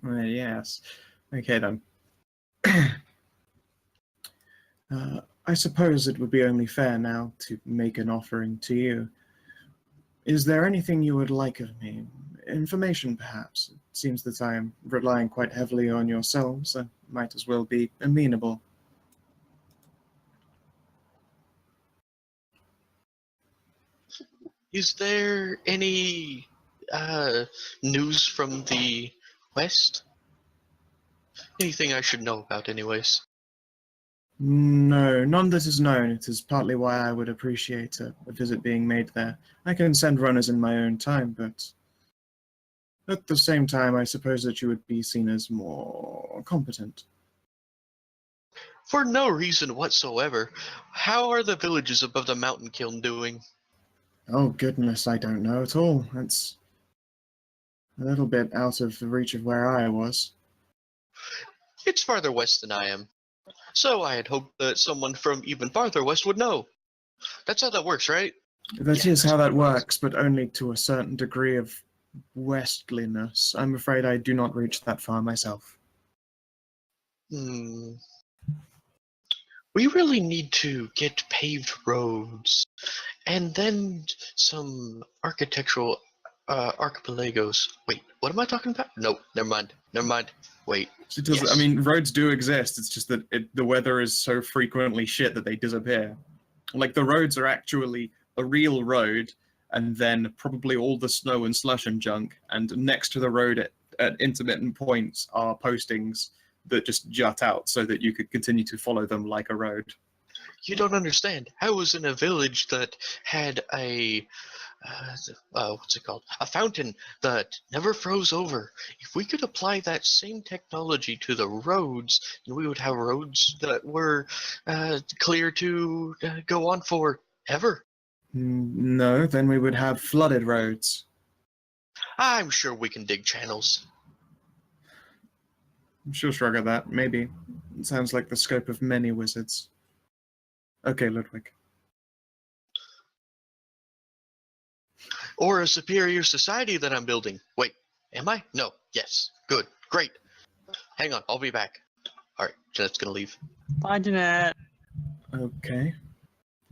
Yes. Okay then. I suppose it would be only fair now to make an offering to you. Is there anything you would like of me? Information, perhaps? It seems that I am relying quite heavily on yourselves. I might as well be amenable. Is there any news from the West? Anything I should know about, anyways? No, none that is known. It is partly why I would appreciate a visit being made there. I can send runners in my own time, but at the same time, I suppose that you would be seen as more competent. For no reason whatsoever. How are the villages above the mountain kiln doing? Oh goodness, I don't know at all. That's a little bit out of the reach of where I was. It's farther west than I am. So I had hoped that someone from even farther west would know. That's how that works, right? That is how that works, but only to a certain degree of westliness. I'm afraid I do not reach that far myself. We really need to get paved roads, and then some architectural archipelagos. Wait, what am I talking about? No, never mind. Wait. Yes. I mean, roads do exist. It's just that the weather is so frequently shit that they disappear. Like, the roads are actually a real road, and then probably all the snow and slush and junk, and next to the road at intermittent points are postings that just jut out so that you could continue to follow them like a road. You don't understand. I was in a village that had a what's it called? A fountain that never froze over. If we could apply that same technology to the roads, then we would have roads that were clear to go on for ever. No, then we would have flooded roads. I'm sure we can dig channels. She'll shrug at that. Maybe. It sounds like the scope of many wizards. Okay, Ludwig. Or a superior society that I'm building. Wait, am I? No. Yes. Good. Great. Hang on, I'll be back. Alright, Jeanette's gonna leave. Bye, Jeanette. Okay.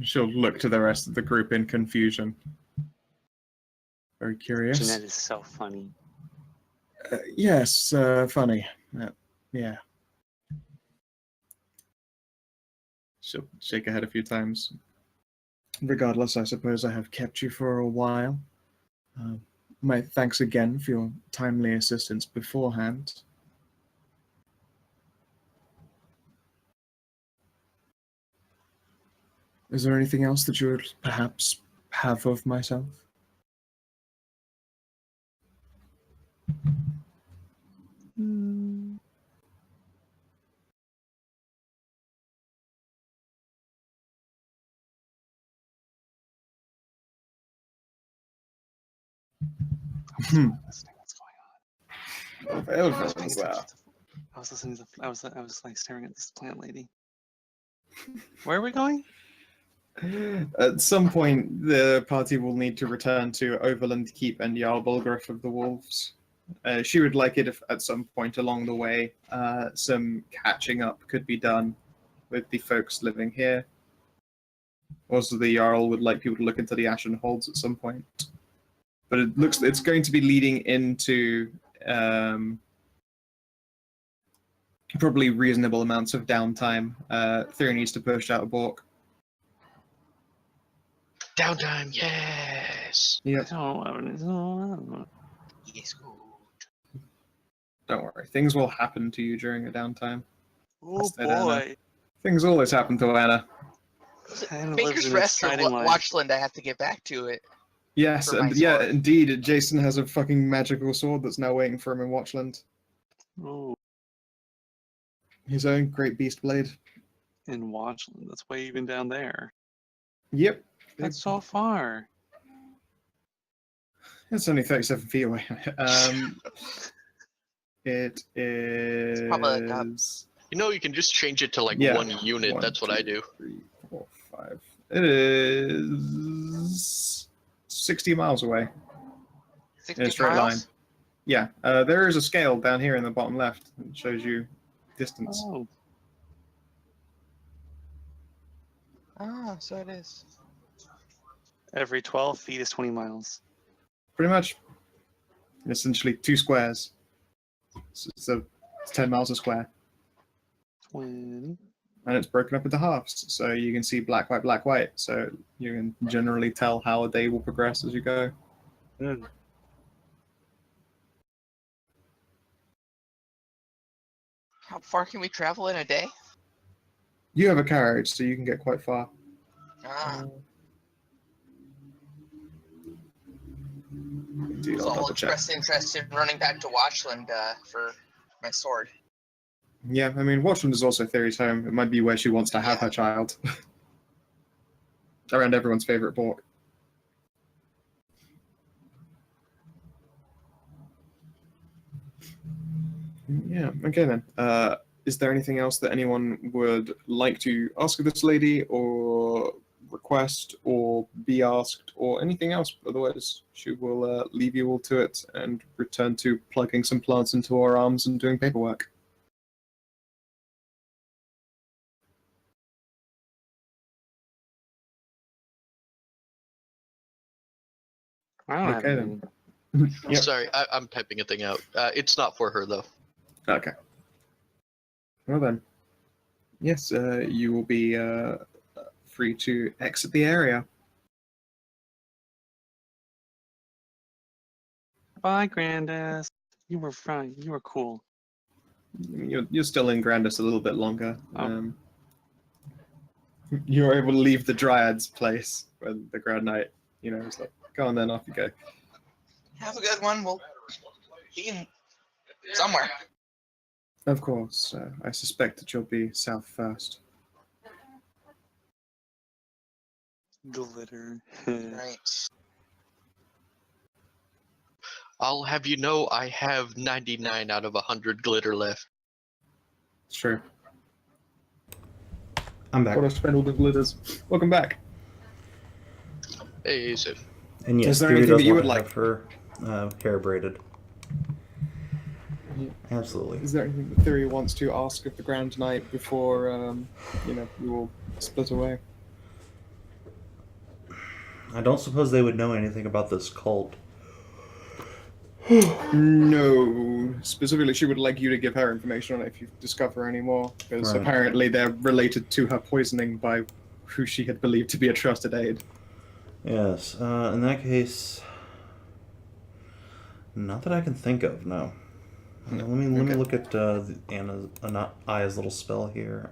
She'll look to the rest of the group in confusion. Very curious. Jeanette is so funny. Yes, funny. Yeah. She'll shake her head a few times. Regardless, I suppose I have kept you for a while. My thanks again for your timely assistance beforehand. Is there anything else that you would perhaps have of myself? What's going on? I was listening to I was like staring at this plant lady. Where are we going? At some point, the party will need to return to Overland Keep and Jarl Bulgariff of the Wolves. She would like it if at some point along the way some catching up could be done with the folks living here. Also, the Jarl would like people to look into the Ashen Holds at some point. But it looks it's going to be leading into probably reasonable amounts of downtime. Thyri needs to push out a balk. Downtime, yes. Yep. Yes, good. Don't worry, things will happen to you during a downtime. Oh boy. Things always happen to Anna. Baker's Rest or Watchland, I have to get back to it. Yes, and yeah, indeed, Jason has a fucking magical sword that's now waiting for him in Watchland. Oh. His own great beast blade. In Watchland, that's way even down there. Yep. That's so far. It's only 37 feet away. It is... probably You know, you can just change it to like one unit. That's what I do. 3, 4, 5. It is 60 miles away. 60 in a straight miles? line. Yeah, there is a scale down here in the bottom left that shows you distance. Oh. Ah, so it is. Every 12 feet is 20 miles. Pretty much. Essentially 2 squares. So it's 10 miles a square. 20. And it's broken up into halves, so you can see black, white. So you can generally tell how a day will progress as you go. Mm. How far can we travel in a day? You have a carriage, so you can get quite far. Ah. Indeed, So I'll I'll double check. express interest in running back to Watchland for my sword. Yeah, I mean, Watchland is also Thyri's home. It might be where she wants to have her child. Around everyone's favorite pork. Yeah, okay then. Is there anything else that anyone would like to ask of this lady, or request, or be asked, or anything else? Otherwise, she will leave you all to it and return to plugging some plants into our arms and doing paperwork. Okay then. Yep. Sorry, I'm typing a thing out. It's not for her though. Okay. Well then. Yes, you will be free to exit the area. Bye, Grandis. You were fine. You were cool. You're still in Grandis a little bit longer. Oh. You're able to leave the Dryad's place when the Grand Knight, is like, go on then, off you go. Have a good one. We'll be in somewhere. Of course. I suspect that you'll be south first. Glitter. Right. I'll have you know I have 99 out of 100 glitter left. It's true. I'm back. What to spend all the glitters. Welcome back. Hey, so And yes, Is there Thyri anything does that you want would to like? have her hair braided. Absolutely. Is there anything that Thyri wants to ask of the Grand Knight before, you all split away? I don't suppose they would know anything about this cult. No. Specifically, she would like you to give her information on it if you discover any more, because Right. apparently they're related to her poisoning by who she had believed to be a trusted aide. Yes. In that case, not that I can think of. No. Let me look at Aya's little spell here.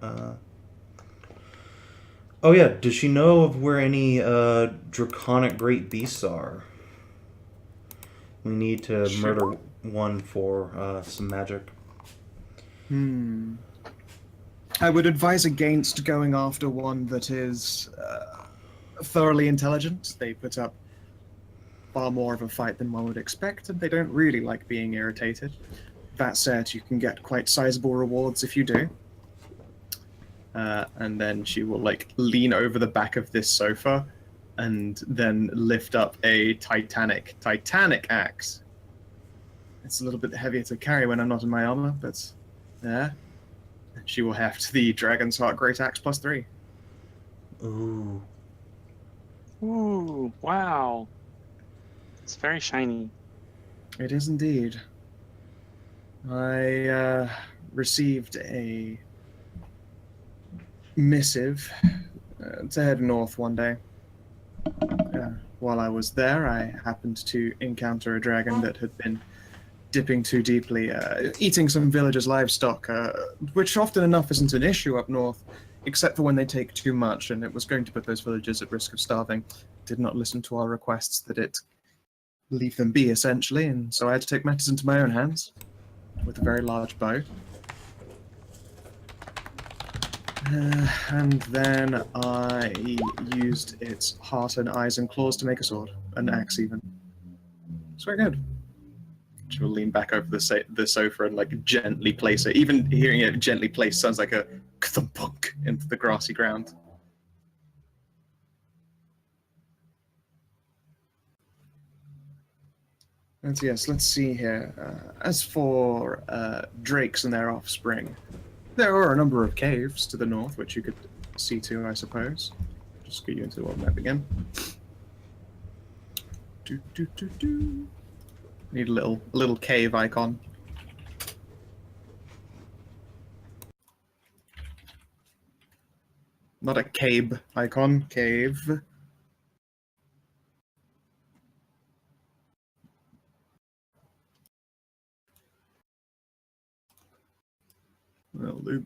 Oh yeah, does she know of where any draconic great beasts are? We need to murder one for some magic. I would advise against going after one that is thoroughly intelligent. They put up far more of a fight than one would expect, and they don't really like being irritated. That said, you can get quite sizable rewards if you do. and then she will like lean over the back of this sofa, and then lift up a titanic axe. It's a little bit heavier to carry when I'm not in my armor, but yeah. She will heft the Dragon's Heart Great Axe +3. Ooh. Ooh, wow. It's very shiny. It is indeed. I received a missive to head north one day. While I was there, I happened to encounter a dragon that had been dipping too deeply, eating some villagers' livestock, which often enough isn't an issue up north, except for when they take too much, and it was going to put those villagers at risk of starving. Did not listen to our requests that it leave them be, essentially, and so I had to take matters into my own hands with a very large bow. And then I used its heart and eyes and claws to make a sword, an axe even. It's very good. She will lean back over the sofa and like gently place it. Even hearing it gently placed sounds like a thump into the grassy ground. And yes, let's see here. As for drakes and their offspring, there are a number of caves to the north, which you could see to, I suppose. Just get you into the world map again. Need a little cave icon. Not a cave icon, cave. Will do.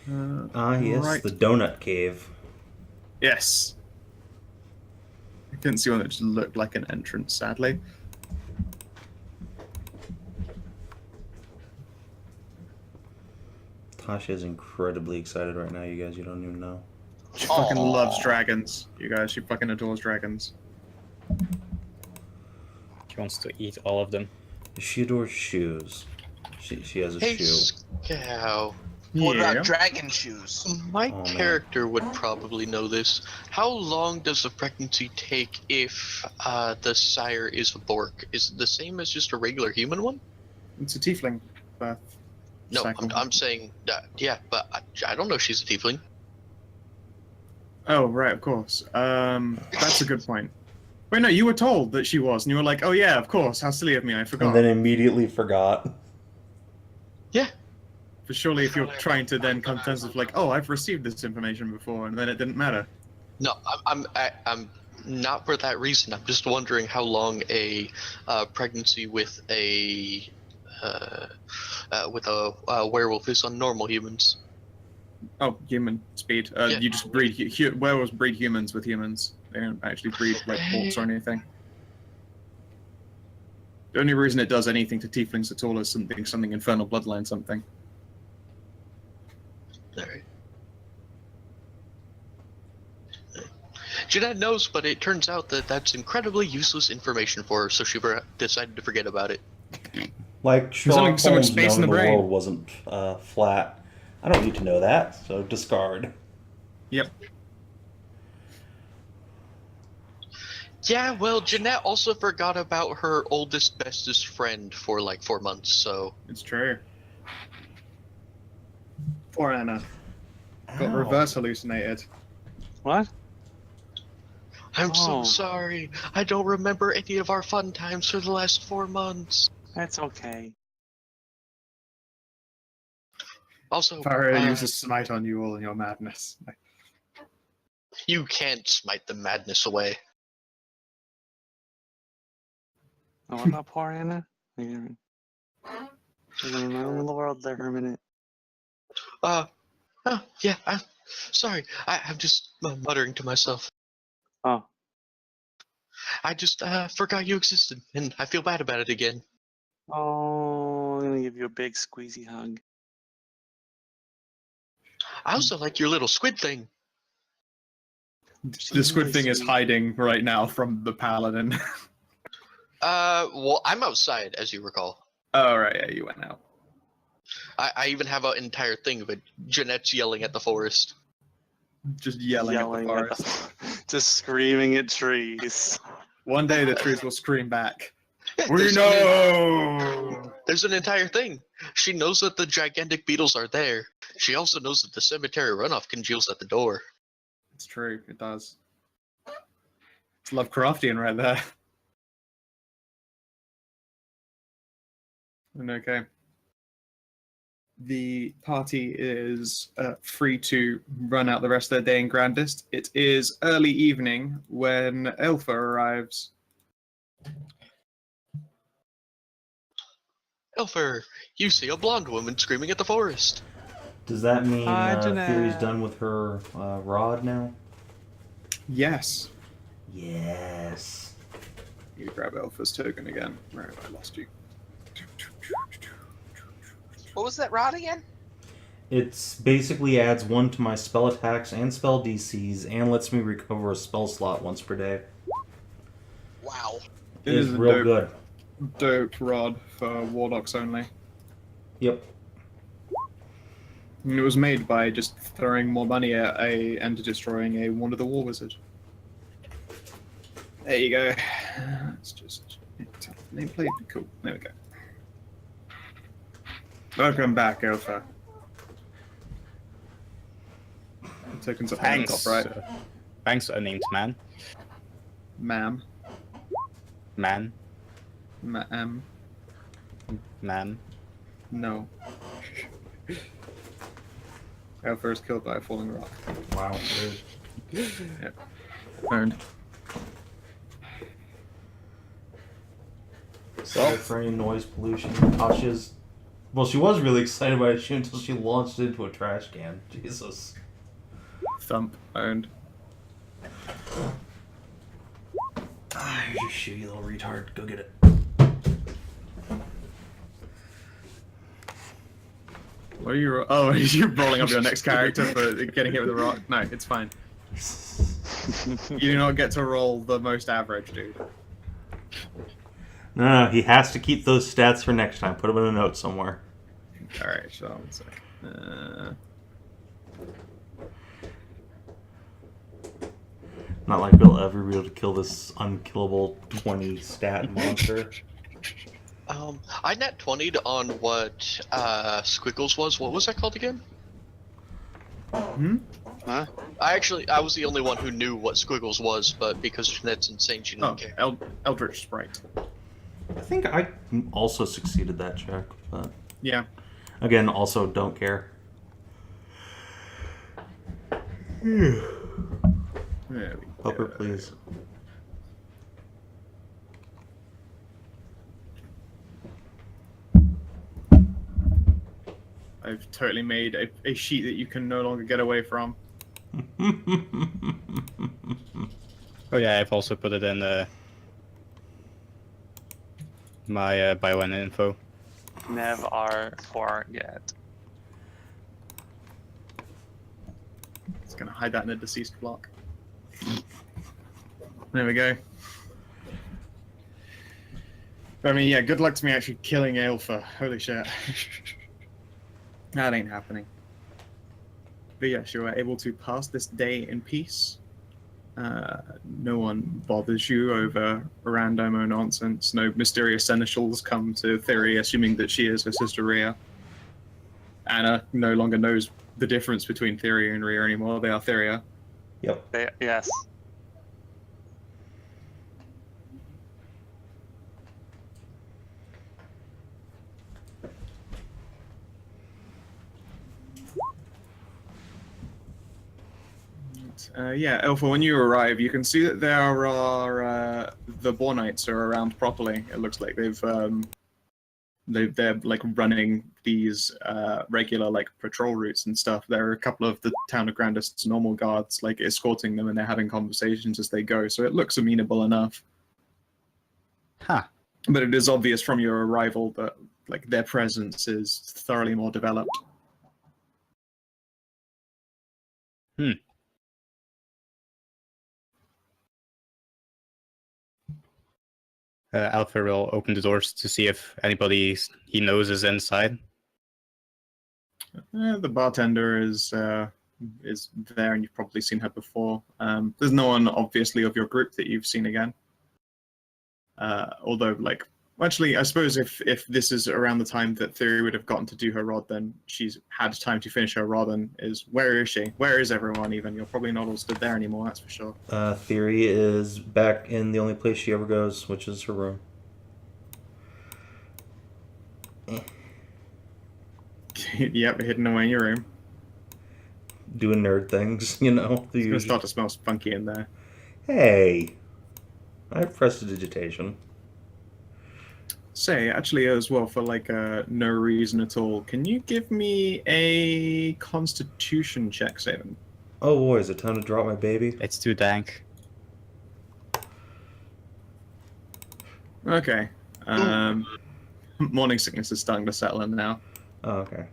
Yes, right. the donut cave. Yes. I couldn't see one that just looked like an entrance, sadly. Tasha is incredibly excited right now, you guys. You don't even know. She fucking loves dragons, you guys. She fucking adores dragons. She wants to eat all of them. She adores shoes. She has a shoe. Scow. What about dragon shoes? My Oh, character would probably know this. How long does the pregnancy take if the sire is a Bork? Is it the same as just a regular human one? It's a tiefling birth. No, cycle. I'm saying, yeah, but I don't know if she's a tiefling. Oh, right, of course. That's a good point. Wait, no, you were told that she was, and you were like, oh yeah, of course, how silly of me, I forgot. And then immediately forgot. Yeah. But surely if you're trying to then come to terms with like, oh, I've received this information before, and then it didn't matter. No, I'm not for that reason. I'm just wondering how long a pregnancy with a werewolf is on normal humans. Oh, human speed. Yeah. You just breed werewolves breed humans with humans. They don't actually breed like orcs or anything. The only reason it does anything to tieflings at all is something infernal bloodline something. Alright. Jeanette knows, but it turns out that that's incredibly useless information for her, so she decided to forget about it. Like Sherlock so much Holmes space knowing in the brain. world wasn't flat. I don't need to know that, so discard. Yep. Yeah, well, Jeanette also forgot about her oldest, bestest friend for like 4 months, so... It's true. Poor Anna. Got Ow. reverse hallucinated. What? I'm so Oh. sorry. I don't remember any of our fun times for the last 4 months. That's okay. Also, Varia uses smite on you all in your madness. you can't smite the madness away. Oh, what about poor Anna? She's alone in the world there for a minute. Oh, yeah, sorry. I'm just muttering to myself. Oh. I just forgot you existed, and I feel bad about it again. Oh, I'm gonna give you a big squeezy hug. I also like your little squid thing. The squid thing is hiding right now from the paladin. Well, I'm outside, as you recall. Oh, right, yeah, you went out. I even have an entire thing of it. Jeanette's yelling at the forest. Just yelling at the forest. Just screaming at trees. One day the trees will scream back. We know! There's an entire thing. She knows that the gigantic beetles are there. She also knows that the cemetery runoff congeals at the door. It's true, it does. It's Lovecraftian right there. And okay. The party is free to run out the rest of their day in Grandest. It is early evening when Elfa arrives. Elfer, you see a blonde woman screaming at the forest. Does that mean Jeanette. Thyri's done with her rod now? Yes. Yes. You grab Elfa's token again. Where have I lost you? What was that rod again? It's basically adds 1 to my spell attacks and spell DCs, and lets me recover a spell slot once per day. Wow. It is real good. Dope rod for Warlocks only. Yep. And it was made by just throwing more money at and destroying a Wand of the War Wizard. There you go. Let's just nameplate. Cool. There we go. Welcome back, Elfa. Tokens up on top, right? Thanks, unnamed man. Ma'am. Man. Ma'am. Man. No. Elfa is killed by a falling rock. Wow. Yep. Burned. Sorry for any noise pollution. Tasha's. Well, she was really excited by it until she launched it into a trash can. Jesus. Thump. Owned. Here's your shoe, you little retard. Go get it. What are you? Oh, you're rolling up your next character for getting hit with a rock. No, it's fine. You do not get to roll the most average, dude. No, he has to keep those stats for next time. Put them in a note somewhere. Alright, so 1 sec. Not like we'll ever be able to kill this unkillable 20 stat monster. I nat 20'd on what Squiggles was. What was that called again? Hmm? Huh? I was the only one who knew what Squiggles was, but because Jeanette's insane, she didn't care. Eldritch Sprite. I think I also succeeded that check, but Yeah. again, also don't care. There we Help her, go. please. I've totally made a sheet that you can no longer get away from. Oh yeah, I've also put it in my bio info. Never forget. It's gonna hide that in the deceased block. There we go. I mean, yeah, good luck to me actually killing Elfa. Holy shit. That ain't happening. But yes, you are able to pass this day in peace. No one bothers you over random nonsense. No mysterious seneschals come to Thyri, assuming that she is her sister Rhea. Anna no longer knows the difference between Thyri and Rhea anymore. They are Thyria. Yep. Yes. Yeah, Elfa, when you arrive, you can see that there are the Boar Knights are around properly. It looks like they're like running these regular like patrol routes and stuff. There are a couple of the town of Grandest's normal guards like escorting them, and they're having conversations as they go. So it looks amenable enough. Huh. But it is obvious from your arrival that like their presence is thoroughly more developed. Alpha will open the doors to see if anybody he knows is inside. The bartender is there, and you've probably seen her before. There's no one, obviously, of your group that you've seen again. Although, like, actually, I suppose if this is around the time that Thyri would have gotten to do her rod, then she's had time to finish her rod. And where is she? Where is everyone? Even you're probably not all stood there anymore. That's for sure. Thyri is back in the only place she ever goes, which is her room. Yep, hidden away in your room. Doing nerd things, you know. It's gonna start to smell funky in there. Hey, I have prestidigitation. Say, actually, as well, for like no reason at all, can you give me a Constitution check, Savin? Oh boy, is it time to drop my baby? It's too dank. Okay. Morning sickness is starting to settle in now. Oh, okay.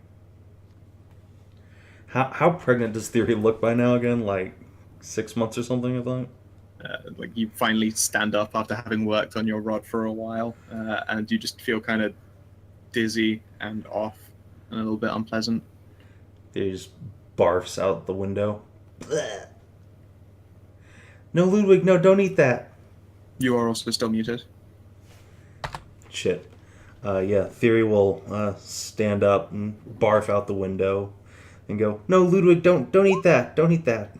How pregnant does Thyri look by now again? Like 6 months or something, I think? Like you finally stand up after having worked on your rod for a while, and you just feel kind of dizzy and off and a little bit unpleasant. He just barfs out the window. Blech. No, Ludwig, no, don't eat that. You are also still muted. Shit. Yeah, Thyri will stand up and barf out the window and go, no, Ludwig, don't eat that. Don't eat that.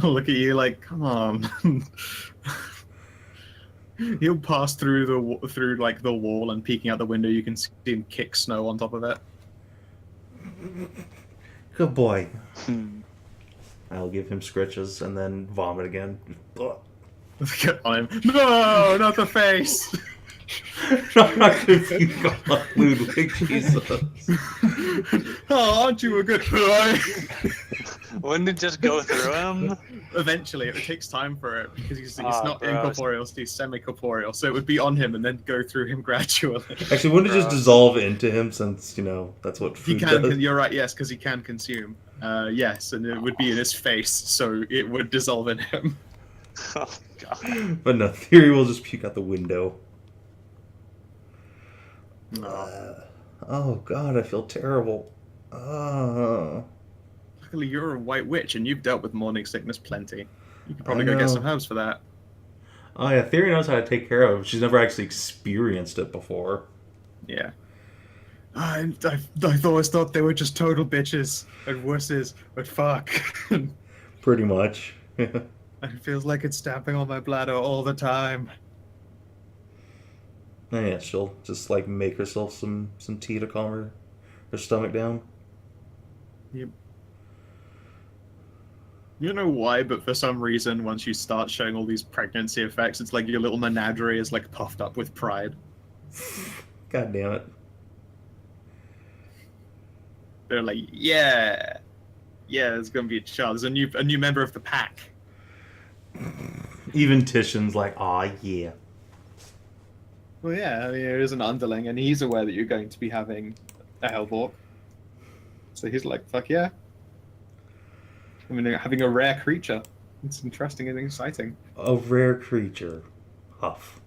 Look at you like, come on. He'll pass through the wall, and peeking out the window you can see him kick snow on top of it. Good boy. I'll give him scritches and then vomit again. Get on him. No, not the face. I'm not gonna puke on Ludwig, Jesus. Oh, aren't you a good boy? Wouldn't it just go through him? Eventually, it takes time for it because he's not incorporeal, he's semi-corporeal, so it would be on him and then go through him gradually. Actually, wouldn't it just dissolve into him since, you know, that's what food does? You're right, yes, because he can consume. Yes, and it would be in his face, so it would dissolve in him. Oh, God. But no, Thyri will just puke out the window. Oh, God, I feel terrible. Luckily, you're a white witch, and you've dealt with morning sickness plenty. You could probably go get some herbs for that. Oh, yeah, Thyri knows how to take care of it. She's never actually experienced it before. Yeah. I always thought they were just total bitches and wusses, but fuck. Pretty much. It feels like it's stamping on my bladder all the time. Oh, yeah, she'll just, like, make herself some tea to calm her stomach down. Yep. You don't know why, but for some reason, once you start showing all these pregnancy effects, it's like your little menagerie is, like, puffed up with pride. God damn it. They're like, yeah, there's gonna be a child. There's a new member of the pack. Even Titian's like, aw, yeah. Well, yeah, I mean, it is an underling, and he's aware that you're going to be having a Hellborg. So he's like, fuck yeah. I mean, having a rare creature. It's interesting and exciting. A rare creature. Huff.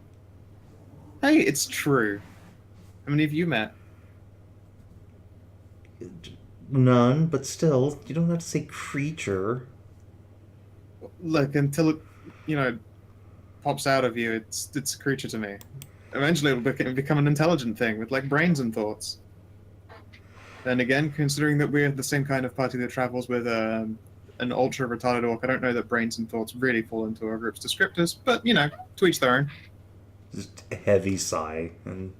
Hey, it's true. How many have you met? None, but still, you don't have to say creature. Look, until it, pops out of you, it's a creature to me. Eventually it'll become an intelligent thing with, like, brains and thoughts. Then again, considering that we're the same kind of party that travels with an ultra-retarded orc, I don't know that brains and thoughts really fall into our group's descriptors, but, to each their own. Just a heavy sigh, and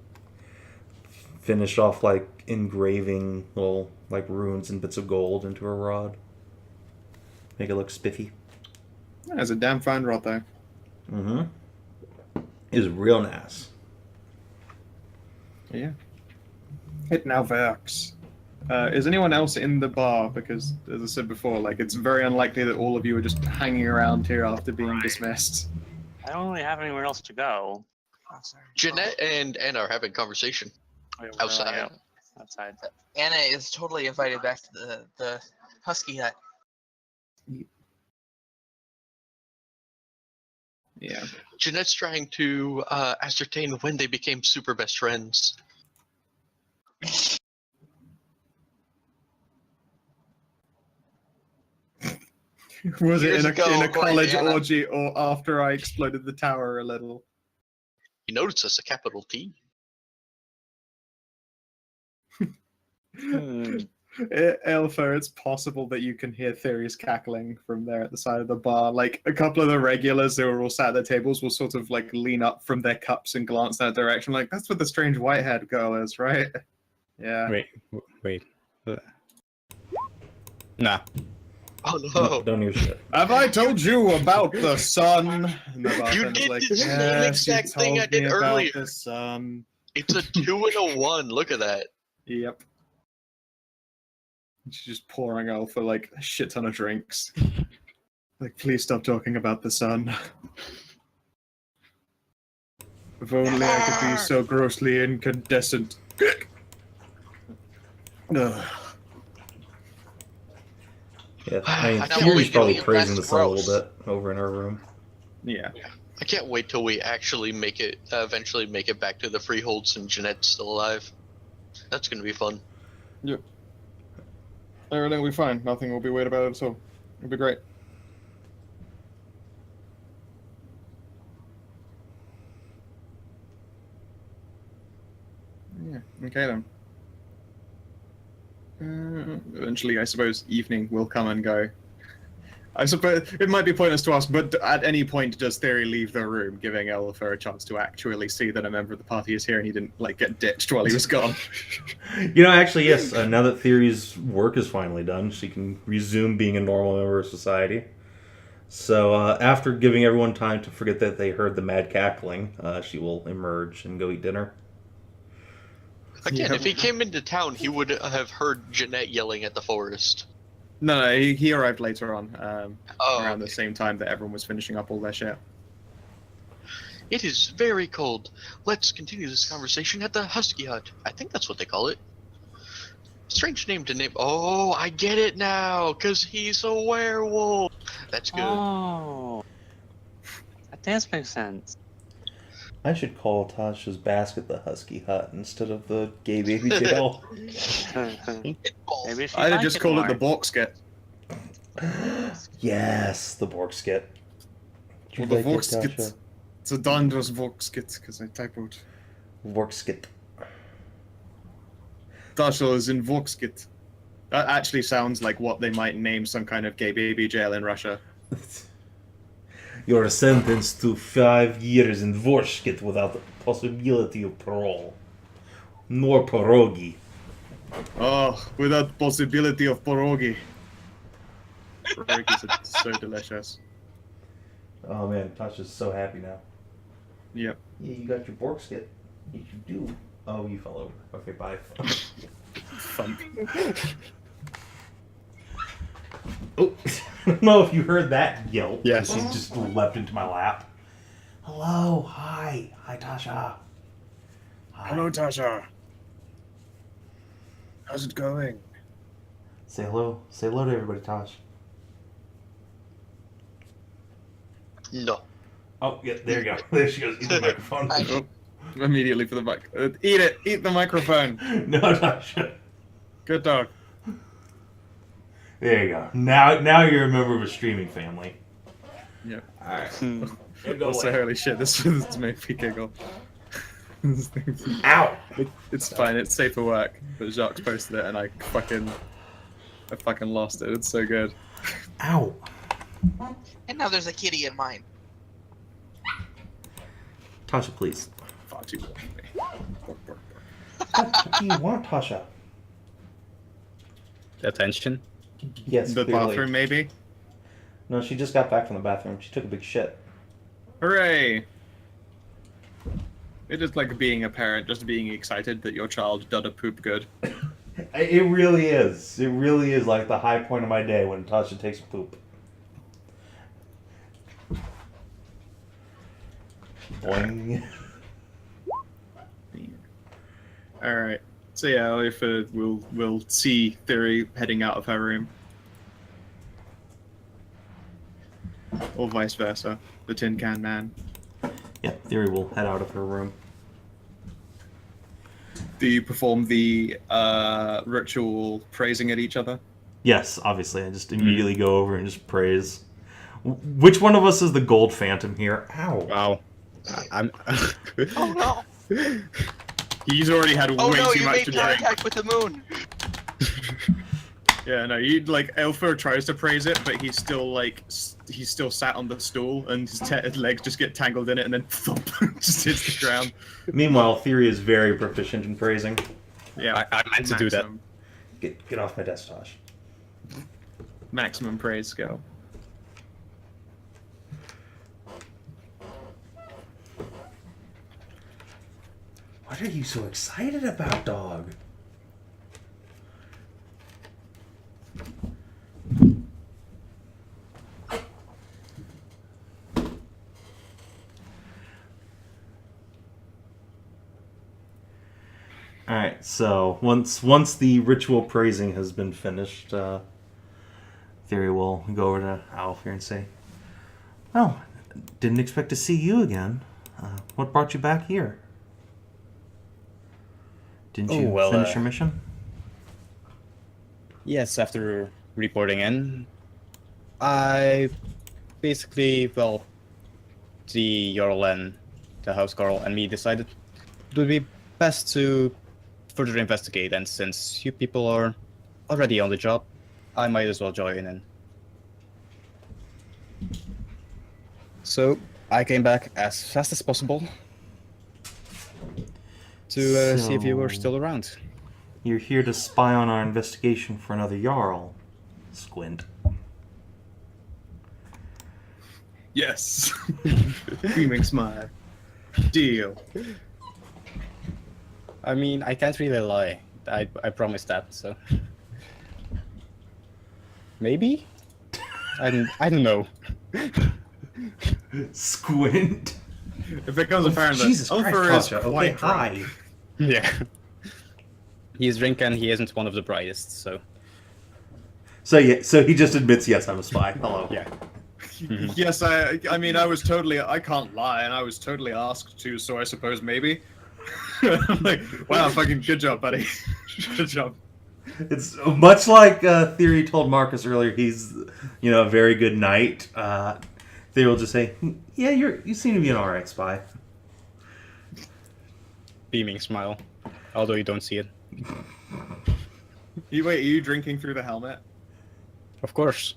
finish off, like, engraving little, like, runes and bits of gold into her rod. Make it look spiffy. Yeah, it's a damn fine rod, though. Mm-hmm. It's real nice. Yeah. It now works. Is anyone else in the bar? Because, as I said before, like, it's very unlikely that all of you are just hanging around here after being dismissed. I don't really have anywhere else to go. Oh, sorry. Jeanette and Anna are having conversation outside. Outside. Anna is totally invited back to the Husky Hut. Yeah. Jeanette's trying to ascertain when they became super best friends. Was it Years in ago, a college Indiana. orgy or after I exploded the tower a little? You notice it's a capital T. Elfa, it's possible that you can hear Thyri's cackling from there at the side of the bar. Like, a couple of the regulars who were all sat at their tables will sort of, like, lean up from their cups and glance that direction, like, that's what the strange white-haired girl is, right? Yeah. Wait. Nah. Oh no! Don't hear shit. Have I told you about the sun? And the You bartender's did like, the same yes, you exact thing I told me did about earlier. the sun. It's a 2 and a 1. Look at that. Yep. She's just pouring Alpha like a shit ton of drinks. Like, please stop talking about the sun. If only I could be so grossly incandescent. Ugh. Yeah, I mean, I can't Thyri's wait probably till praising the that's sun a gross. little bit over in her room. Yeah. I can't wait till we actually make it, eventually make it back to the freeholds and Jeanette's still alive. That's gonna be fun. Yep. Everything will be fine. Nothing will be weird about it at all. It'll be great. Yeah, okay then. Eventually, I suppose, evening will come and go. I suppose it might be pointless to ask, but at any point does Thyri leave the room, giving Elfa a chance to actually see that a member of the party is here and he didn't, like, get ditched while he was gone? You know, actually, yes. Now that Thyri's work is finally done, she can resume being a normal member of society. So, after giving everyone time to forget that they heard the mad cackling, she will emerge and go eat dinner. Again, Yeah. if he came into town, he would have heard Jeanette yelling at the forest. No, he arrived later on, around the Okay. same time that everyone was finishing up all their shit. It is very cold. Let's continue this conversation at the Husky Hut. I think that's what they call it. Strange name to name. Oh, I get it now, because he's a werewolf. That's good. Oh, that does make sense. I should call Tasha's basket the Husky Hut instead of the gay baby jail. Maybe she I'd liked just it call more. it the Borkskit. Yes, the Borkskit. Or the Vorkskit. It's a dangerous Vorkskit, because I typoed. Vorkskit. Tasha is in Vorkskit. That actually sounds like what they might name some kind of gay baby jail in Russia. You're sentenced to 5 years in Vorkskit without the possibility of parole. Nor pierogi. Oh, without possibility of pierogi. Pierogies are so delicious. Oh man, Tasha's so happy now. Yep. Yeah, you got your Borkskit. Yes, you do. Oh, you fell over. Okay, bye. Thump. Oh, I don't know if you heard that yelp. Yes. He just leapt into my lap. Hello, hi. Hi, Tasha. Hi. Hello, Tasha. How's it going? Say hello. Say hello to everybody, Tosh. No. Oh, yeah, there you go. There she goes. Eat the microphone. Oh, immediately for the mic. Eat it! Eat the microphone! No, Tasha. Good dog. There you go. Now you're a member of a streaming family. Yep. Alright. Also, holy shit, this made me giggle. Ow! It's fine, it's safe for work. But Jacques posted it and I fucking lost it. It's so good. Ow! And now there's a kitty in mine. Tasha, please. Far too long for me. What do you want, Tasha? Attention. Yes, The clearly. bathroom, maybe? No, she just got back from the bathroom. She took a big shit. Hooray! It is like being a parent, just being excited that your child did a poop good. It really is. It really is like the high point of my day when Tasha takes a poop. Boing. Alright. So yeah, if we'll see Thyri heading out of her room. Or vice versa. The Tin Can Man. Yep, Thyri will head out of her room. Do you perform the ritual praising at each other? Yes, obviously. I just immediately go over and just praise. Which one of us is the gold phantom here? Ow. Wow. I'm. Oh no! He's already had way too much to drink. Contact with the moon. Yeah, no, you like Elfer tries to praise it, but he's still sat on the stool, and his legs just get tangled in it, and then thump, just hits the ground. Meanwhile, Thyri is very proficient in praising. Yeah, I meant to do that. Get off my desk, Tosh. Maximum praise skill. What are you so excited about, dog? Alright, so once the ritual praising has been finished, Thyri will go over to Alf here and say, "Oh, didn't expect to see you again. What brought you back here? Didn't you finish your mission?" Yes, after reporting in, I basically, the Jarl and the Housecarl and me decided it would be best to further investigate, and since you people are already on the job, I might as well join in. So I came back as fast as possible to see if you were still around. You're here to spy on our investigation for another Jarl. Squint. Yes. Beaming smile. Deal. I mean, I can't really lie. I promise that, so... Maybe? I don't know. Squint. It becomes apparent that Jesus Christ, Ulfer is Tasha, quite okay, hi. Yeah. He's drinking, he isn't one of the brightest, so... So he just admits, yes, I'm a spy. Hello. Yeah. Yes, I mean, I can't lie, and I was totally asked to, so I suppose maybe. Like, wow, fucking good job, buddy. Good job. It's much like Thyri told Marcus earlier. He's, a very good knight. Thyri will just say, "Yeah, you seem to be an alright spy." Beaming smile, although you don't see it. Are you drinking through the helmet? Of course.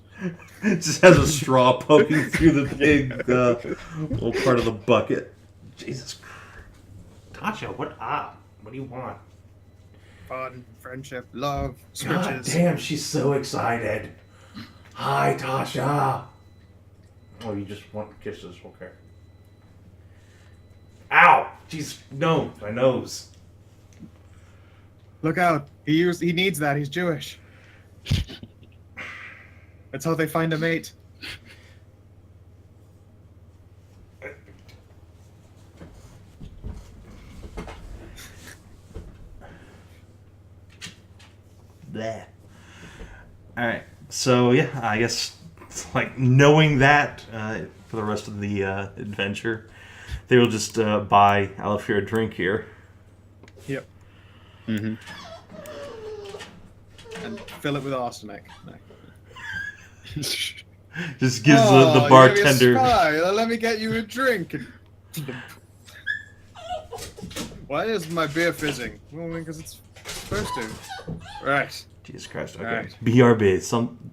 It just has a straw poking through the big little part of the bucket. Jesus Christ. Tasha, what up? What do you want? Fun, friendship, love, God switches. damn, she's so excited. Hi, Tasha. Oh, you just want kisses, okay. Ow! Jeez, no, my nose. Look out! He needs that. He's Jewish. That's how they find a mate. Bleh. Alright, so yeah, I guess it's like knowing that for the rest of the adventure, they will just buy Alfir a drink here. Yep. Mm-hmm. And fill it with arsenic. No. Just gives the bartender. Let me get you a drink. Why is my beer fizzing? Well, because it's supposed to. Right. Jesus Christ. Okay. Right. BRB.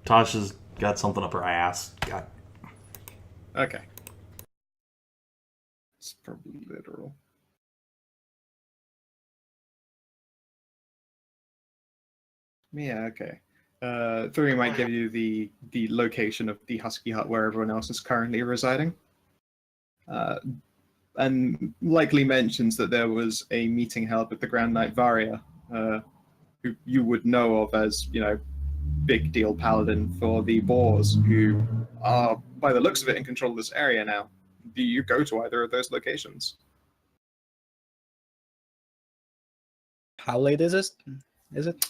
Tasha's got something up her ass. God. Okay. It's probably literal. Yeah, okay. Thyri might give you the location of the Husky Hut where everyone else is currently residing. And likely mentions that there was a meeting held with the Grand Knight Varia, who you would know of as, big deal paladin for the Boars, who are, by the looks of it, in control of this area now. Do you go to either of those locations? How late is it? Is it?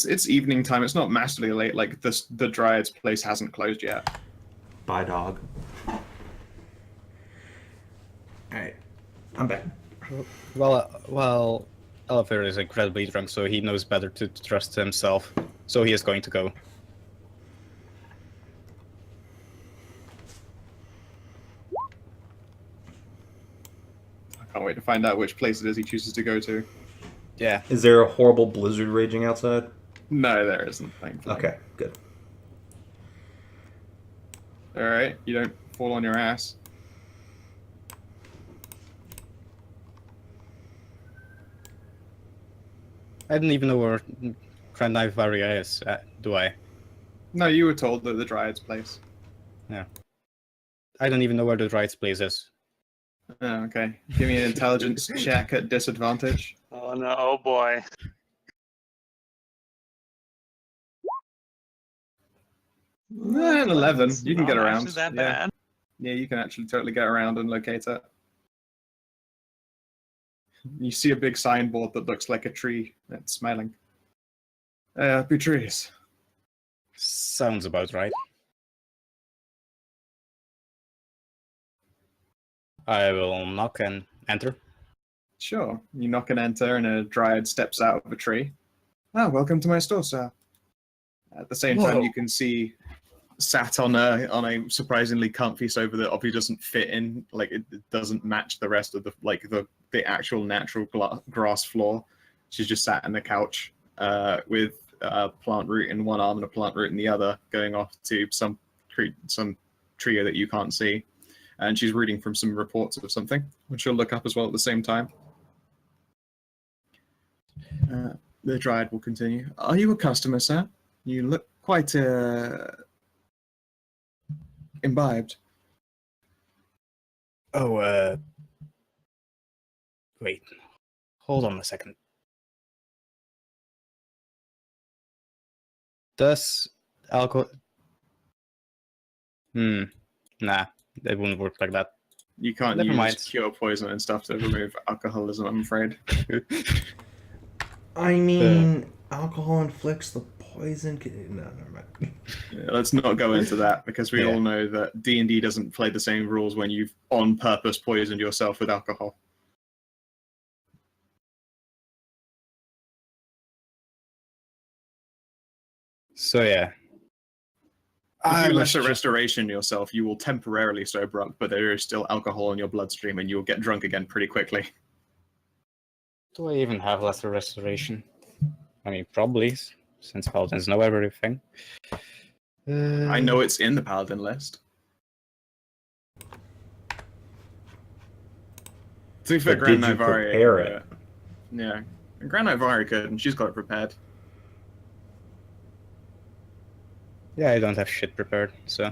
It's evening time. It's not massively late. Like the Dryad's place hasn't closed yet. Bye, dog. Alright, I'm back. Well, Alfir is incredibly drunk, so he knows better to trust himself. So he is going to go. I can't wait to find out which place it is he chooses to go to. Yeah. Is there a horrible blizzard raging outside? No, there isn't, thankfully. Okay, good. Alright, you don't fall on your ass. I didn't even know where Grand Knight Varia is, do I? No, you were told that the Dryad's place. Yeah. I don't even know where the Dryad's place is. Oh, okay. Give me an intelligence check at disadvantage. Oh no! Oh boy! An 11. You can get Not around. actually that Yeah. bad. Yeah, you can actually totally get around and locate it. You see a big signboard that looks like a tree that's smiling. Happy trees. Sounds about right. I will knock and enter. Sure. You knock and enter, and a Dryad steps out of a tree. Ah, welcome to my store, sir. At the same time, Whoa. you can see sat on a surprisingly comfy sofa that obviously doesn't fit in, like it doesn't match the rest of the actual natural grass floor. She's just sat on the couch with a plant root in one arm and a plant root in the other, going off to some trio that you can't see. And she's reading from some reports of something, which she'll look up as well at the same time. The Dryad will continue. Are you a customer, sir? You look quite imbibed. Oh, wait. Hold on a second. Does alcohol... Nah, it wouldn't work like that. You can't Never use mind. cure poison and stuff to remove alcoholism, I'm afraid. I mean, alcohol inflicts the poison. No, never mind. Yeah, let's not go into that, because we all know that D&D doesn't play the same rules when you've on purpose poisoned yourself with alcohol. So yeah. If you lesser restoration yourself, you will temporarily sober up, but there is still alcohol in your bloodstream, and you'll get drunk again pretty quickly. Do I even have lesser restoration? I mean, probably, since paladins know everything. I know it's in the paladin list. To be fair, But Grand did you Knight Varia, prepare it? Yeah, Grand Knight Varia could, and she's got it prepared. Yeah, I don't have shit prepared, so...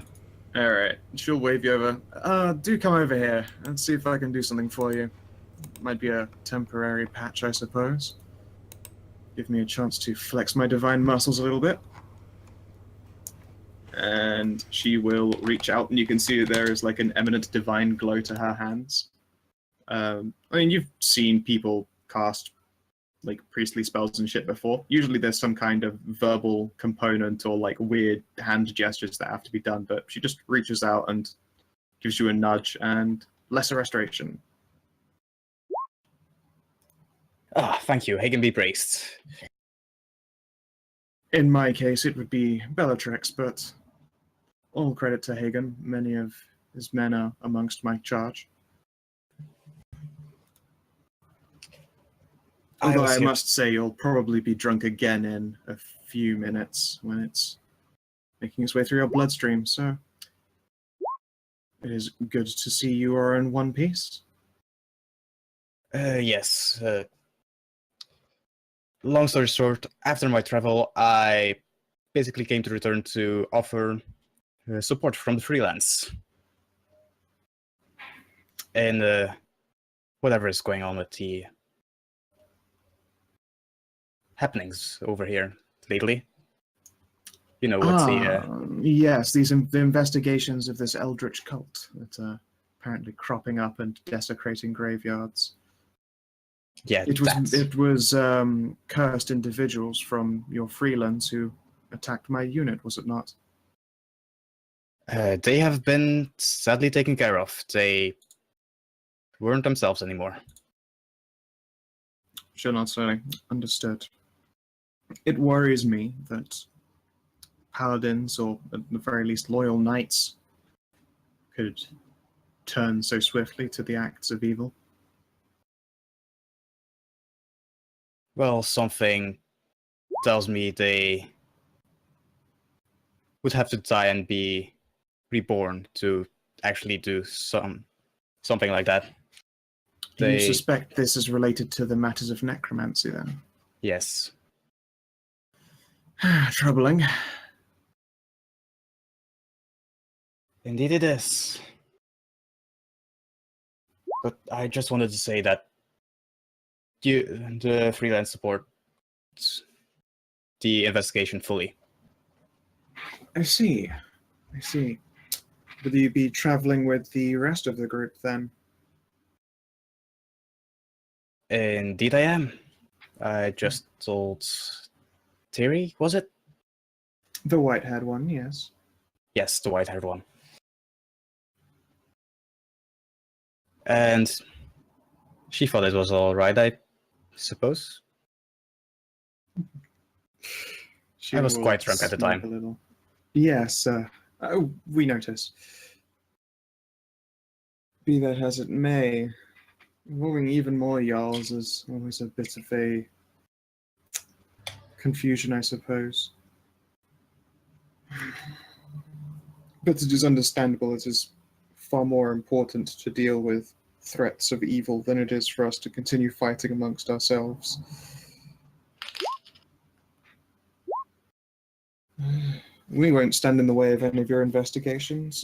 Alright, she'll wave you over. Do come over here and see if I can do something for you. Might be a temporary patch, I suppose. Give me a chance to flex my divine muscles a little bit. And she will reach out, and you can see that there is like an eminent divine glow to her hands. I mean, you've seen people cast like priestly spells and shit before. Usually there's some kind of verbal component or like weird hand gestures that have to be done, but she just reaches out and gives you a nudge and lesser restoration. Ah, thank you. Hagen be praised. In my case, it would be Bellatrix, but all credit to Hagen. Many of his men are amongst my charge. Although I must say, you'll probably be drunk again in a few minutes when it's making its way through your bloodstream, so it is good to see you are in one piece. Yes. Long story short, after my travel, I basically came to return to offer support from the freelance. And whatever is going on with the happenings over here lately. You know, what's Yes, the investigations of this Eldritch cult that are apparently cropping up and desecrating graveyards. Yeah, it was cursed individuals from your freelance who attacked my unit, was it not? They have been sadly taken care of. They weren't themselves anymore. Sure, not so. Understood. It worries me that paladins, or at the very least loyal knights, could turn so swiftly to the acts of evil. Well, something tells me they would have to die and be reborn to actually do something like that. Do you suspect this is related to the matters of necromancy, then? Yes. Troubling. Indeed it is. But I just wanted to say that the freelance supports the investigation fully. I see. Will you be traveling with the rest of the group, then? Indeed I am. I just told Thyri, was it? The white-haired one, yes. Yes, the white-haired one. And she thought it was all right, I suppose. I was quite drunk at the time. A little. Yes, we notice. Be that as it may, involving even more Jarls is always a bit of a confusion, I suppose. But it is understandable. It is far more important to deal with threats of evil than it is for us to continue fighting amongst ourselves. We won't stand in the way of any of your investigations,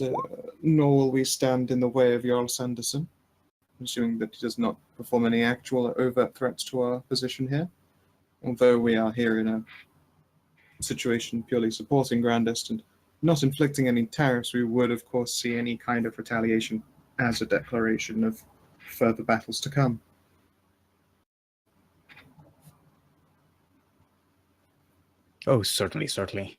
nor will we stand in the way of Jarl Sanderson, assuming that he does not perform any actual or overt threats to our position here. Although we are here in a situation purely supporting Grandest and not inflicting any tariffs, we would, of course, see any kind of retaliation as a declaration of further battles to come. Oh, certainly, certainly.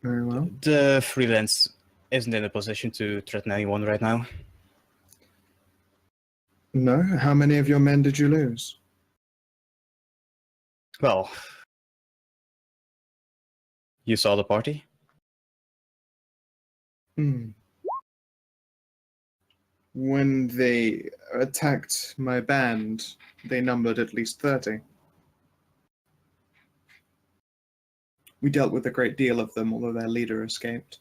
Very well. The freelance isn't in a position to threaten anyone right now. No? How many of your men did you lose? Well, you saw the party? When they attacked my band, they numbered at least 30. We dealt with a great deal of them, although their leader escaped.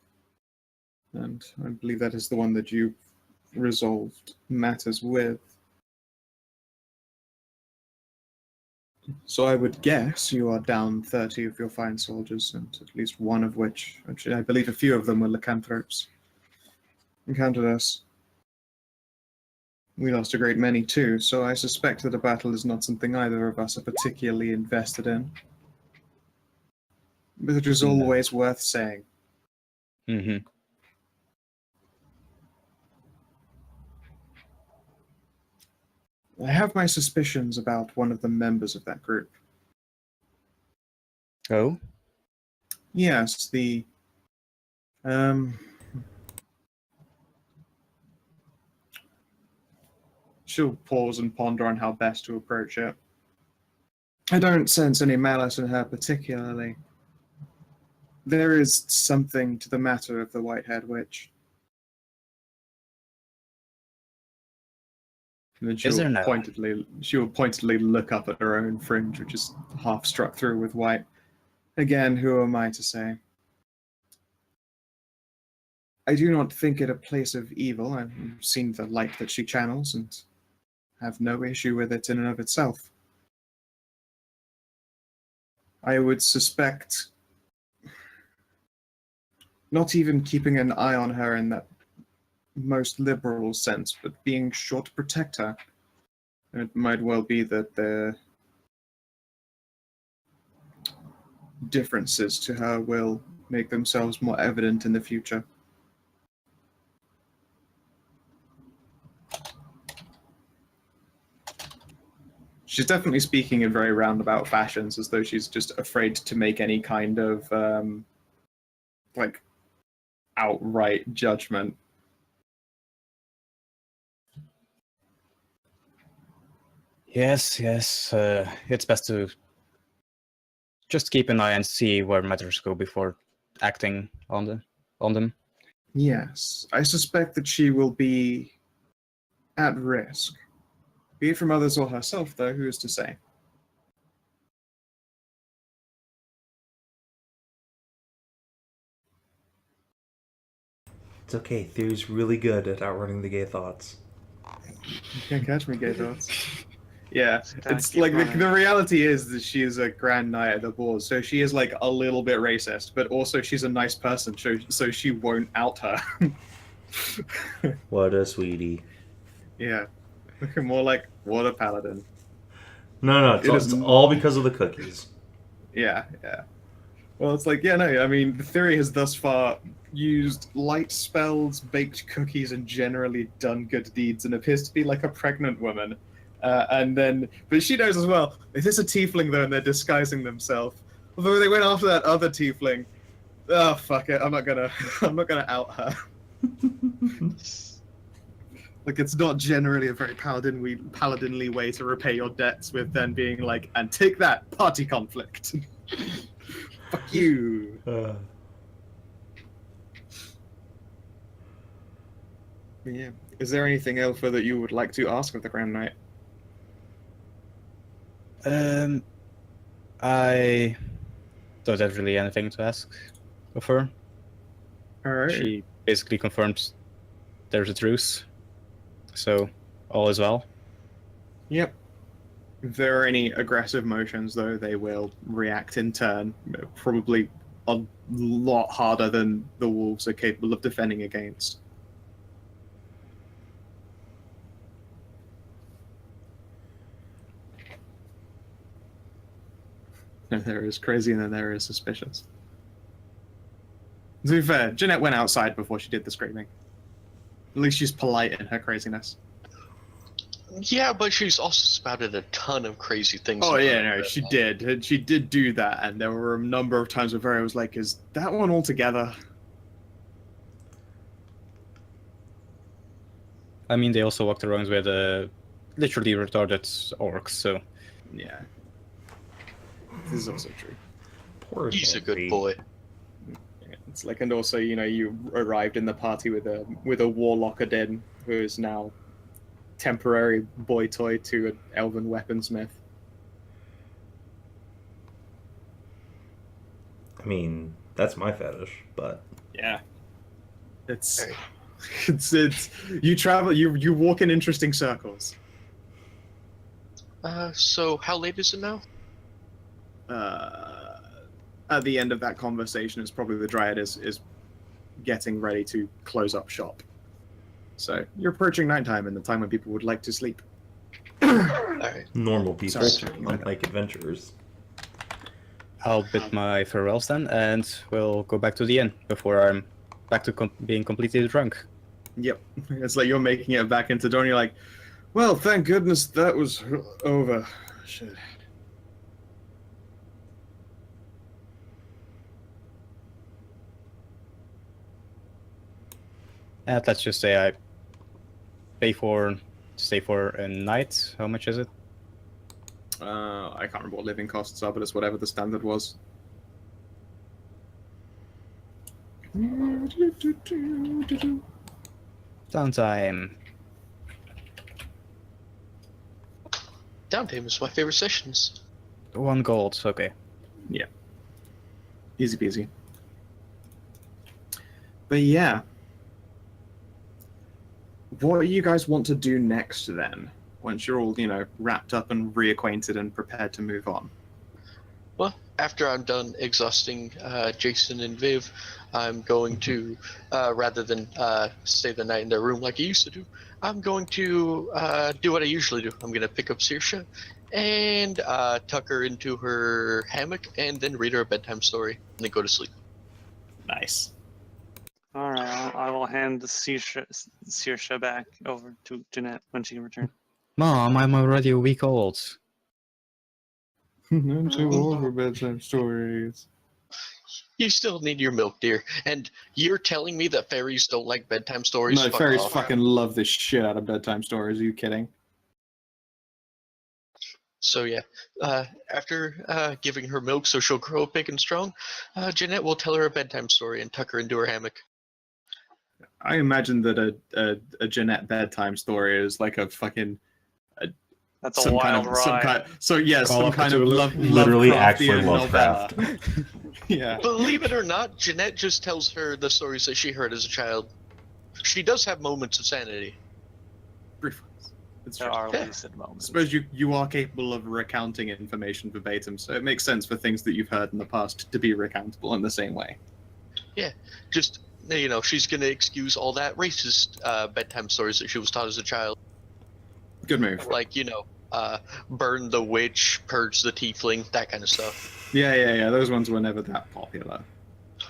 And I believe that is the one that you resolved matters with. So I would guess you are down 30 of your fine soldiers, and at least one of which, actually, I believe a few of them were lycanthropes, encountered us. We lost a great many too, so I suspect that a battle is not something either of us are particularly invested in. But it is always worth saying. Mm-hmm. I have my suspicions about one of the members of that group. Oh? Yes, the... She'll pause and ponder on how best to approach it. I don't sense any malice in her particularly. There is something to the matter of the white-haired witch. And then Is there now? She will pointedly look up at her own fringe, which is half struck through with white. Again, who am I to say? I do not think it a place of evil. I've seen the light that she channels and have no issue with it in and of itself. I would suspect not even keeping an eye on her in that most liberal sense, but being sure to protect her. It might well be that the differences to her will make themselves more evident in the future. She's definitely speaking in very roundabout fashions, as though she's just afraid to make any kind of, outright judgment. Yes, yes. It's best to just keep an eye and see where matters go before acting on them. Yes, I suspect that she will be at risk. Be it from others or herself, though, who is to say? It's okay. Thyri's really good at outrunning the gay thoughts. You can't catch me, gay thoughts. Yeah, it's like the reality is that she is a Grand Knight at the board, so she is like a little bit racist, but also she's a nice person, so she won't out her. What a sweetie. Yeah, more like what a paladin. No, it's all because of the cookies. Yeah. Well, it's like, yeah, no, I mean, the theory has thus far used light spells, baked cookies, and generally done good deeds, and appears to be like a pregnant woman. But she knows as well, if it's a tiefling, though, and they're disguising themselves, although they went after that other tiefling, oh, fuck it, I'm not gonna out her. Like, it's not generally a very paladinly way to repay your debts with then being like, and take that, party conflict. Fuck you. Yeah. Is there anything else that you would like to ask of the Grand Knight? I don't have really anything to ask of her. Alright. She basically confirms there's a truce, so all is well. Yep. If there are any aggressive motions, though, they will react in turn, probably a lot harder than the wolves are capable of defending against. There is crazy and then there is suspicious. To be fair, Jeanette went outside before she did the screaming. At least she's polite in her craziness. Yeah, but she's also spouted a ton of crazy things. Oh yeah, no, she did. She did do that, and there were a number of times where Varia was like, "Is that one all together?" I mean, they also walked around with literally retarded orcs, so yeah, this is also true. Poor He's a good Henry. boy. It's like, and also, you know, you arrived in the party with a Warlock Adin, who is now temporary boy toy to an elven weaponsmith. I mean, that's my fetish, but Yeah, it's you travel, you walk in interesting circles. So how late is it now? At the end of that conversation, it's probably the Dryad is getting ready to close up shop. So you're approaching nighttime and the time when people would like to sleep. Alright. normal people, Sorry. not like adventurers. I'll bid my farewells then, and we'll go back to the inn before I'm back to being completely drunk. Yep. It's like you're making it back into dawn. You're like, well, thank goodness that was over. Shit. And let's just say I stay for a night. How much is it? I can't remember what living costs are, but it's whatever the standard was. Downtime. Downtime is my favorite sessions. 1 gold. Okay. Yeah. Easy peasy. But yeah. What do you guys want to do next then? Once you're all, you know, wrapped up and reacquainted and prepared to move on. Well, after I'm done exhausting Jason and Viv, I'm going to, rather than stay the night in their room like I used to do, I'm going to do what I usually do. I'm going to pick up Saoirse and tuck her into her hammock and then read her a bedtime story and then go to sleep. Nice. All right, I will hand the Saoirse back over to Jeanette when she returns. Mom, I'm already a week old. I'm too old for bedtime stories. You still need your milk, dear. And you're telling me that fairies don't like bedtime stories? No, Fuck fairies off. fucking love the shit out of bedtime stories. Are you kidding? So yeah, after giving her milk so she'll grow big and strong, Jeanette will tell her a bedtime story and tuck her into her hammock. I imagine that a Jeanette bedtime story is like a fucking That's a wild ride. Some kind of literally actually Lovecraft. Lovecraft. Yeah. Believe it or not, Jeanette just tells her the stories that she heard as a child. She does have moments of sanity. Brief ones. It's There true. are Yeah. lucid I moments. suppose you are capable of recounting information verbatim, so it makes sense for things that you've heard in the past to be recountable in the same way. Just, she's going to excuse all that racist bedtime stories that she was taught as a child. Good move. Like, burn the witch, purge the tiefling, that kind of stuff. Yeah. Those ones were never that popular.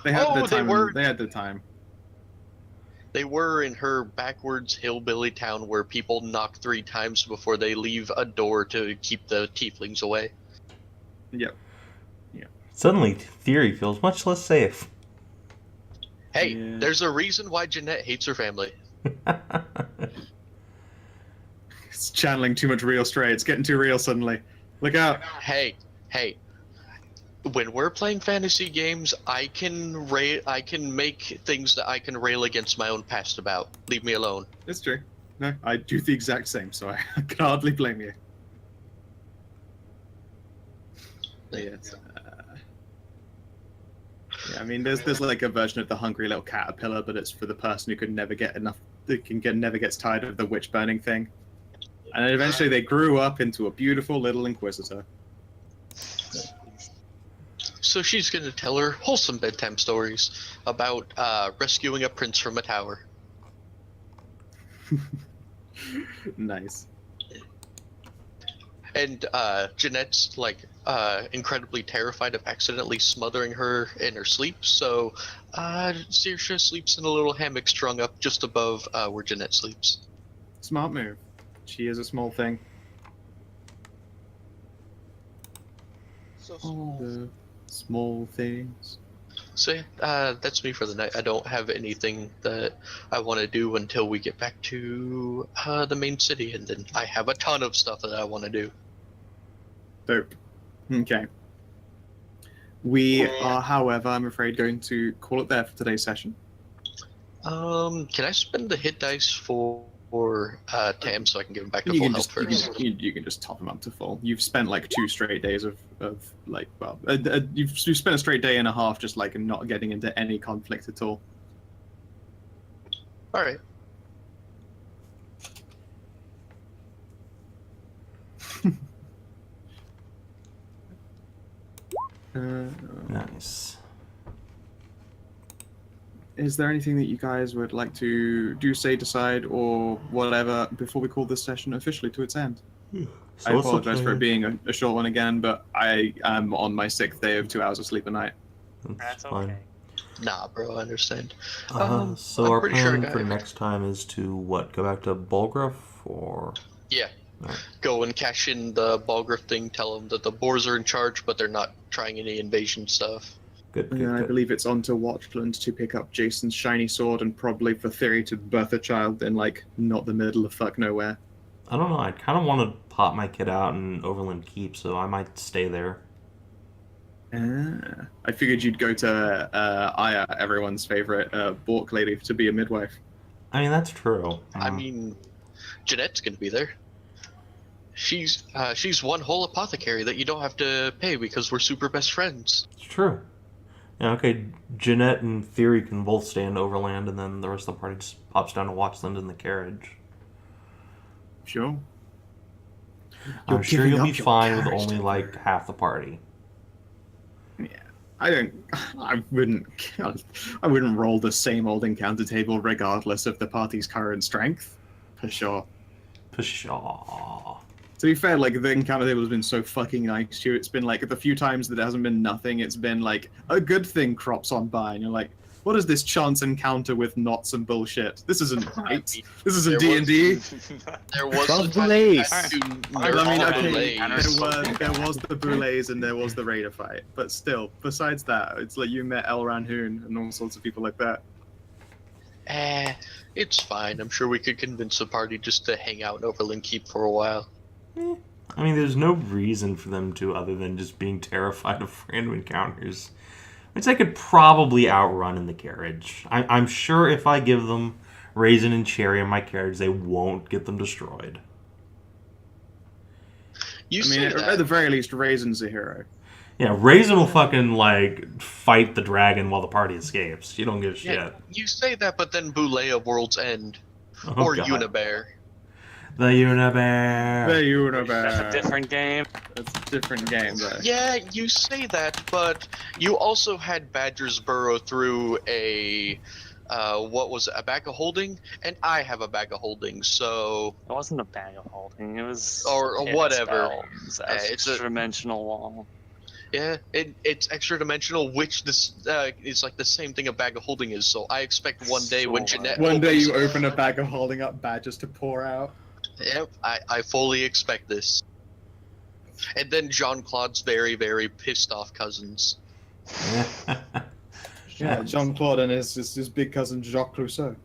They had the time. They had the time. They were in her backwards hillbilly town where people knock 3 times before they leave a door to keep the tieflings away. Yep. Suddenly, Thyri feels much less safe. Hey, Yeah. there's a reason why Jeanette hates her family. It's channeling too much real Stray. It's getting too real suddenly. Look out. Hey. When we're playing fantasy games, I can make things that I can rail against my own past about. Leave me alone. It's true. No, I do the exact same, so I can hardly blame you. Yes. Yeah, I mean, there's like a version of the hungry little caterpillar, but it's for the person who can never get enough. Never gets tired of the witch burning thing. And then eventually they grew up into a beautiful little inquisitor. So she's going to tell her wholesome bedtime stories about rescuing a prince from a tower. Nice. And Jeanette's incredibly terrified of accidentally smothering her in her sleep, so Saoirse sleeps in a little hammock strung up just above where Jeanette sleeps. Smart move. She is a small thing. So All small. the small things. So yeah, that's me for the night. I don't have anything that I want to do until we get back to the main city, and then I have a ton of stuff that I want to do. Dope. Okay. We are, however, I'm afraid, going to call it there for today's session. Can I spend the hit dice for Tam so I can give him back to You full can health just first? you can just top them up to full. You've spent like 2 straight days you've spent a straight day and a half just like not getting into any conflict at all. All right. Nice. Is there anything that you guys would like to do, say, decide, or whatever before we call this session officially to its end? I apologize for it being a short one again, but I am on my 6th day of 2 hours of sleep a night. That's fine. okay. Nah, bro, I understand. So I'm our pretty sure I plan got for it. next time is to what? Go back to Bulgruff or? Yeah. Alright. Go and cash in the Balgriff thing, tell them that the Boars are in charge, but they're not trying any invasion stuff. Good. And then I believe it's on to Watchland to pick up Jason's shiny sword, and probably for Thyri to birth a child in, like, not the middle of fuck nowhere. I don't know. I kind of want to pop my kid out in Overland Keep, so I might stay there. I figured you'd go to Aya, everyone's favorite Bork lady, to be a midwife. I mean, that's true. I mean, Jeanette's gonna be there. She's one whole apothecary that you don't have to pay because we're super best friends. It's true. Yeah, okay, Jeanette and Thyri can both stay in Overland, and then the rest of the party just pops down to Watchland in the carriage. Sure. I'm sure you'll be fine with only, like, half the party. I wouldn't roll the same old encounter table regardless of the party's current strength. For sure. Pshaw. To be fair, like, the encounter table has been so fucking nice to you. It's been like the few times that it hasn't been nothing, it's been like a good thing crops on by, and you're like, what is this chance encounter with not some bullshit? This isn't right. This isn't D&D. There was Well, the time Blaze. I had to I nerf mean, the okay, Blaze. there was the Boulets and there was the Raider fight, but still, besides that, it's like you met El Ranhoon and all sorts of people like that. It's fine. I'm sure we could convince the party just to hang out in Overland Keep for a while. I mean, there's no reason for them to other than just being terrified of random encounters, which I could probably outrun in the carriage. I'm sure if I give them Raisin and Cherry in my carriage, they won't get them destroyed. At the very least, Raisin's a hero. Yeah, Raisin will fucking, like, fight the dragon while the party escapes. You don't give a shit. Yeah, you say that, but then Boulay of World's End. Oh, or God. Unibear. The Unibear. The Unibear. That's a different game. That's a different game, though. Yeah, you say that, but you also had Badger's burrow through a... a bag of holding? And I have a bag of holding, so... It wasn't a bag of holding, it was... Or whatever. It's a dimensional wall. Yeah, it's extra dimensional, which this is like the same thing a bag of holding is. So I expect one day when Jeanette one day you open a bag of holding up badges to pour out. Yep, I fully expect this. And then Jean-Claude's very, very pissed off cousins. Yeah, Jean-Claude and his big cousin Jacques Clouseau.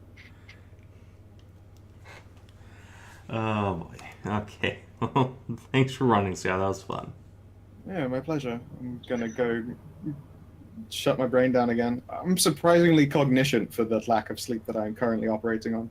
Oh boy. Okay. Well, thanks for running, Scott. That was fun. Yeah, my pleasure. I'm gonna go shut my brain down again. I'm surprisingly cognition for the lack of sleep that I'm currently operating on.